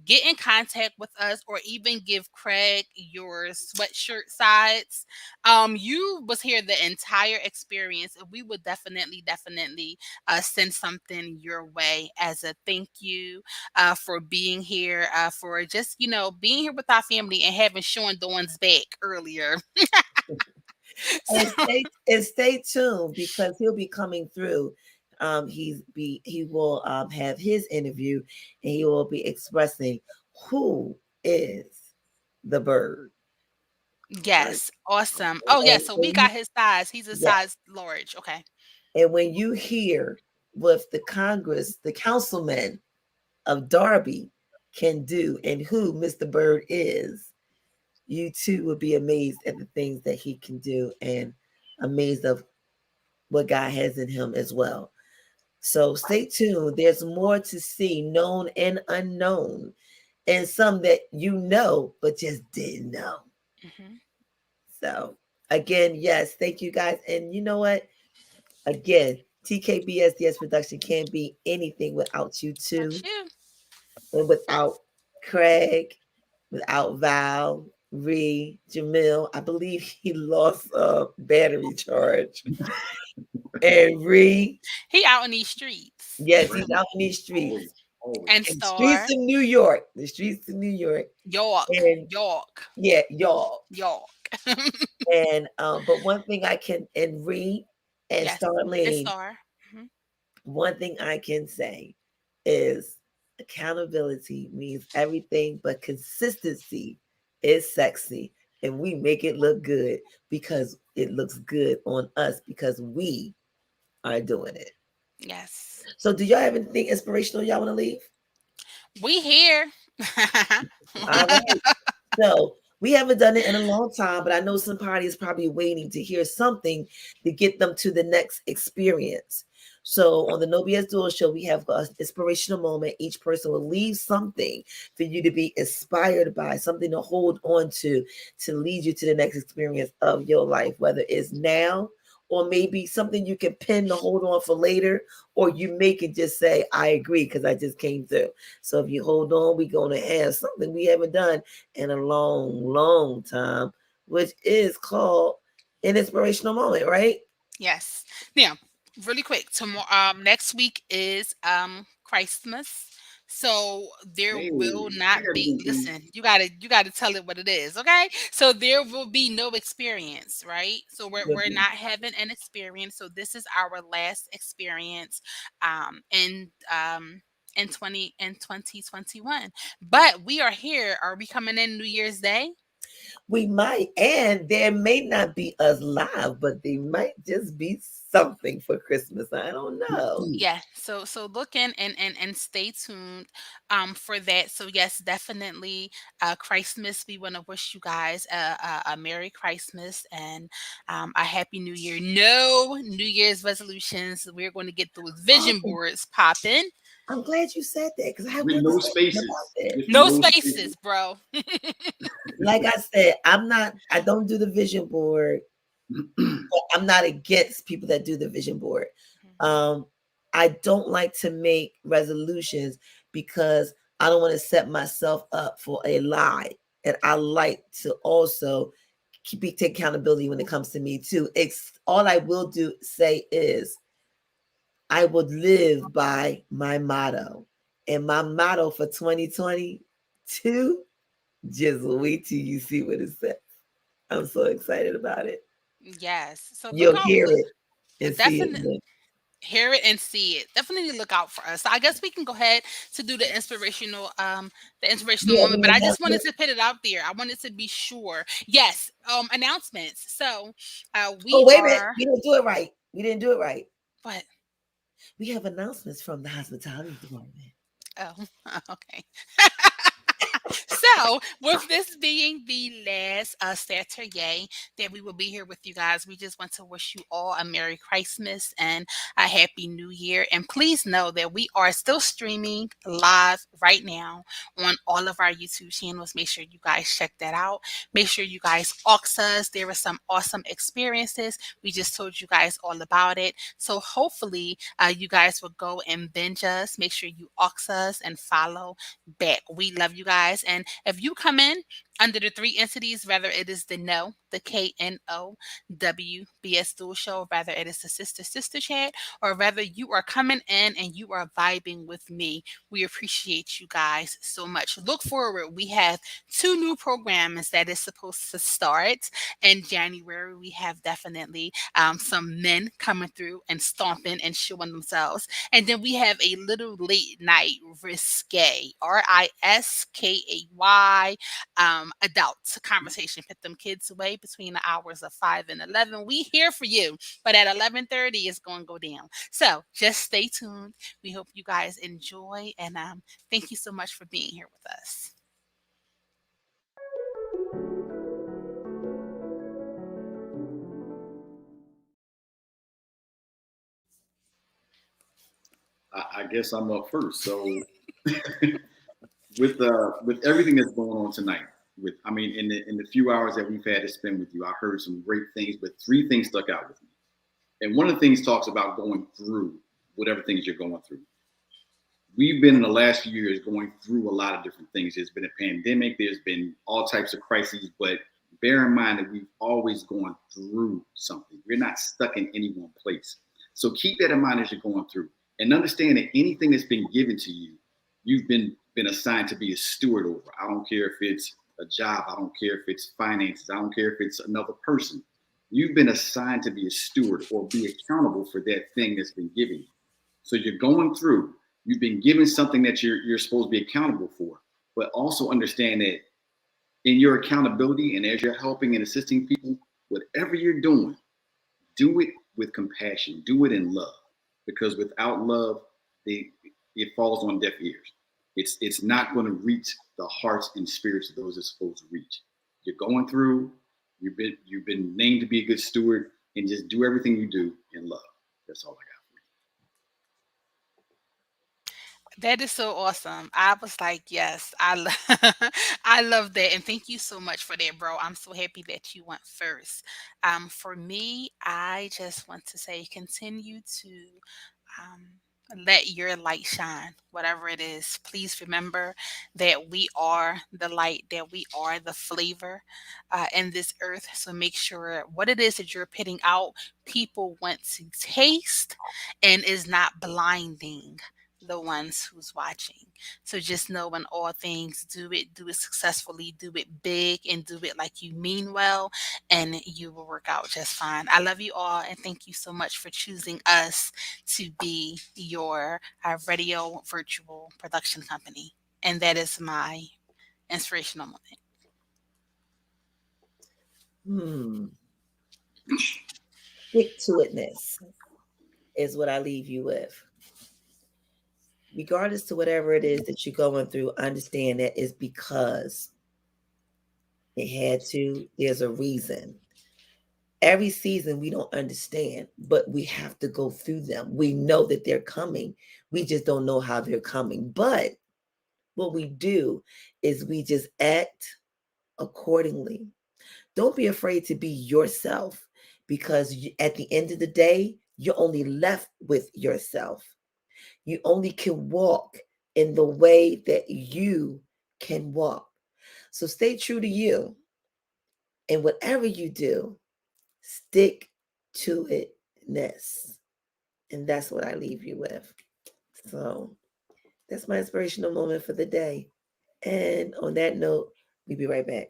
get in contact with us or even give Craig your sweatshirt sides. You was here the entire experience, and we would definitely send something your way as a thank you for being here, for just being here with our family and having Sean Dawn's back earlier. And So, stay tuned because he'll be coming through. He will have his interview and he will be expressing who is the bird. yes, awesome. Oh yeah, And so we when you, got his size. He's a yeah, size large. Okay. and when you hear what the Congress, the councilman of Darby can do and who Mr. Bird is, you too will be amazed at the things that he can do and amazed of what God has in him as well. So stay tuned. There's more to see, known and unknown, and some that you know but just didn't know. Hmm. So again, yes, thank you guys. And you know what? Again, TKBSDS production can't be anything without you Got too, you. and without Craig, without Val, Ree, Jamil. I believe he lost a battery charge. And Ree, He out in these streets. yes, he's out in these streets. Always. And And streets Star, in New York. The streets in New York. York, And York, yeah, y'all. York. And but one thing I can and Ree, and Yes. start And laying. Star. Mhm. One thing I can say is accountability means everything, but consistency is sexy. And we make it look good because it looks good on us because we are doing it. Yes. So, do y'all have anything inspirational y'all want to leave? We here. All right. So we haven't done it in a long time, but I know somebody is probably waiting to hear something to get them to the next experience. So on the No BS Duo Show, we have an inspirational moment. Each person will leave something for you to be inspired by, something to hold on to lead you to the next experience of your life, whether it's now or maybe something you can pin to hold on for later, or you may can just say, I agree, because I just came through. So if you hold on, we're going to have something we haven't done in a long, long time, which is called an inspirational moment, right? Yes. Now, really quick, tomorrow next week is Christmas. So there Hey, will I not gotta be, go too. listen, you gotta tell it what it is, okay? So there will be no experience, right? So we're not having an experience. So this is our last experience in 2021. But we are here. Are we coming in New Year's Day? We might, and there may not be us live, but they might just be something for Christmas. I don't know. Yeah, so look in and stay tuned for that. So yes, definitely Christmas. We want to wish you guys a Merry Christmas and a Happy New Year. No New Year's resolutions. We're going to get those vision Oh, boards popping. I'm glad you said that because I have With one to no say about spaces. that. With No no spaces. spaces, bro. Like I said, I don't do the vision board. I'm not against people that do the vision board. Um, I don't like to make resolutions because I don't want to set myself up for a lie. And I like to also take accountability when it comes to me too. It's all I will do say is I would live by my motto. And my motto for 2022, just wait till you see what it says. I'm so excited about it. Yes. So look You'll out. hear it and see it. Definitely hear it and see it. Definitely look out for us. So I guess we can go ahead to do the inspirational Yeah, moment, but the I just wanted announcement. to put it out there. I wanted to be sure. Yes, announcements. So Oh, we wait a minute. are We didn't do it right. We didn't do it right. what? We have announcements from the hospitality department. Oh, okay. So, with this being the last Saturday that we will be here with you guys, we just want to wish you all a Merry Christmas and a Happy New Year. And please know that we are still streaming live right now on all of our YouTube channels. Make sure you guys check that out. Make sure you guys ox us. There were some awesome experiences. We just told you guys all about it. So, hopefully, you guys will go and binge us. Make sure you ox us and follow back. We love you guys. And if you come in under the three entities, whether it is the No, the KNOW Show, whether it is the Sister Chat, or whether you are coming in and you are vibing with me, we appreciate you guys so much. Look forward. We have two new programs that is supposed to start in January. We have definitely some men coming through and stomping and showing themselves. And then we have a little late night risque, RISKAY, adult conversation. Put them kids away between the hours of 5 and 11. We here for you, but at 11:30 it's going to go down. So just stay tuned. We hope you guys enjoy, and thank you so much for being here with us. I guess I'm up first. So with everything that's going on tonight, in the few hours that we've had to spend with you, I heard some great things, but three things stuck out with me. And one of the things talks about going through whatever things you're going through. We've been in the last few years going through a lot of different things. There's been a pandemic, there's been all types of crises, but bear in mind that we've always gone through something. We're not stuck in any one place. So keep that in mind as you're going through, and understand that anything that's been given to you, you've been assigned to be a steward over. I don't care if it's a job, I don't care if it's finances, I don't care if it's another person. You've been assigned to be a steward or be accountable for that thing that's been given you. So you're going through, you've been given something that you're supposed to be accountable for, but also understand that in your accountability and as you're helping and assisting people, whatever you're doing, do it with compassion, do it in love, because without love, it falls on deaf ears. It's not going to reach the hearts and spirits of those it's supposed to reach. You're going through, you've been named to be a good steward, and just do everything you do in love. That's all I got. That is so awesome. I was like, yes, I love that, and thank you so much for that, bro. I'm so happy that you went first. For me, I just want to say, continue to um, let your light shine, whatever it is. Please remember that we are the light, that we are the flavor in this earth. So make sure what it is that you're putting out, people want to taste and is not blinding the ones who's watching. So just know in all things, do it successfully, do it big, and do it like you mean well, and you will work out just fine. I love you all, and thank you so much for choosing us to be your radio virtual production company. And that is my inspirational moment. Stick to itness is what I leave you with. Regardless to whatever it is that you're going through, understand that it's because it had to. There's a reason. Every season we don't understand, but we have to go through them. We know that they're coming. We just don't know how they're coming. But what we do is we just act accordingly. Don't be afraid to be yourself, because at the end of the day, you're only left with yourself. You only can walk in the way that you can walk. So stay true to you. And whatever you do, stick to itness. And that's what I leave you with. So that's my inspirational moment for the day. And on that note, we'll be right back.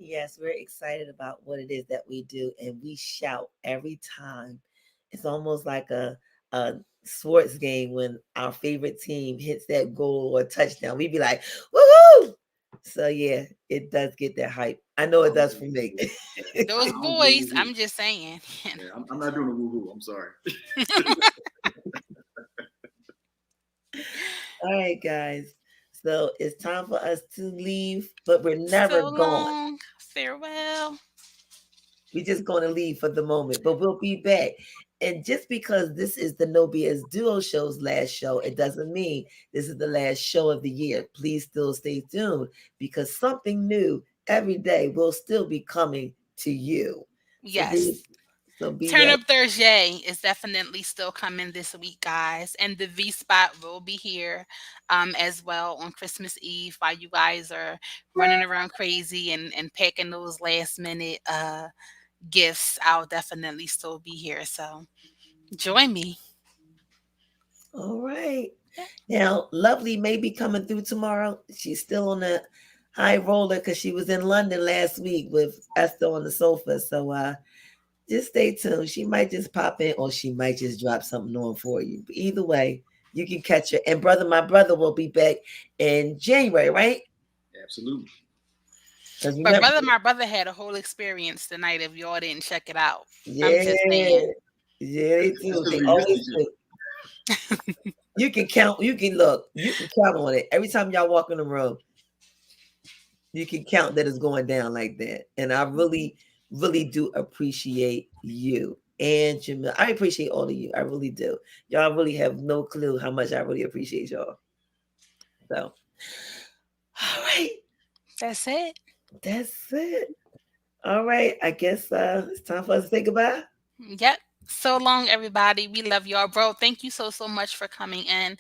Yes, we're excited about what it is that we do, and we shout every time. It's almost like a sports game when our favorite team hits that goal or touchdown. We'd be like, woohoo! So yeah, it does get that hype. I know it does for me. Those I don't do boys, woo-hoo. I'm just saying. Yeah, I'm not doing a woo-hoo. I'm sorry. All right, guys. So it's time for us to leave, but we're never So gone. long. Farewell. We're just going to leave for the moment, but we'll be back. And just because this is the No BS Duo Show's last show, it doesn't mean this is the last show of the year. Please still stay tuned, because something new every day will still be coming to you. So be, Yes. so be Turn ready. Up Thursday is definitely still coming this week, guys. And the V Spot will be here as well on Christmas Eve while you guys are running around crazy and packing those last minute gifts. I'll definitely still be here. So join me. All right. Yeah. Now, Lovely may be coming through tomorrow. She's still on high roller because she was in London last week with Esther on the sofa. So just stay tuned. She might just pop in or she might just drop something on for you. But either way, you can catch her. And my brother will be back in January, right? Absolutely. But my brother had a whole experience tonight. If y'all didn't check it out, Yeah, I'm just saying. yeah, they do. That's 'cause They we missed always each do. other. You can count. You can look. You can count on it every time y'all walk in the room. You can count that it's going down like that. And I really, really do appreciate you and Jamil. I appreciate all of you. I really do. Y'all really have no clue how much I really appreciate y'all. So, all right. That's it. That's it. All right. I guess it's time for us to say goodbye. Yep. So long, everybody. We love y'all, bro. Thank you so much for coming in.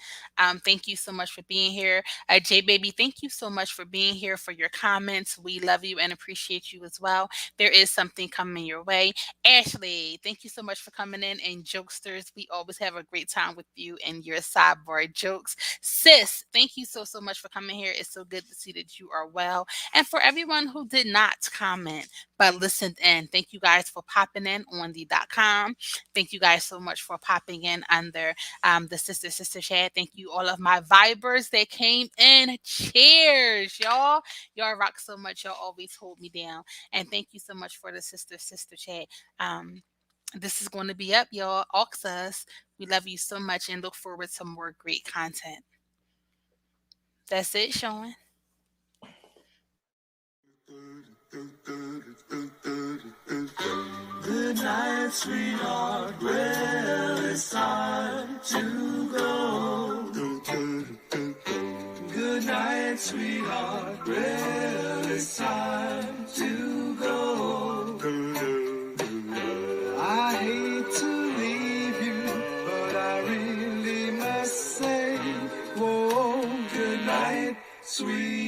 Thank you so much for being here. J Baby, thank you so much for being here, for your comments. We love you and appreciate you as well. There is something coming your way. Ashley, thank you so much for coming in. And Jokesters, we always have a great time with you and your sidebar jokes. Sis, thank you so much for coming here. It's so good to see that you are well. And for everyone who did not comment but listened in, thank you guys for popping in on the.com. Thank you guys so much for popping in under the sister chat. Thank you all of my vibers that came in. Cheers, y'all. Y'all rock so much. Y'all always hold me down. And thank you so much for the sister chat. This is going to be up, y'all. Ox us. We love you so much and look forward to more great content. That's it, Sean. Good night, sweetheart. Well, it's time to go. Good night, sweetheart. Well, it's time to go. I hate to leave you, but I really must say, whoa, good night, sweetheart.